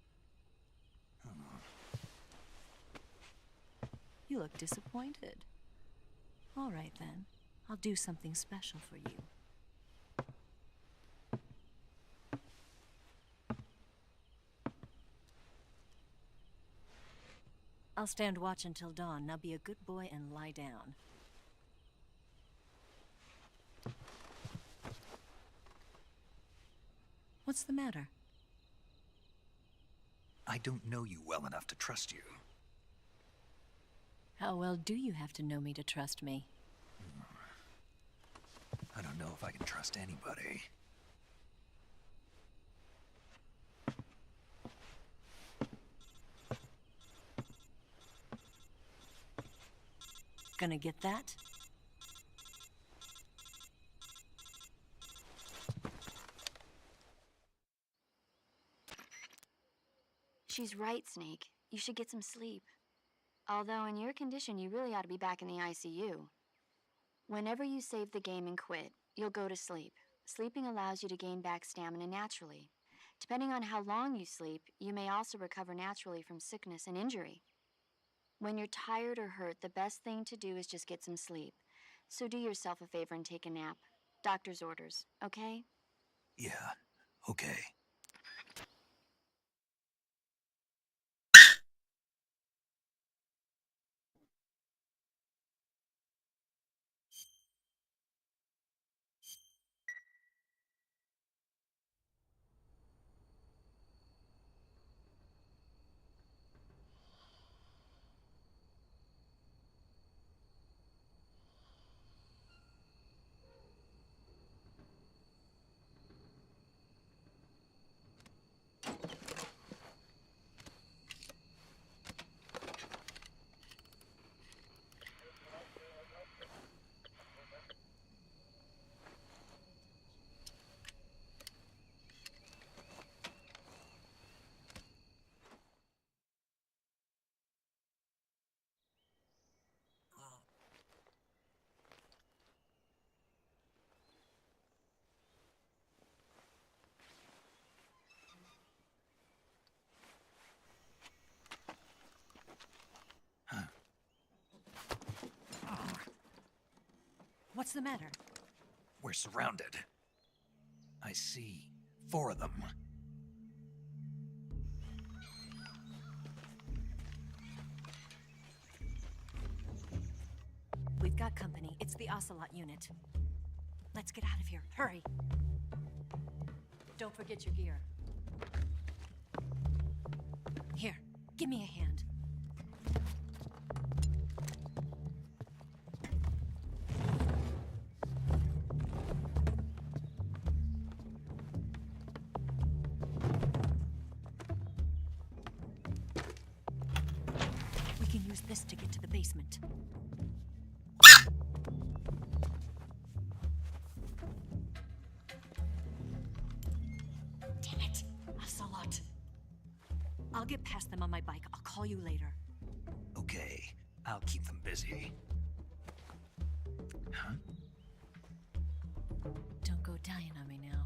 You look disappointed. All right, then. I'll do something special for you. I'll stand watch until dawn. Now be a good boy and lie down. What's the matter? I don't know you well enough to trust you. How well do you have to know me to trust me? I don't know if I can trust anybody. Gonna get that? She's right, Snake. You should get some sleep. Although in your condition, you really ought to be back in the ICU. Whenever you save the game and quit, you'll go to sleep. Sleeping allows you to gain back stamina naturally. Depending on how long you sleep, you may also recover naturally from sickness and injury. When you're tired or hurt, the best thing to do is just get some sleep. So do yourself a favor and take a nap. Doctor's orders, okay? Yeah, okay. What's the matter? We're surrounded. I see 4 of them. We've got company. It's the Ocelot unit. Let's get out of here. Hurry. Don't forget your gear. Here, give me a hand. We can use this to get to the basement. Damn it, Ocelot. I'll get past them on my bike. I'll call you later. Okay, I'll keep them busy. Huh? Don't go dying on me now.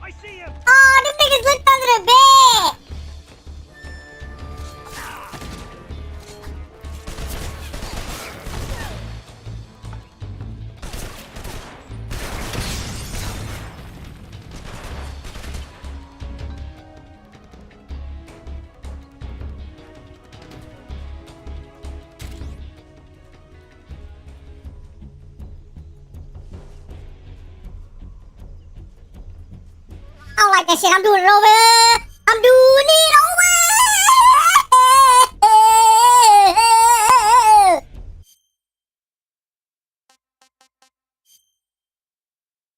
I see him! Oh, this nigga's looked under the bed! I don't like that shit. I'm doing it over. I'm doing it over.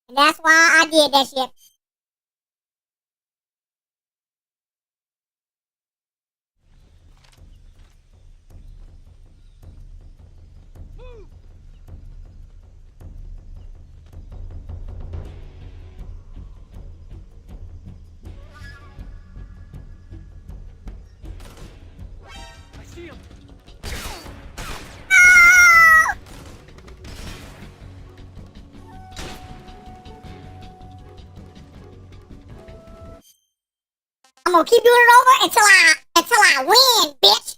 And that's why I did that shit. I see him! I'm gonna keep doing it over until I win, bitch.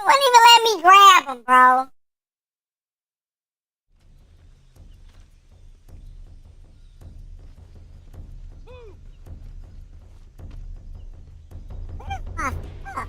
wouldn't even let me grab him, bro. Where's my stuff?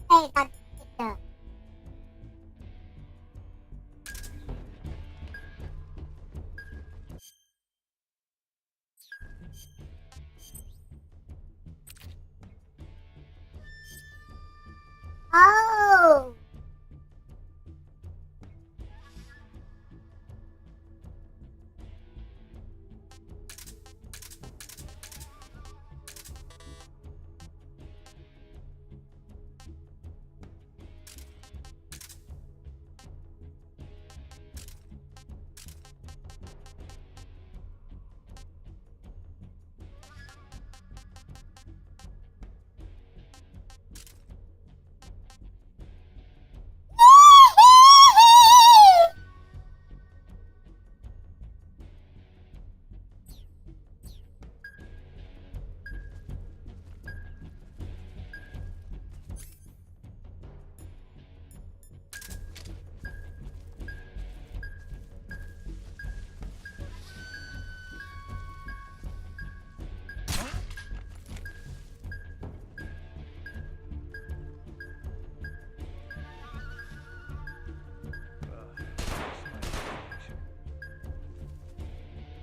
Hey, that's it. Oh.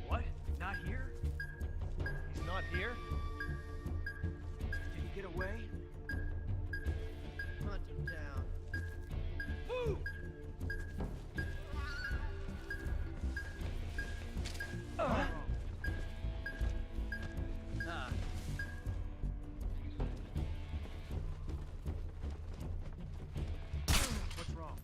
What? Not here? He's not here? Did he get away? Hunt him down. Move! Ah. What's wrong?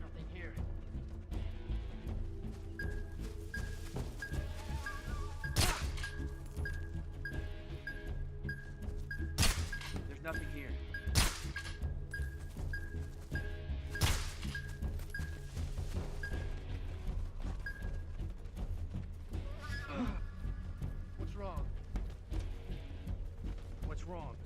Nothing here. There's nothing here. What's wrong? What's wrong?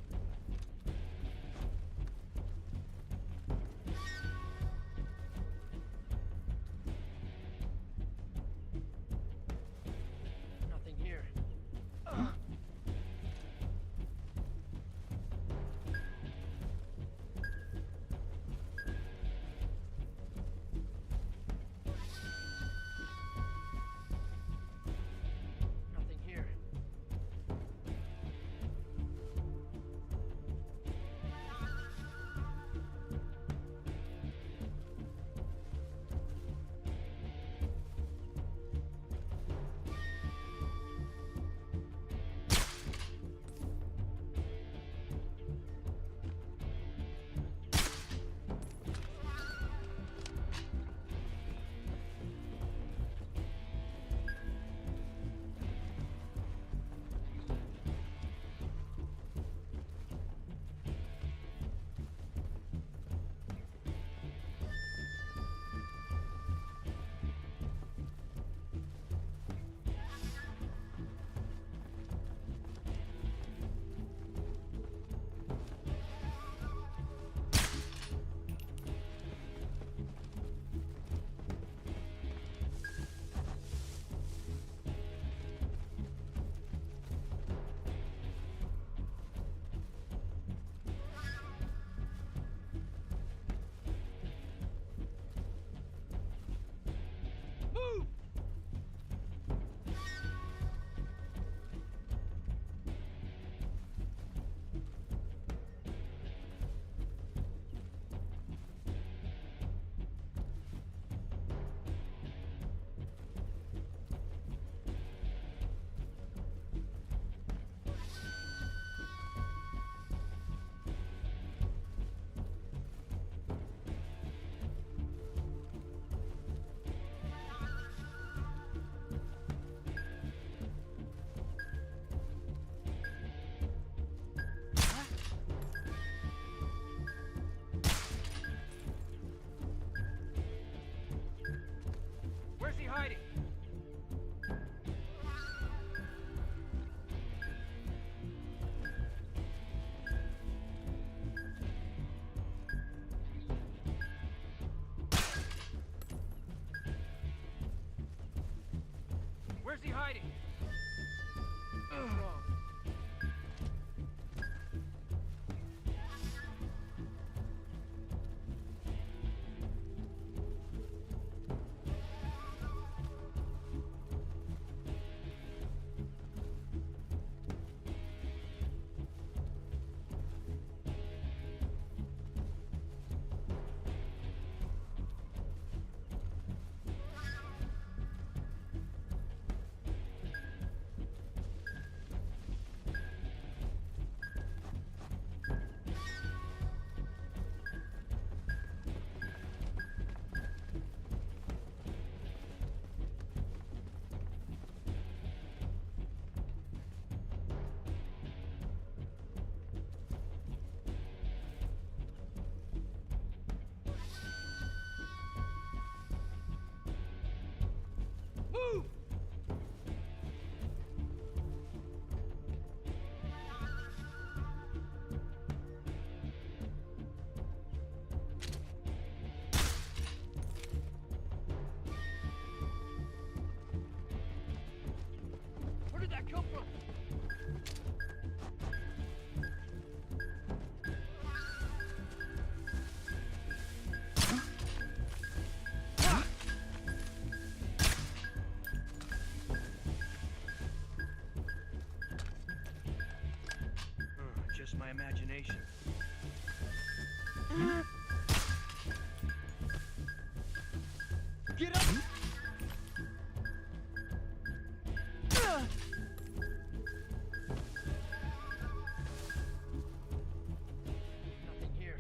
Where's he hiding? Move! Where did that come from? Just my imagination. Get up! Nothing here.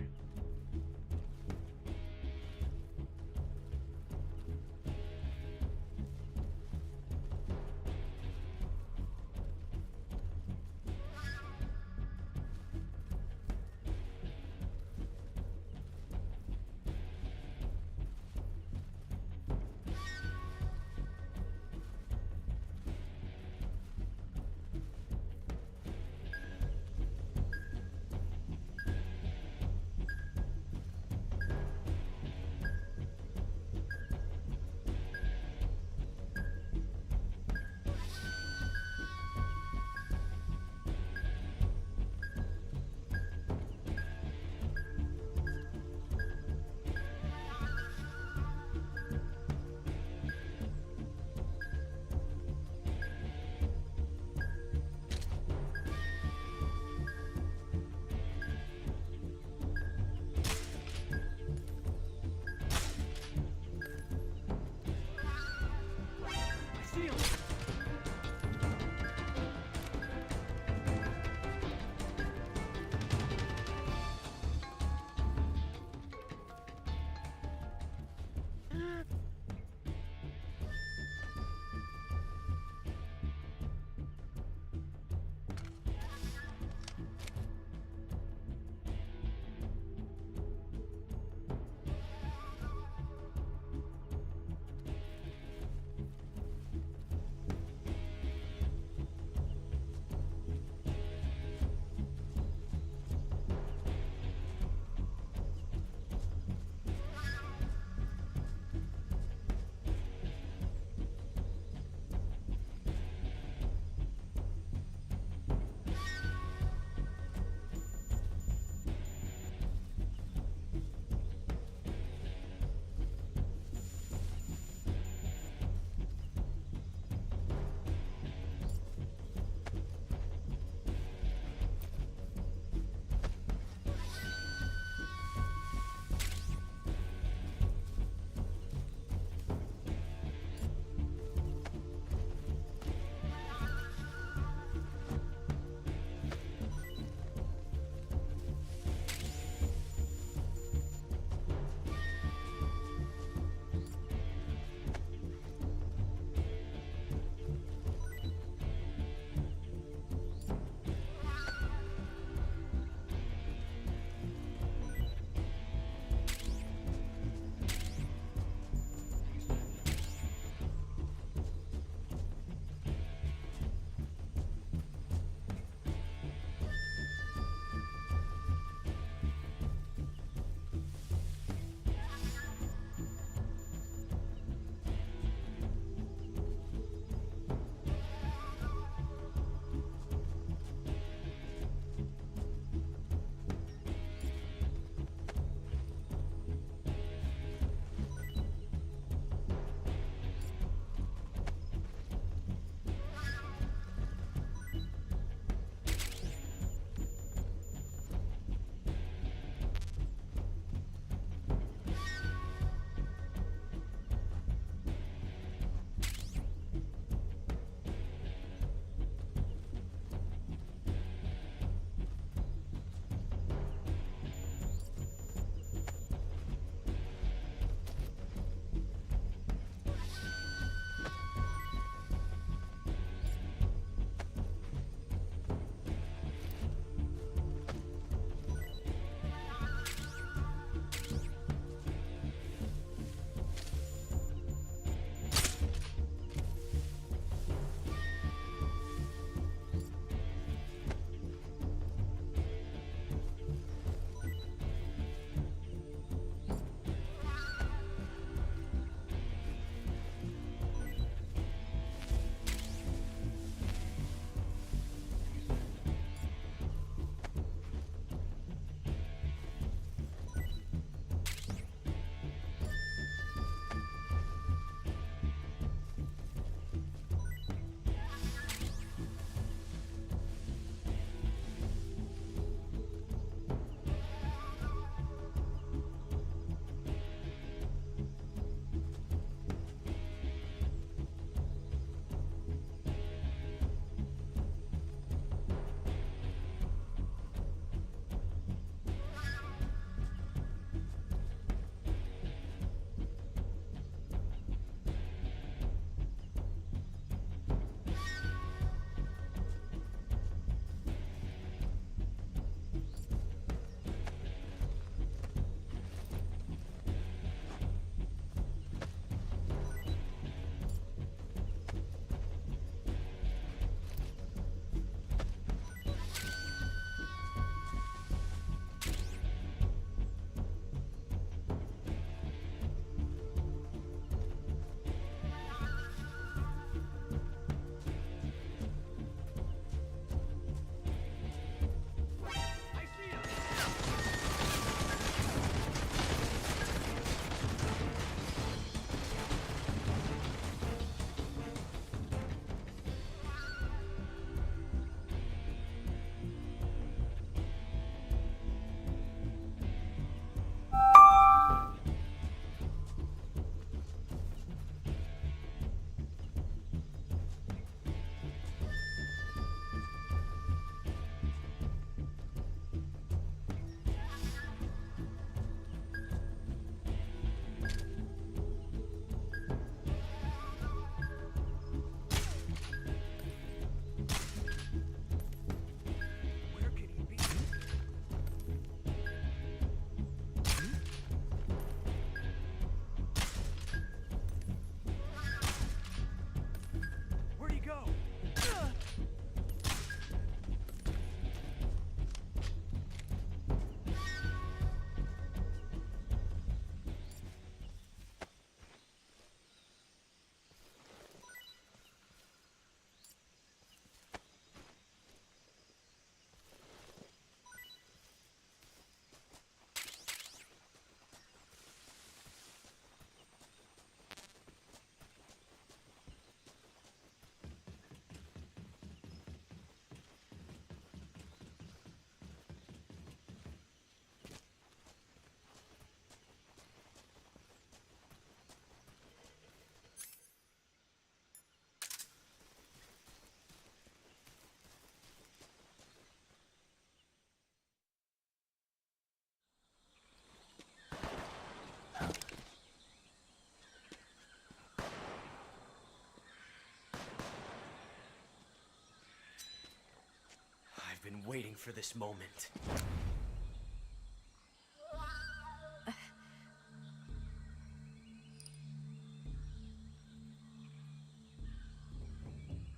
been waiting for this moment.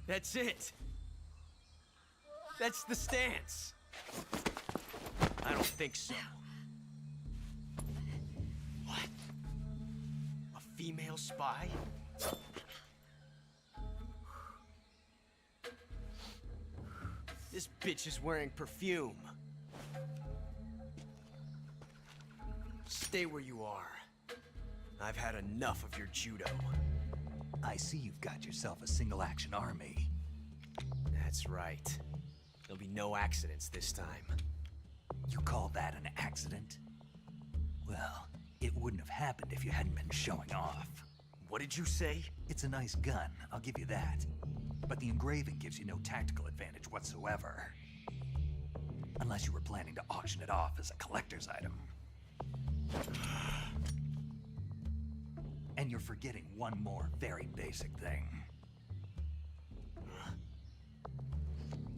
That's it. That's the stance. I don't think so. What? A female spy? This bitch is wearing perfume. Stay where you are. I've had enough of your judo. I see you've got yourself a single-action army. That's right. There'll be no accidents this time. You call that an accident? Well, it wouldn't have happened if you hadn't been showing off. What did you say? It's a nice gun, I'll give you that. But the engraving gives you no tactical advantage whatsoever. Unless you were planning to auction it off as a collector's item. And you're forgetting one more very basic thing.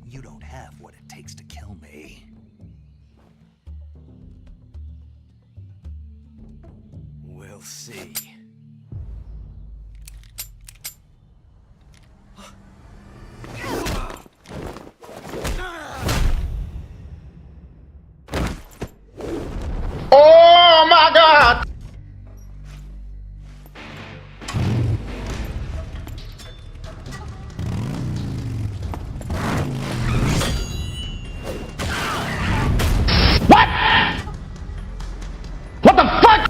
You don't have what it takes to kill me. We'll see. Oh my God! What? What the fuck?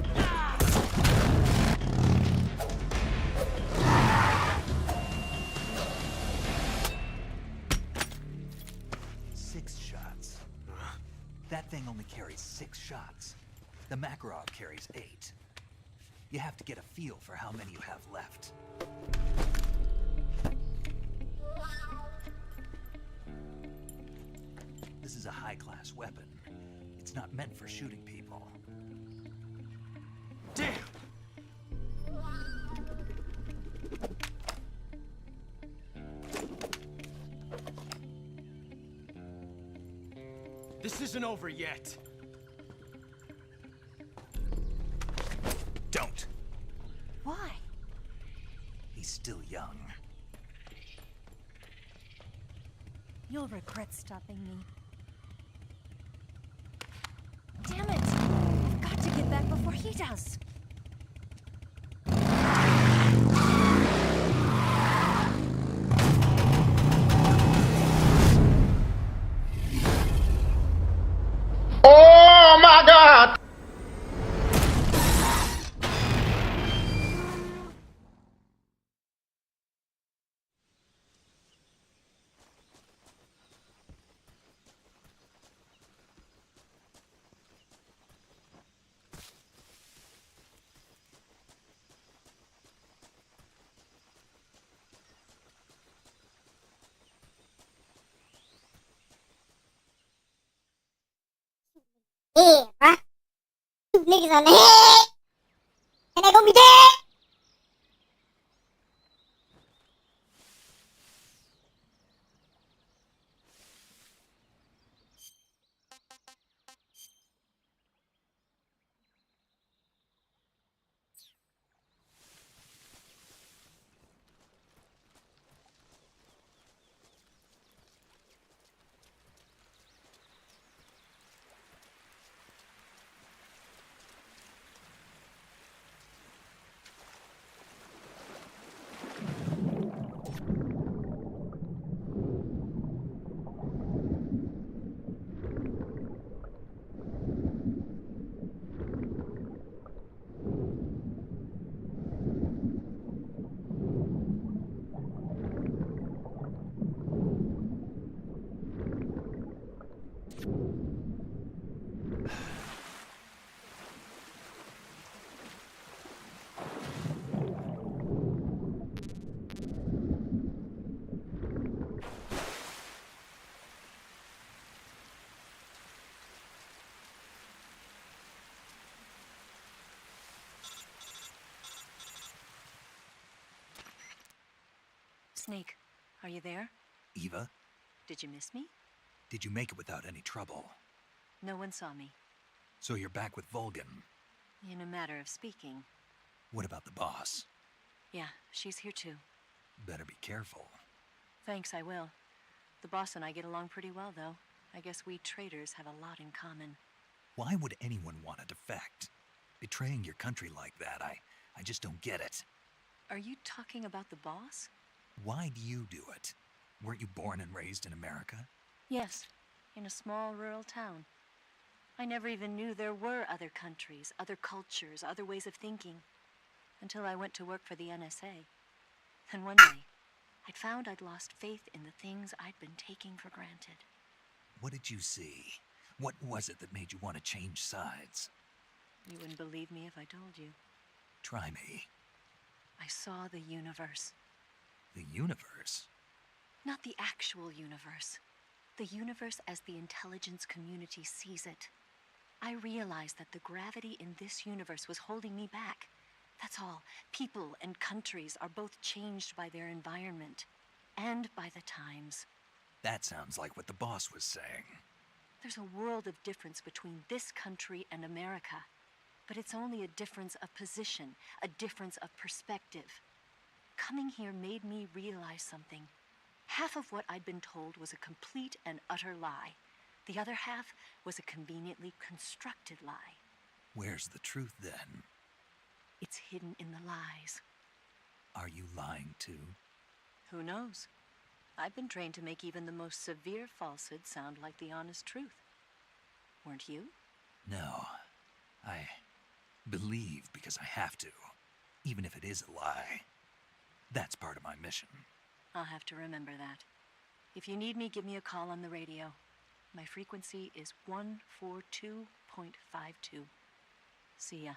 Six shots. That thing only carries 6 shots. The Makarov carries 8. You have to get a feel for how many you have left. This is a high-class weapon. It's not meant for shooting people. Damn! This isn't over yet. Don't. Why? He's still young. You'll regret stopping me. Damn it! I've got to get back before he does. Oh my God! Yeah, bruh. Two niggas on the head. And they gonna be dead. Snake, are you there? Eva? Did you miss me? Did you make it without any trouble? No one saw me. So you're back with Volgin. In a matter of speaking. What about the boss? Yeah, she's here too. Better be careful. Thanks, I will. The boss and I get along pretty well, though. I guess we traitors have a lot in common. Why would anyone want to defect? Betraying your country like that, I just don't get it. Are you talking about the boss? Why do you do it? Weren't you born and raised in America? Yes, in a small rural town. I never even knew there were other countries, other cultures, other ways of thinking, until I went to work for the NSA. Then one day, I'd found I'd lost faith in the things I'd been taking for granted. What did you see? What was it that made you want to change sides? You wouldn't believe me if I told you. Try me. I saw the universe. The universe? Not the actual universe. The universe as the intelligence community sees it. I realized that the gravity in this universe was holding me back. That's all. People and countries are both changed by their environment and by the times. That sounds like what the boss was saying. There's a world of difference between this country and America, but it's only a difference of position, a difference of perspective. Coming here made me realize something. Half of what I'd been told was a complete and utter lie. The other half was a conveniently constructed lie. Where's the truth then? It's hidden in the lies. Are you lying too? Who knows? I've been trained to make even the most severe falsehood sound like the honest truth. Weren't you? No. I believe because I have to, even if it is a lie. That's part of my mission. I'll have to remember that. If you need me, give me a call on the radio. My frequency is 142.52. See ya.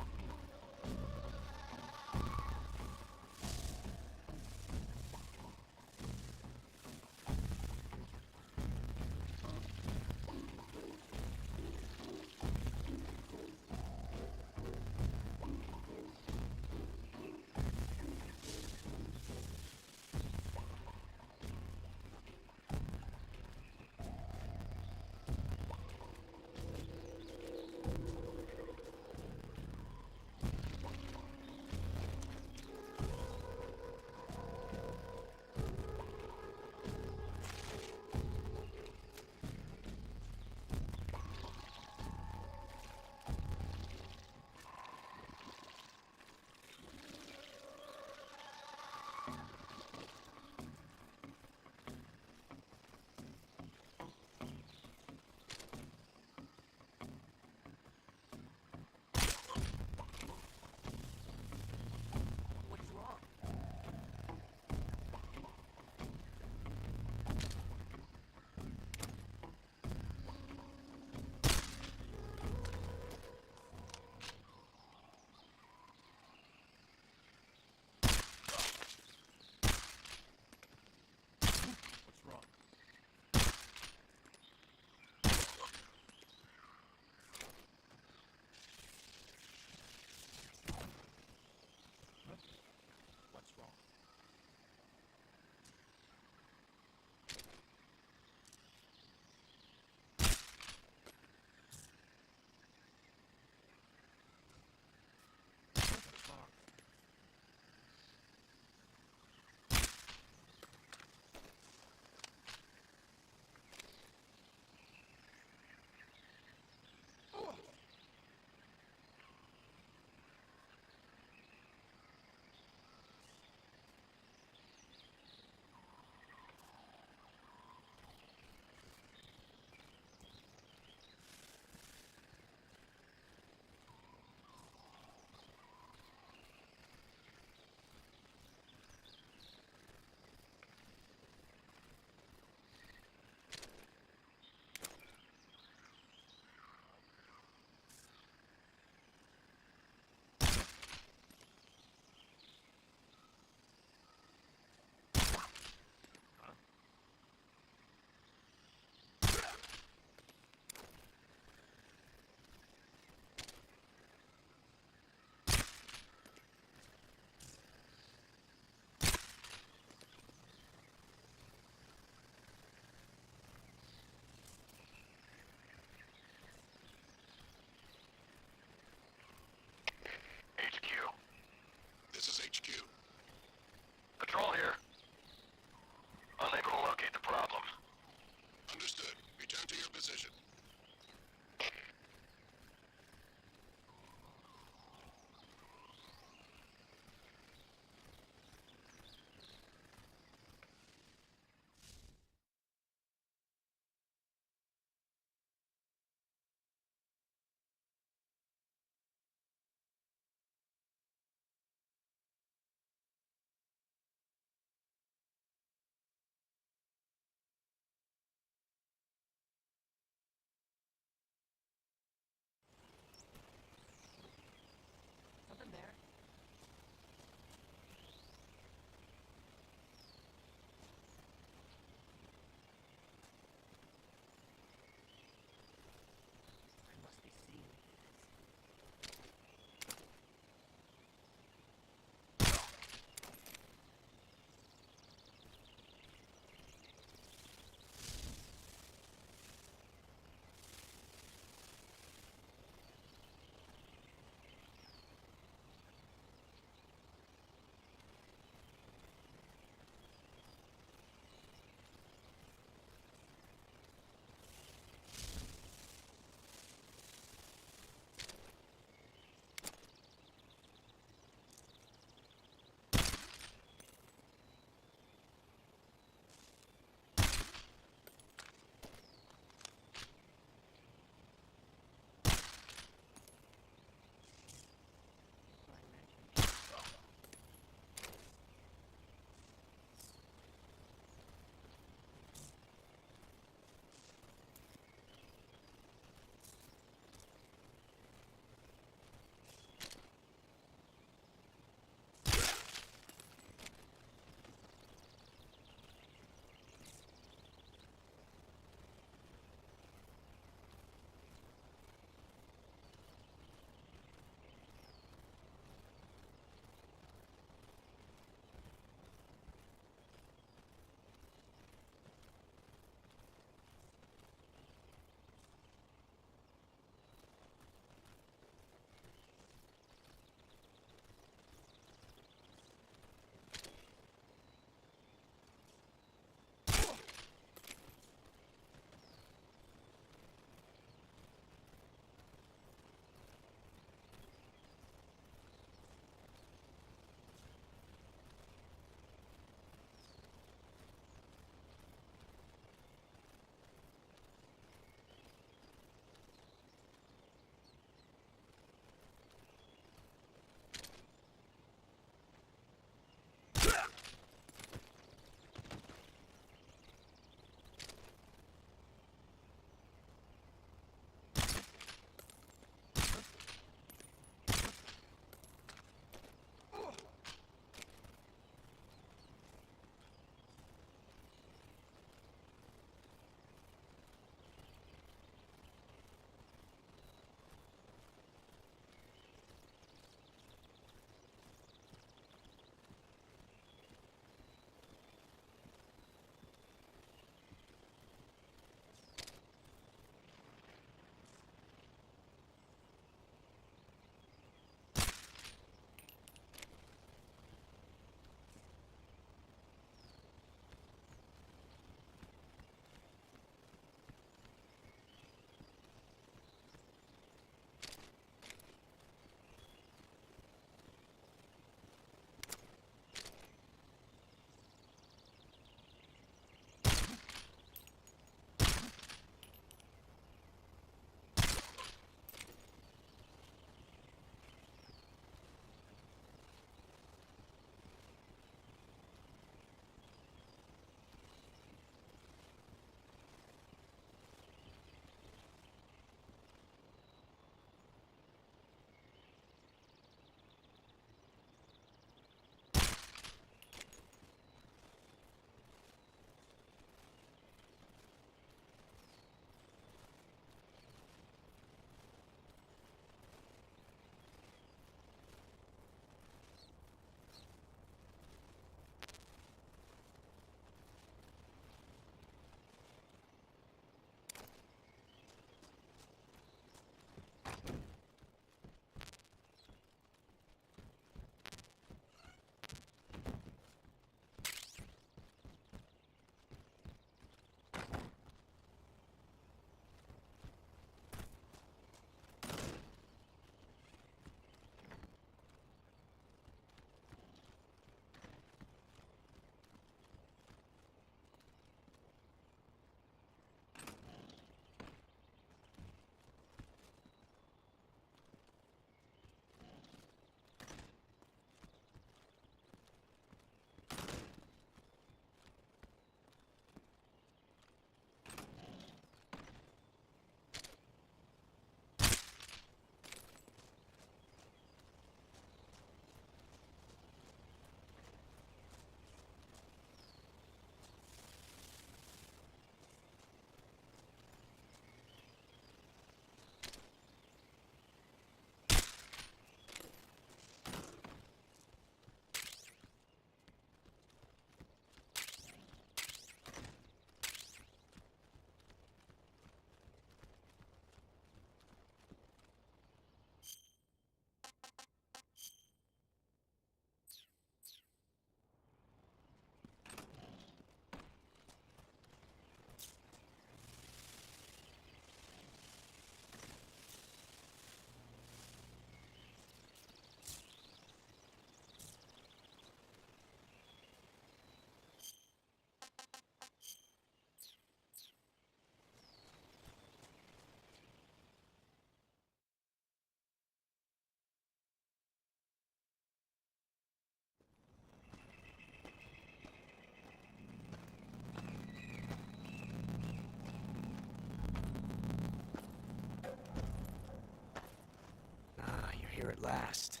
at last.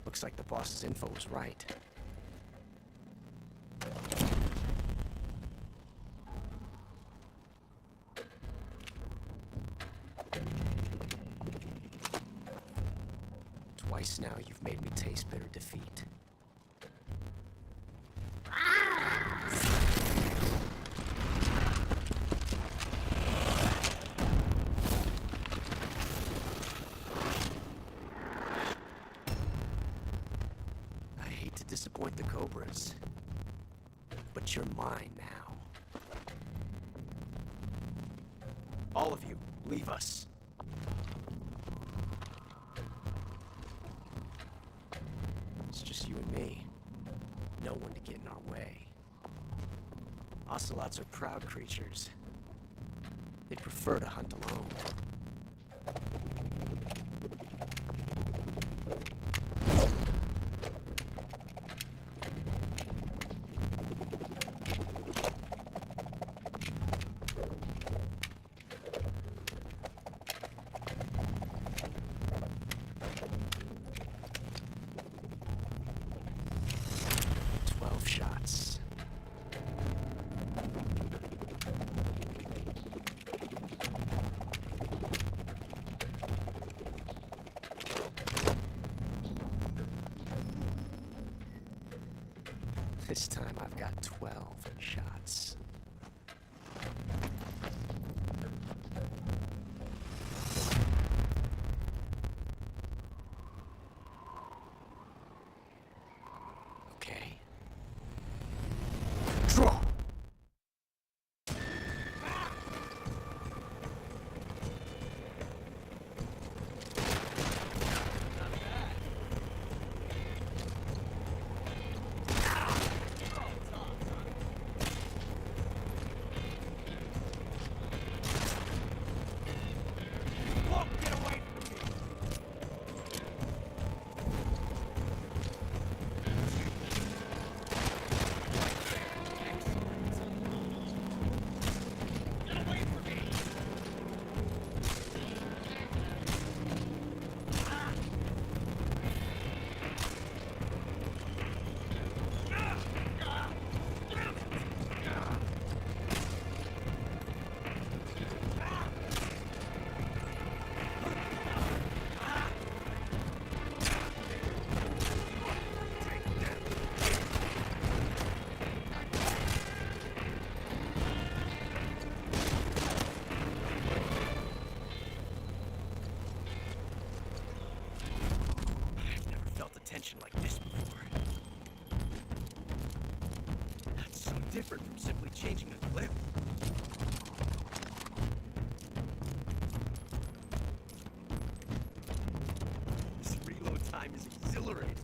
Looks like the boss's info was right. Twice now you've made me taste bitter defeat. I hate to disappoint the Cobras, but you're mine now. All of you, leave us. It's just you and me. No one to get in our way. Ocelots are proud creatures. They prefer to hunt alone. Shots. This time I've got 12 shots. Okay. Draw! Tension like this before. That's so different from simply changing a clip. This reload time is exhilarating.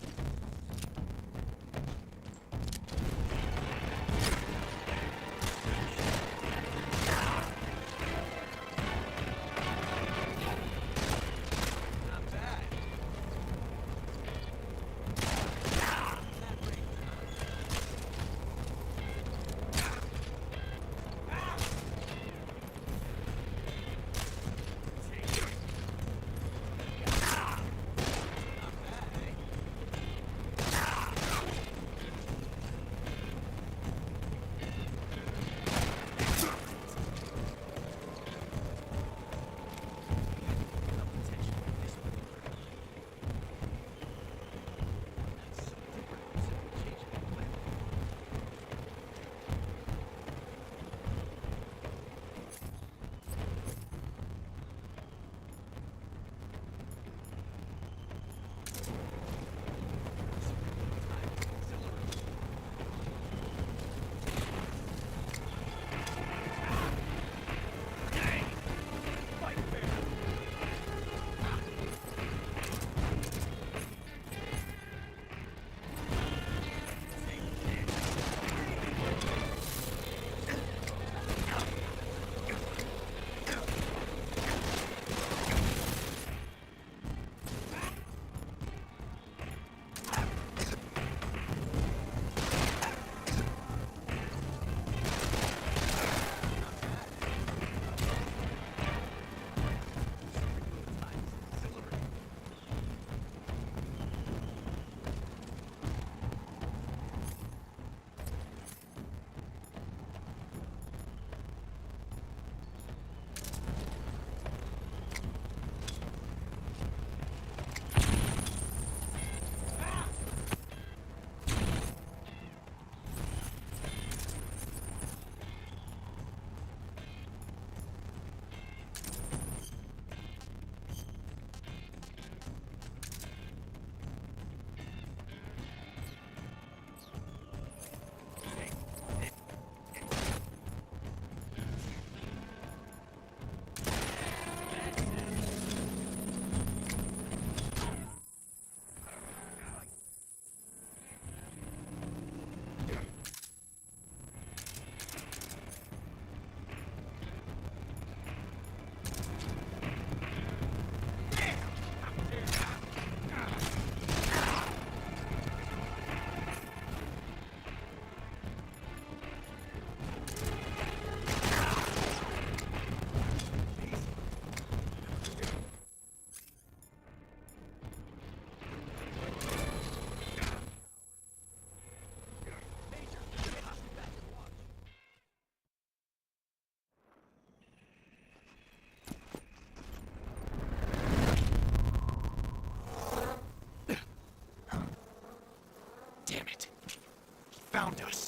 found us.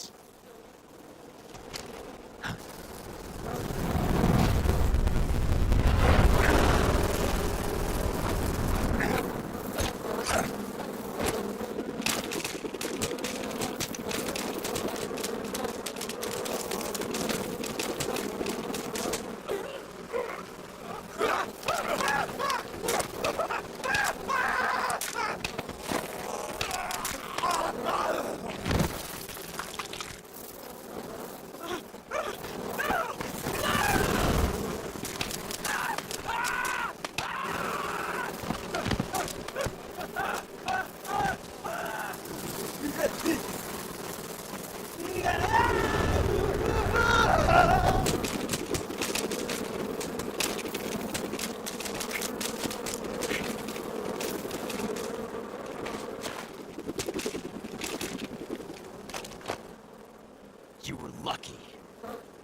You were lucky.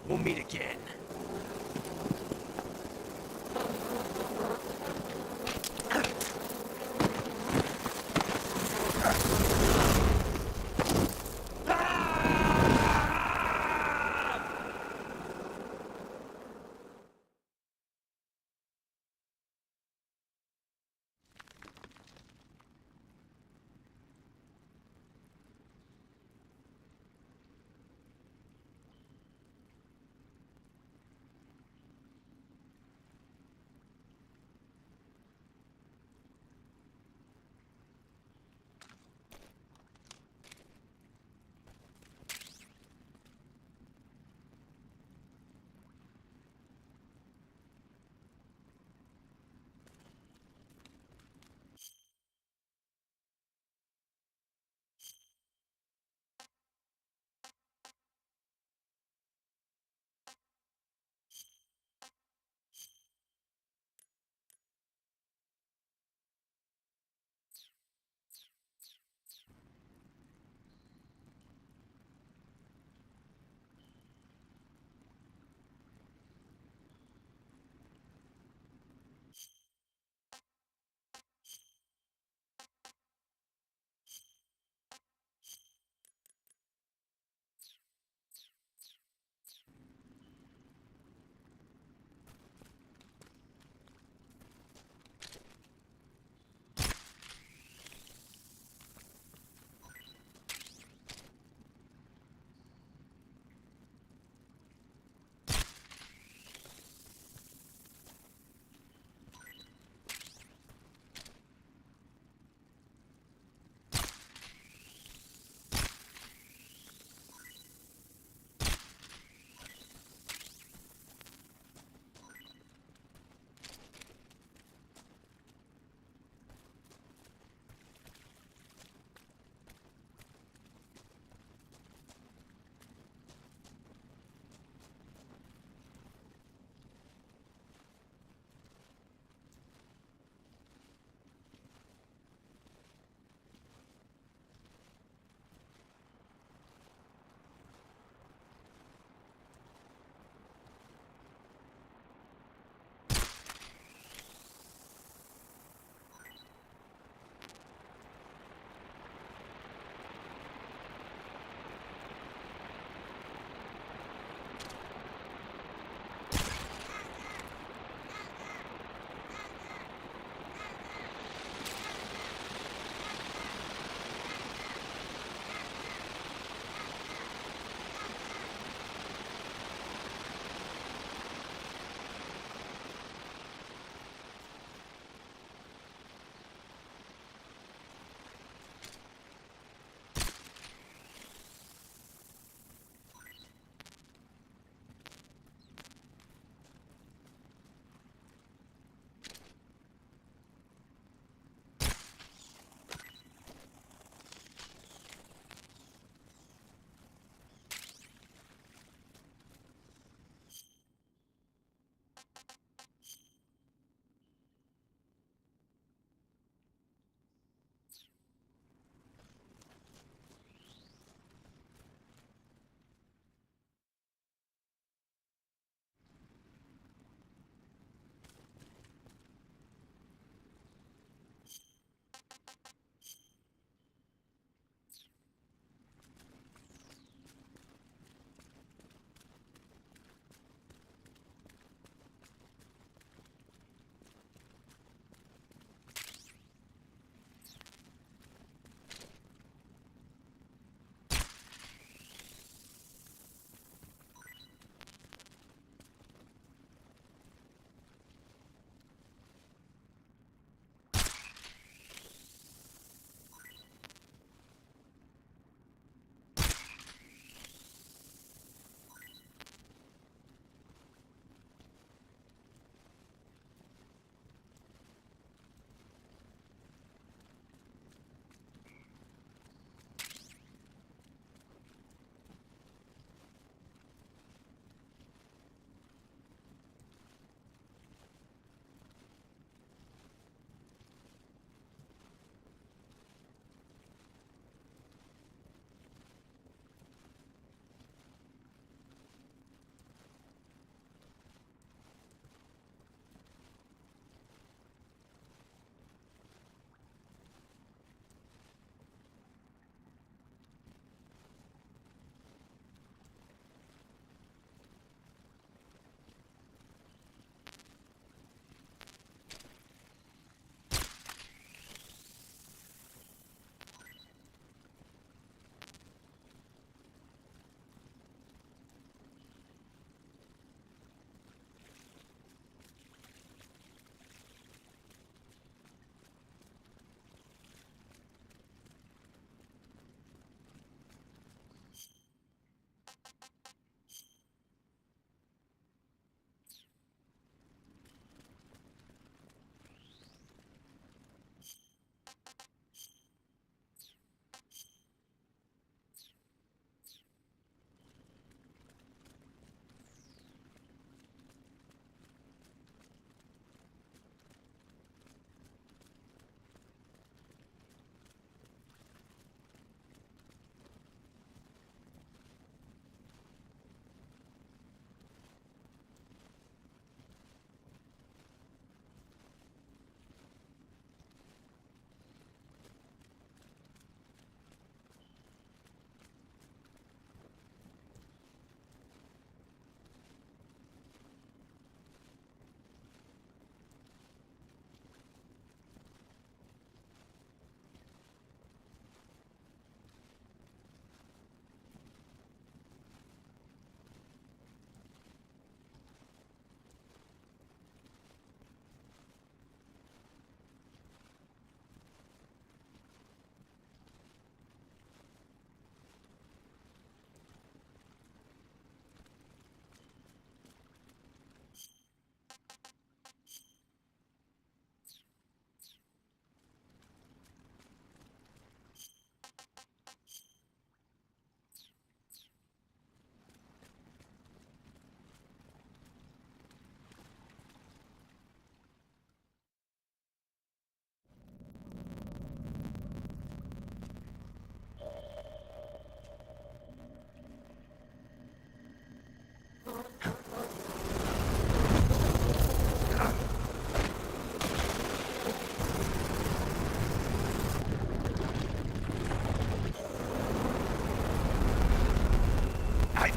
We'll meet again.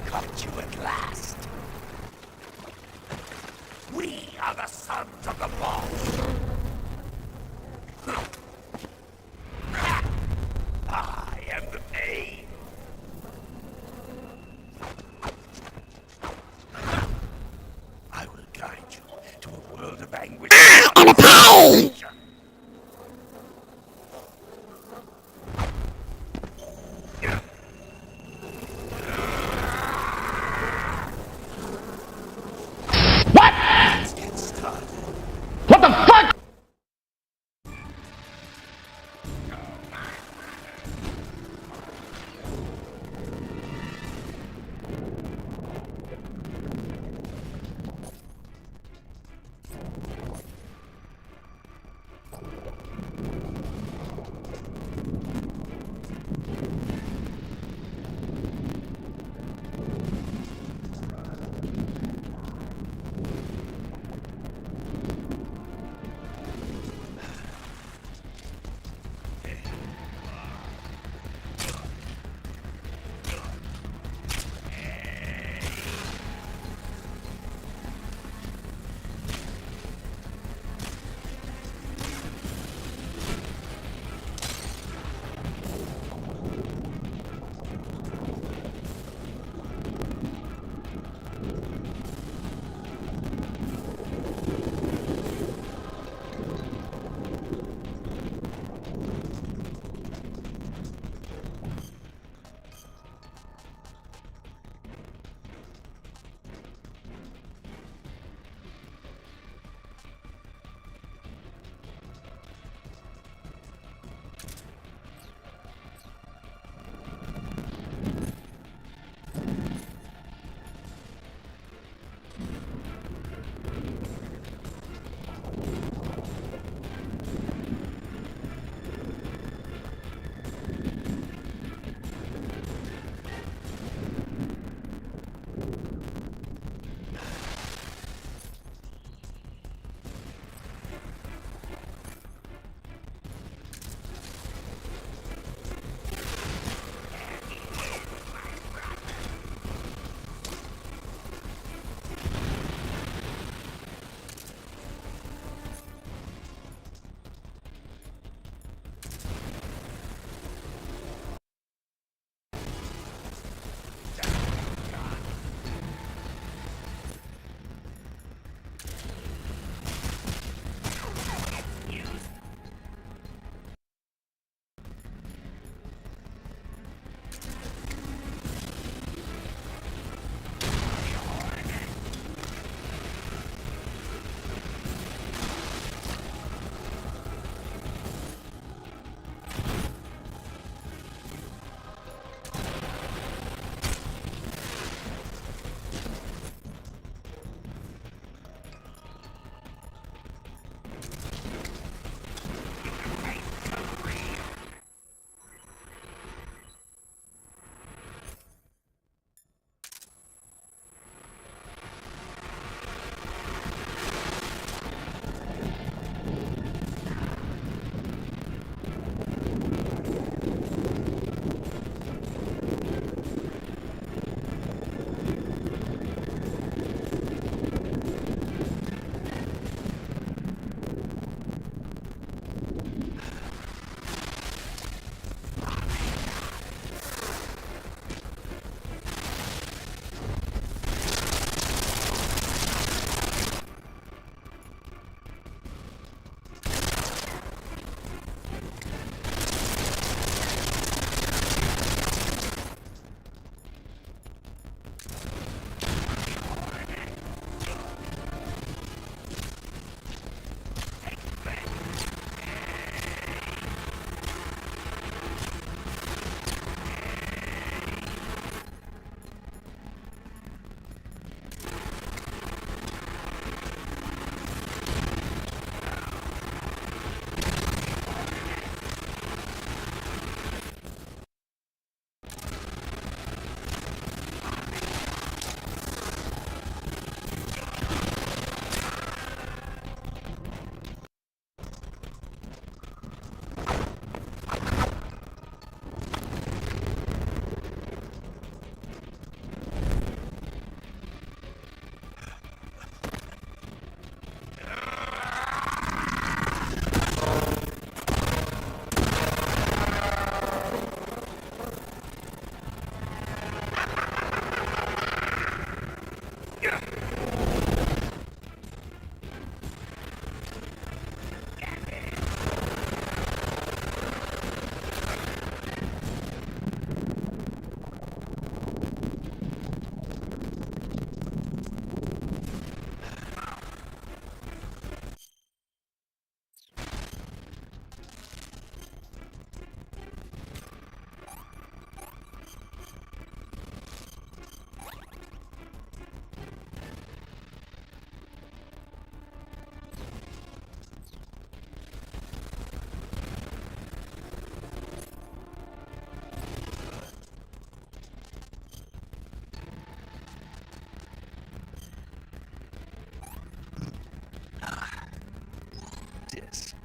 caught you at last. We are the sons of the boss. I am the pain. I will guide you to a world of anguish. I am the pain! What? Let's get started. What the fuck?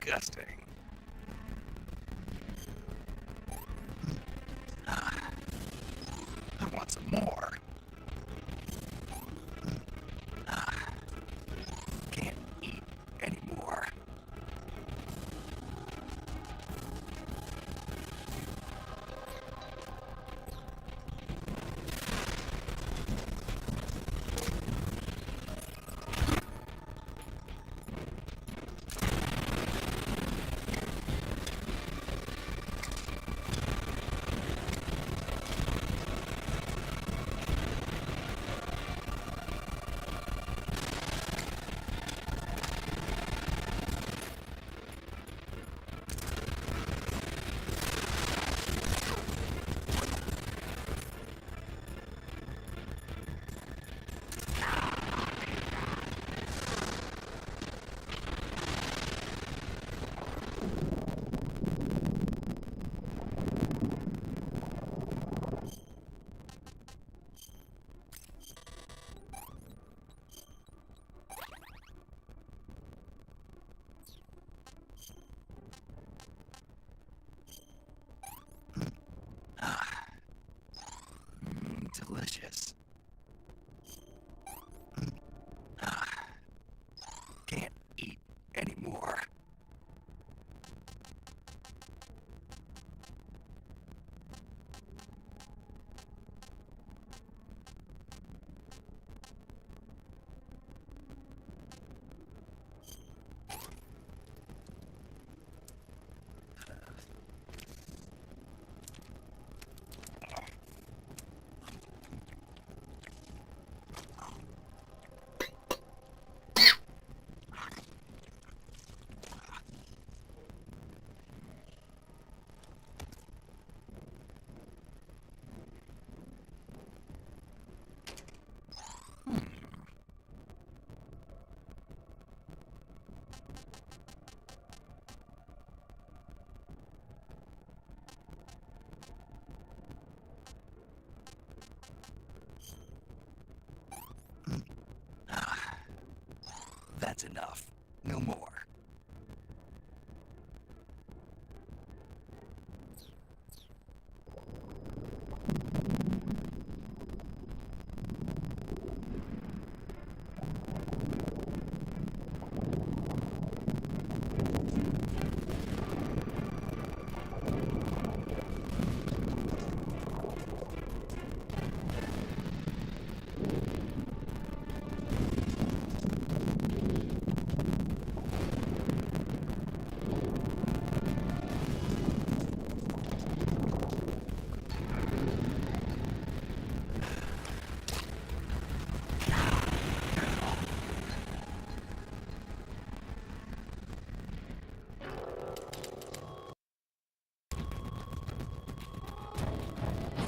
disgusting. I want some more. Can't eat anymore. Delicious. Can't eat anymore. That's enough. No more.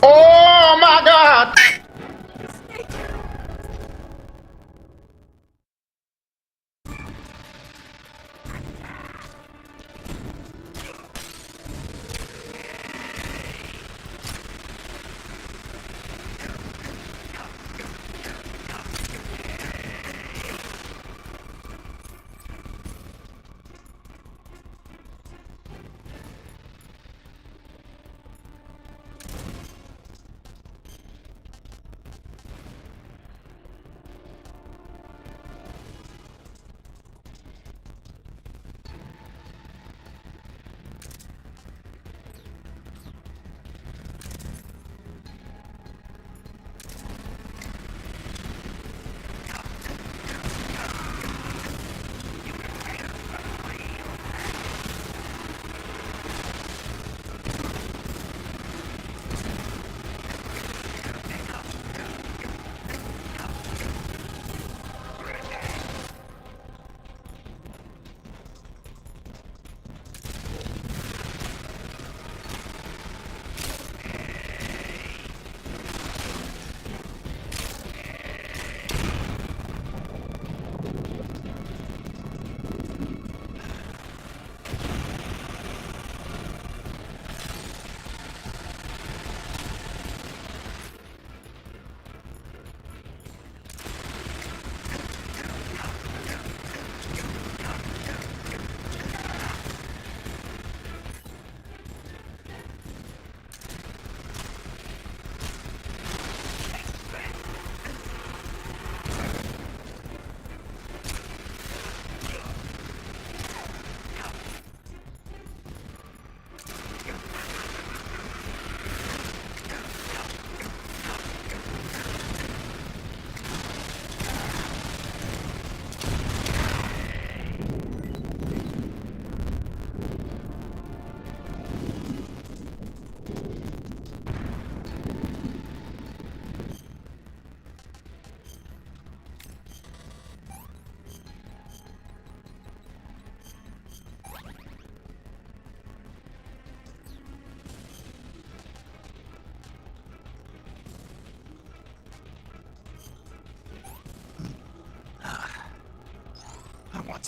Oh my God!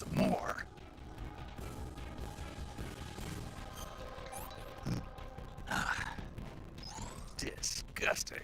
want some more. Ah, disgusting.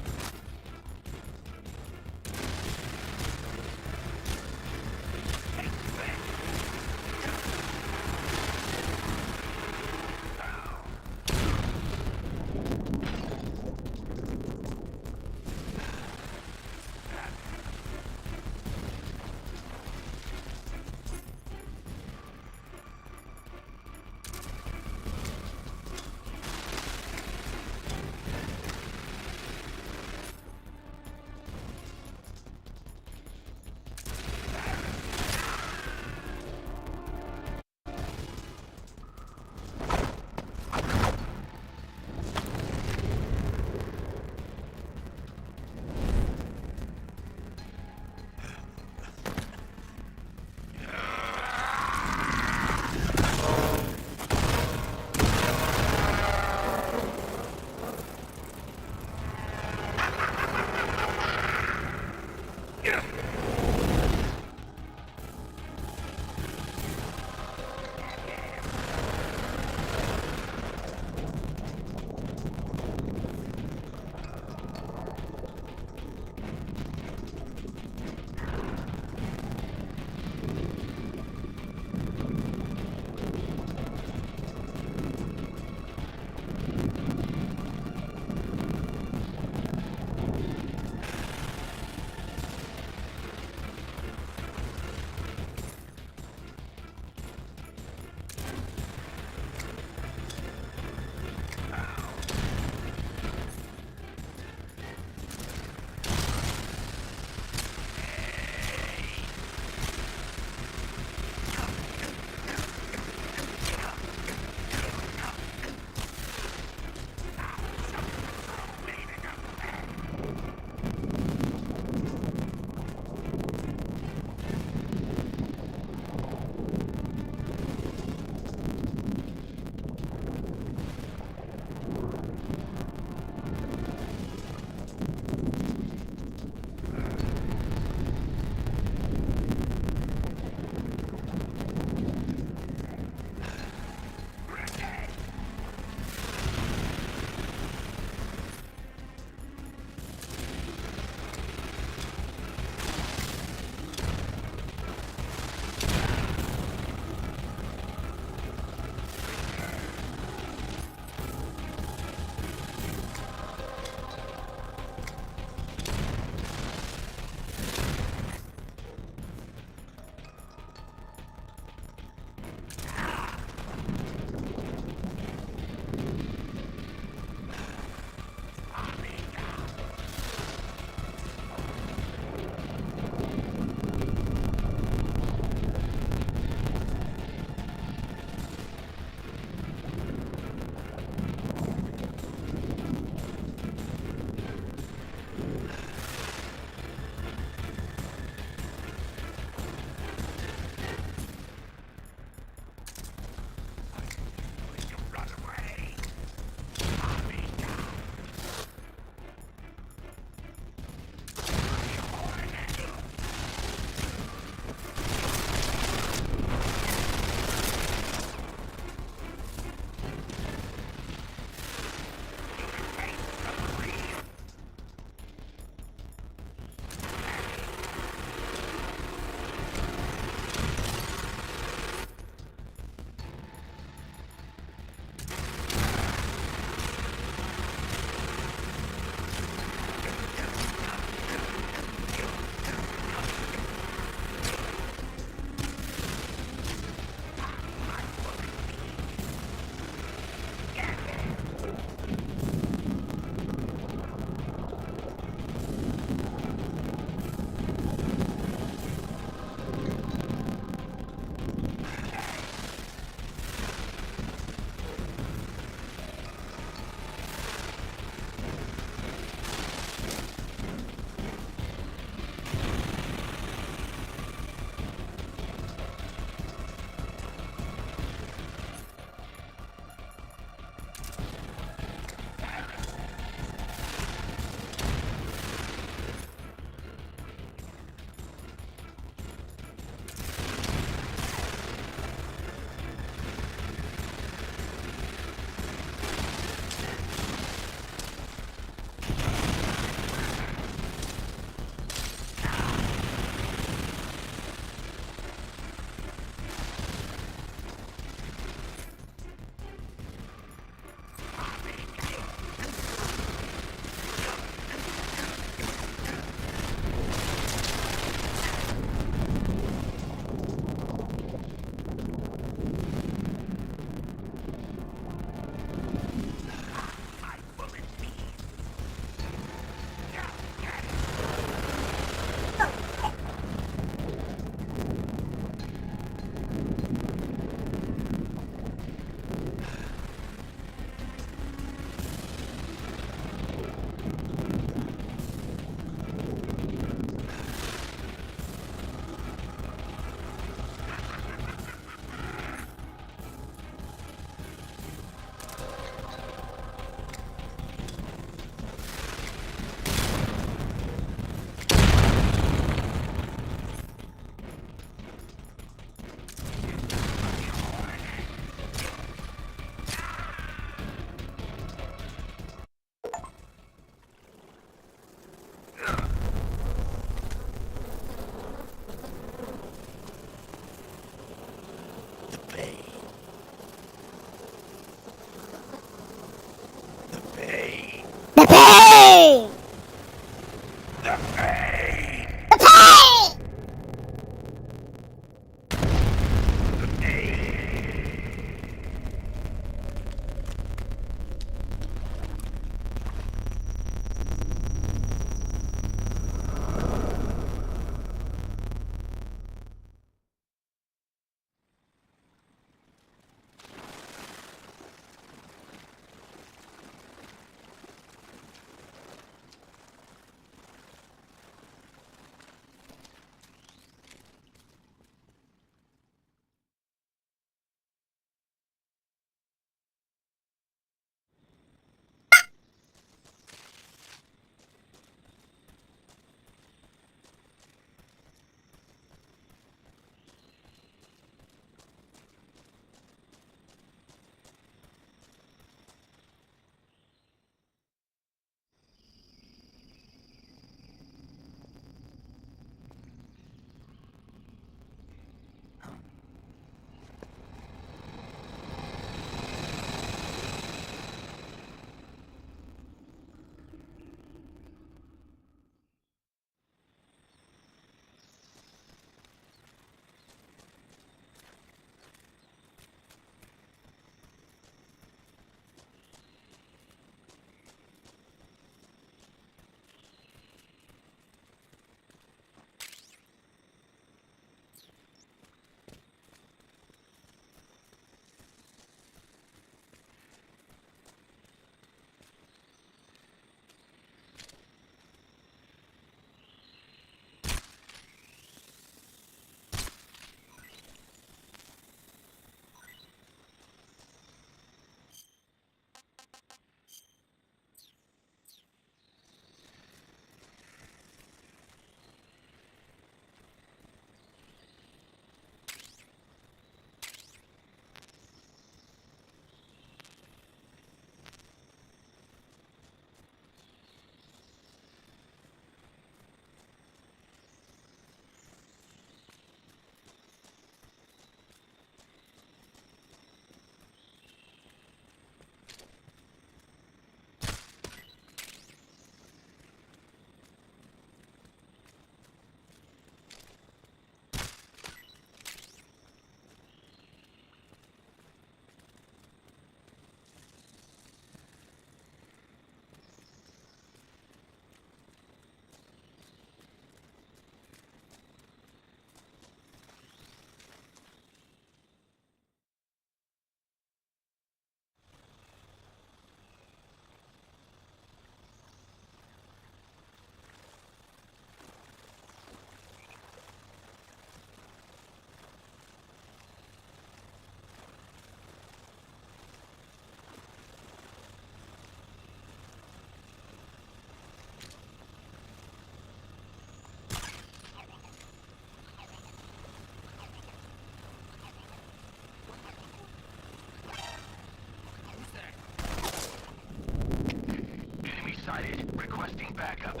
Requesting backup.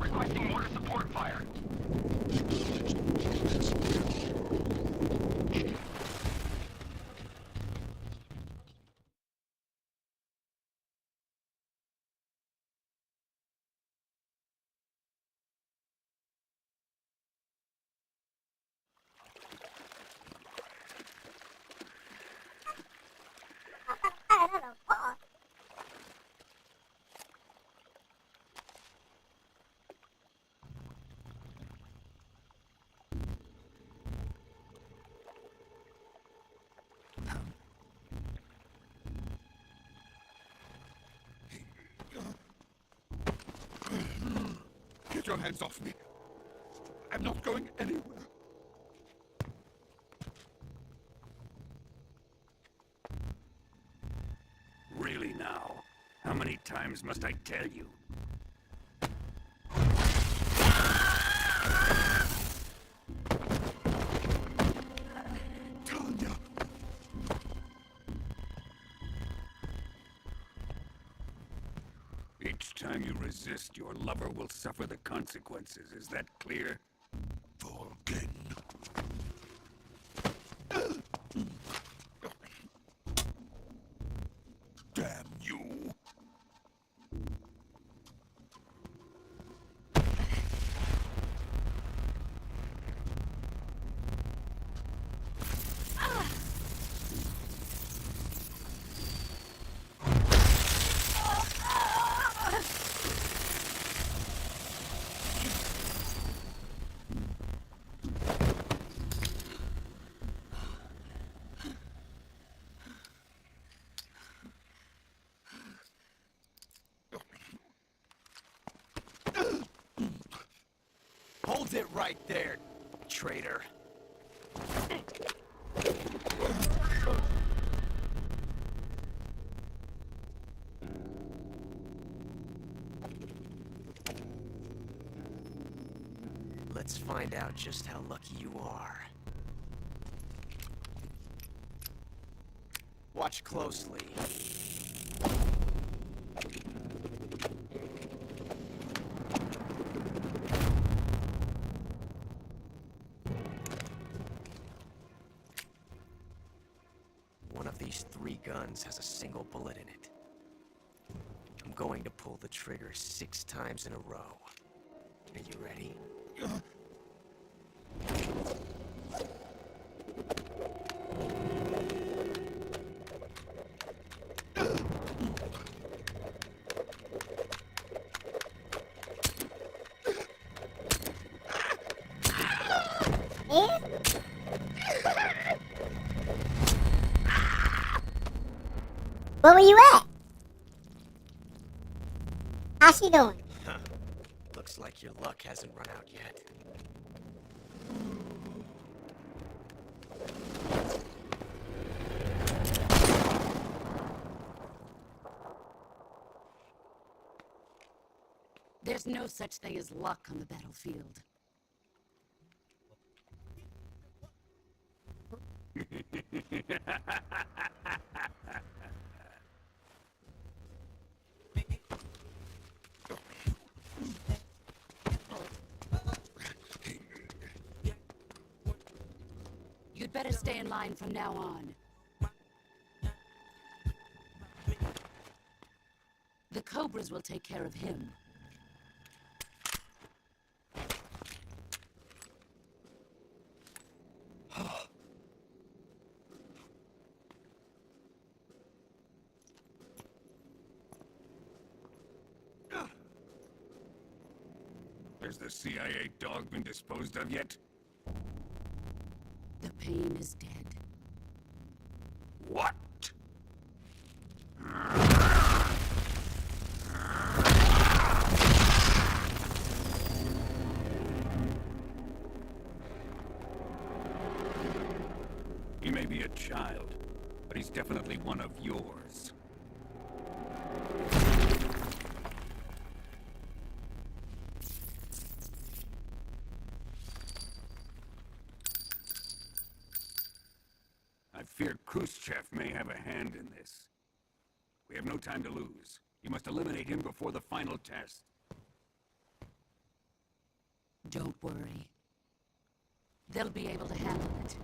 Requesting mortar support fire. Get your hands off me. I'm not going anywhere. Really now? How many times must I tell you? Tanya! Each time you resist, your lover will suffer the consequences. Is that clear? Volgin. Damn you! Hold it right there, traitor. Let's find out just how lucky you are. Watch closely. One of these 3 guns has a single bullet in it. I'm going to pull the trigger 6 times in a row. Are you ready? Where were you at? How's she doing? Looks like your luck hasn't run out yet. There's no such thing as luck on the battlefield. You'd better stay in line from now on. The Cobras will take care of him. Has the CIA dog been disposed of yet? The pain is dead. What? may be a child, but he's definitely one of yours. I fear Khrushchev may have a hand in this. We have no time to lose. You must eliminate him before the final test. Don't worry. They'll be able to handle it.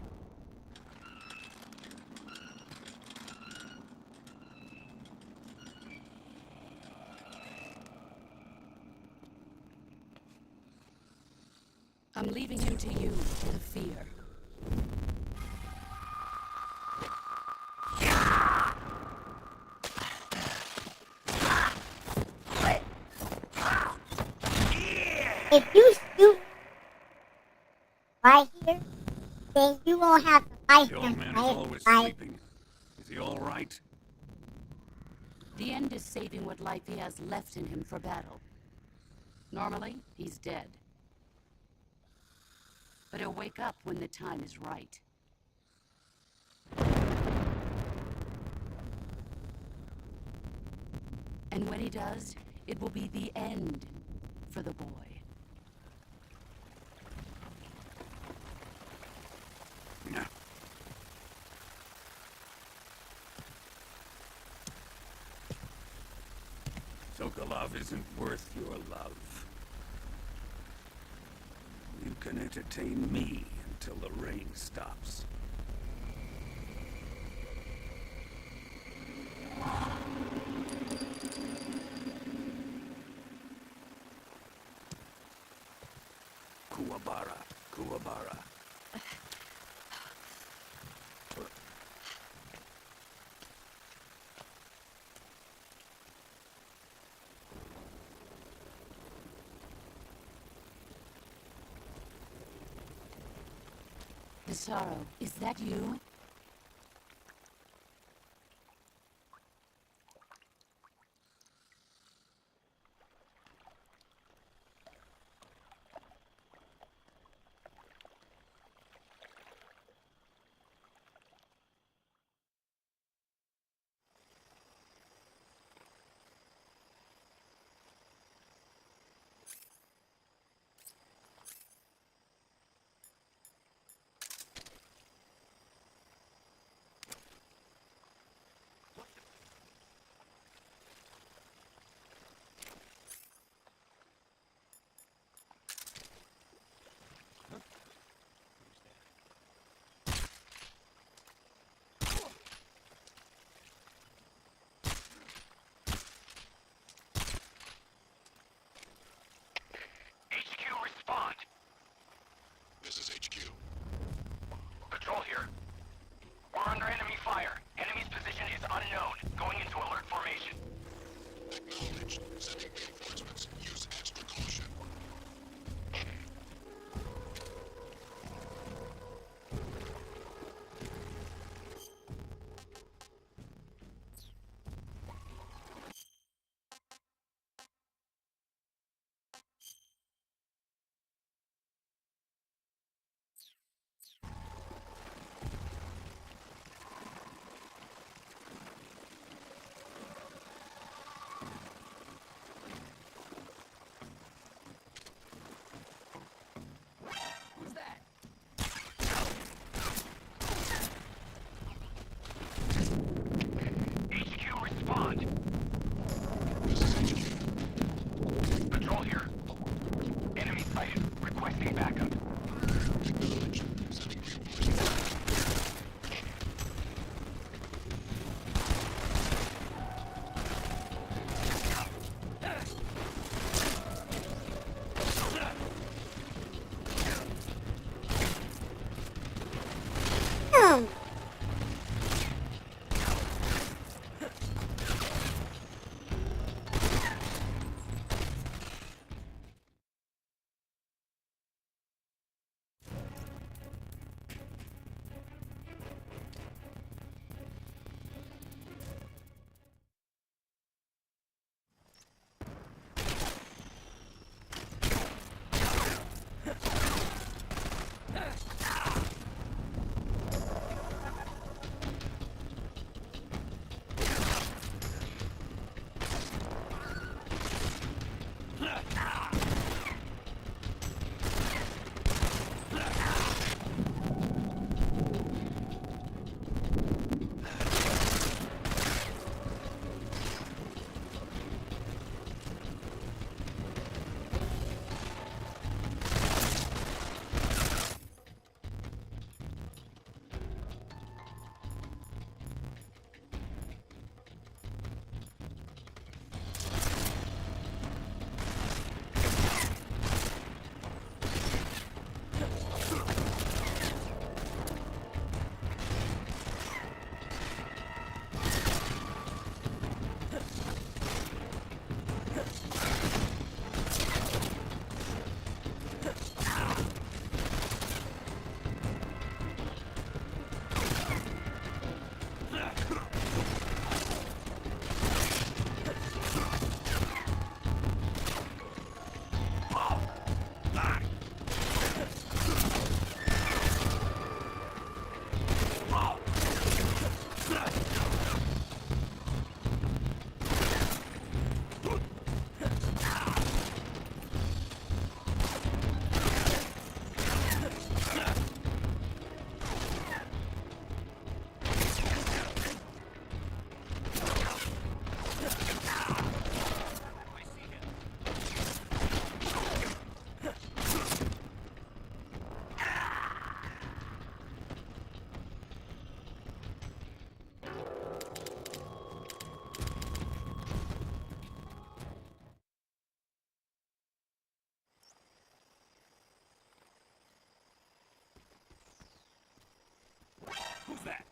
I'm leaving him to you, the fear. If you shoot right here, then you won't have to fight The him. old man is always Right? sleeping. Is he all right? The end is saving what life he has left in him for battle. Normally, he's dead. But he'll wake up when the time is right. And when he does, it will be the end for the boy. No. Sokolov isn't worth your love. You can entertain me until the rain stops. Kuwabara, Kuwabara. Desaro, is that you? This is HQ. Patrol here. We're under enemy fire. Enemy's position is unknown. Going into alert formation. Acknowledged. Sending reinforcements. Use extra caution. HQ, respond. Patrol here. Enemy sighted. Requesting backup. Acknowledged. Sending reinforcements. Who's that?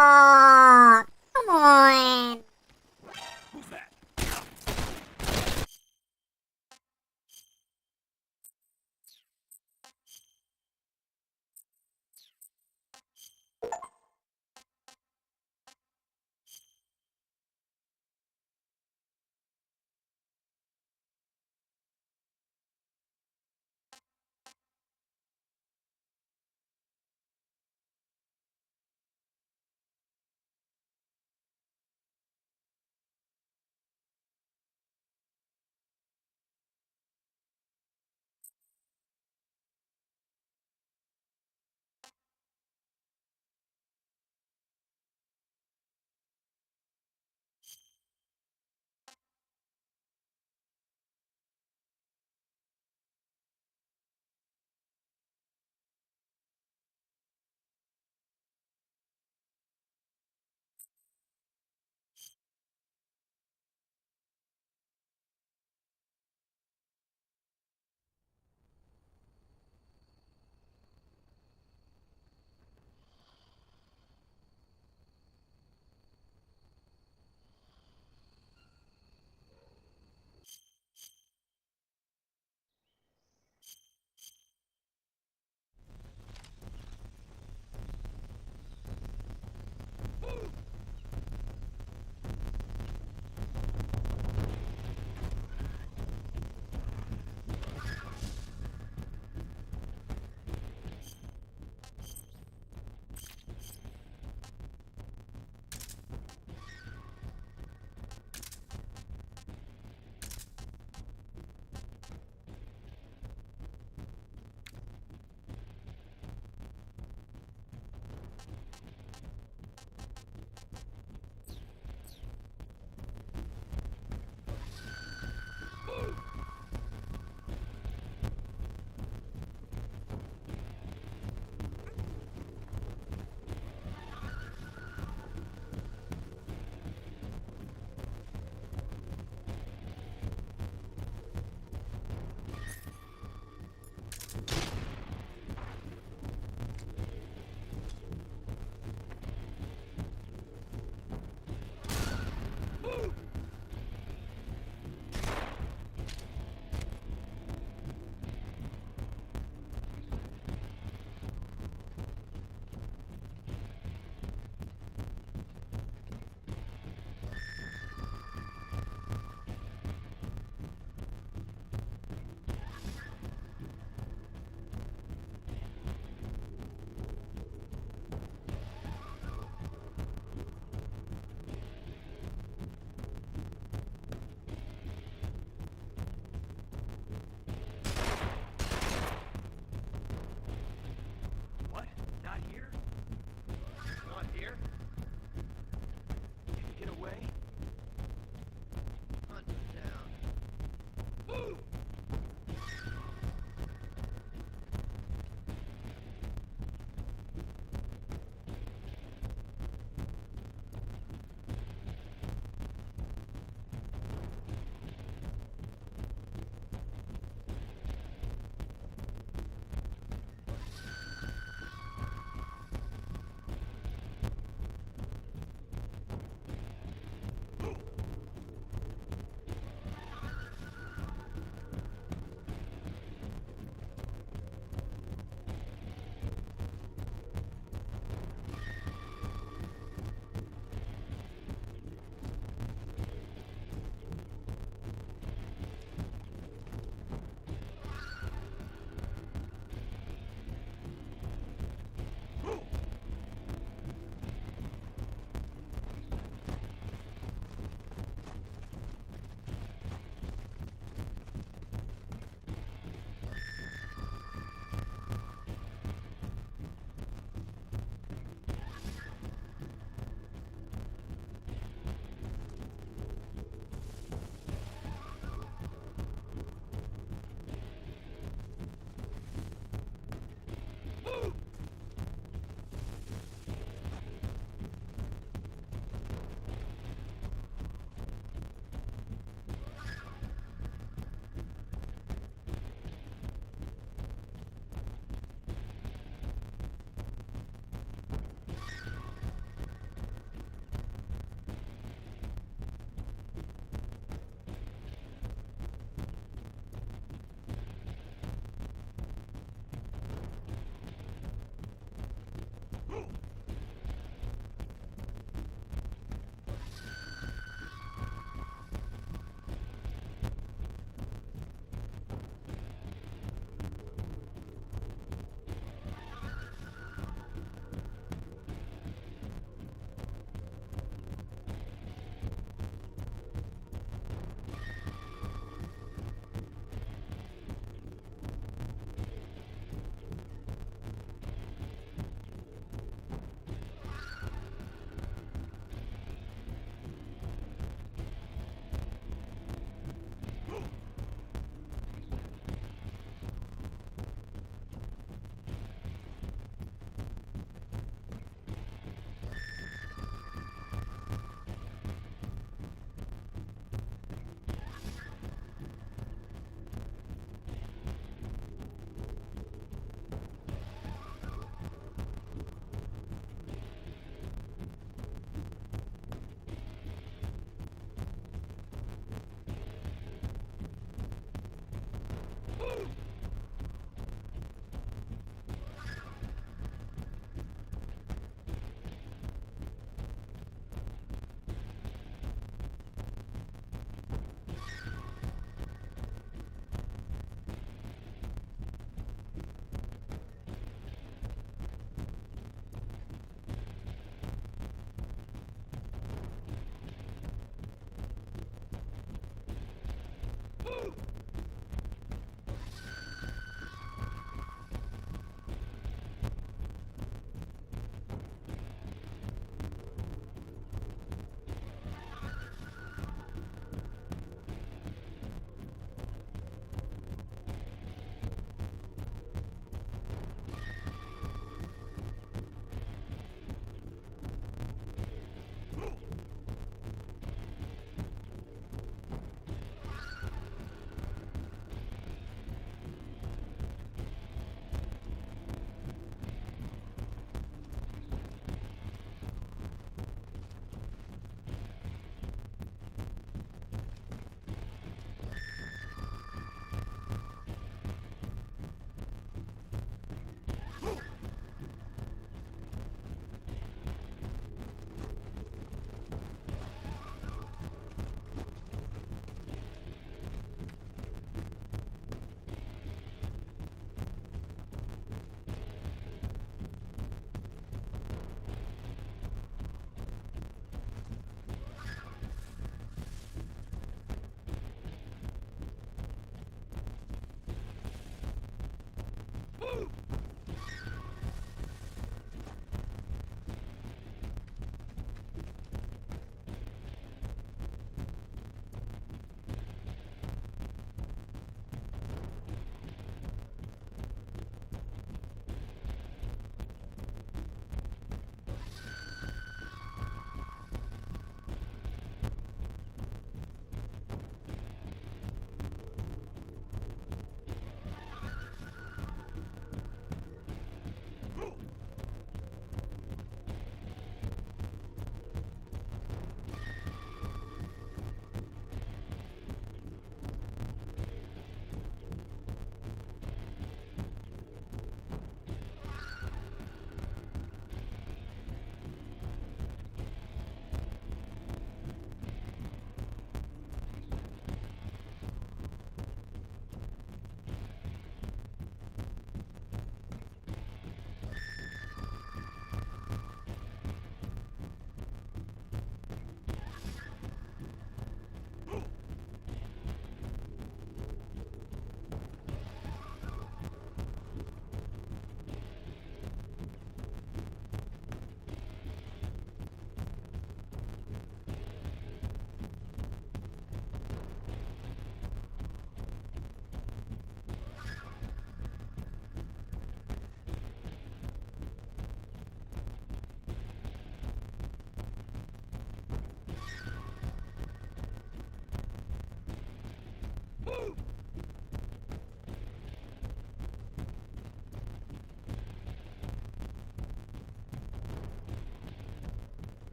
Oh, come on. Who's that?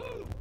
Woo!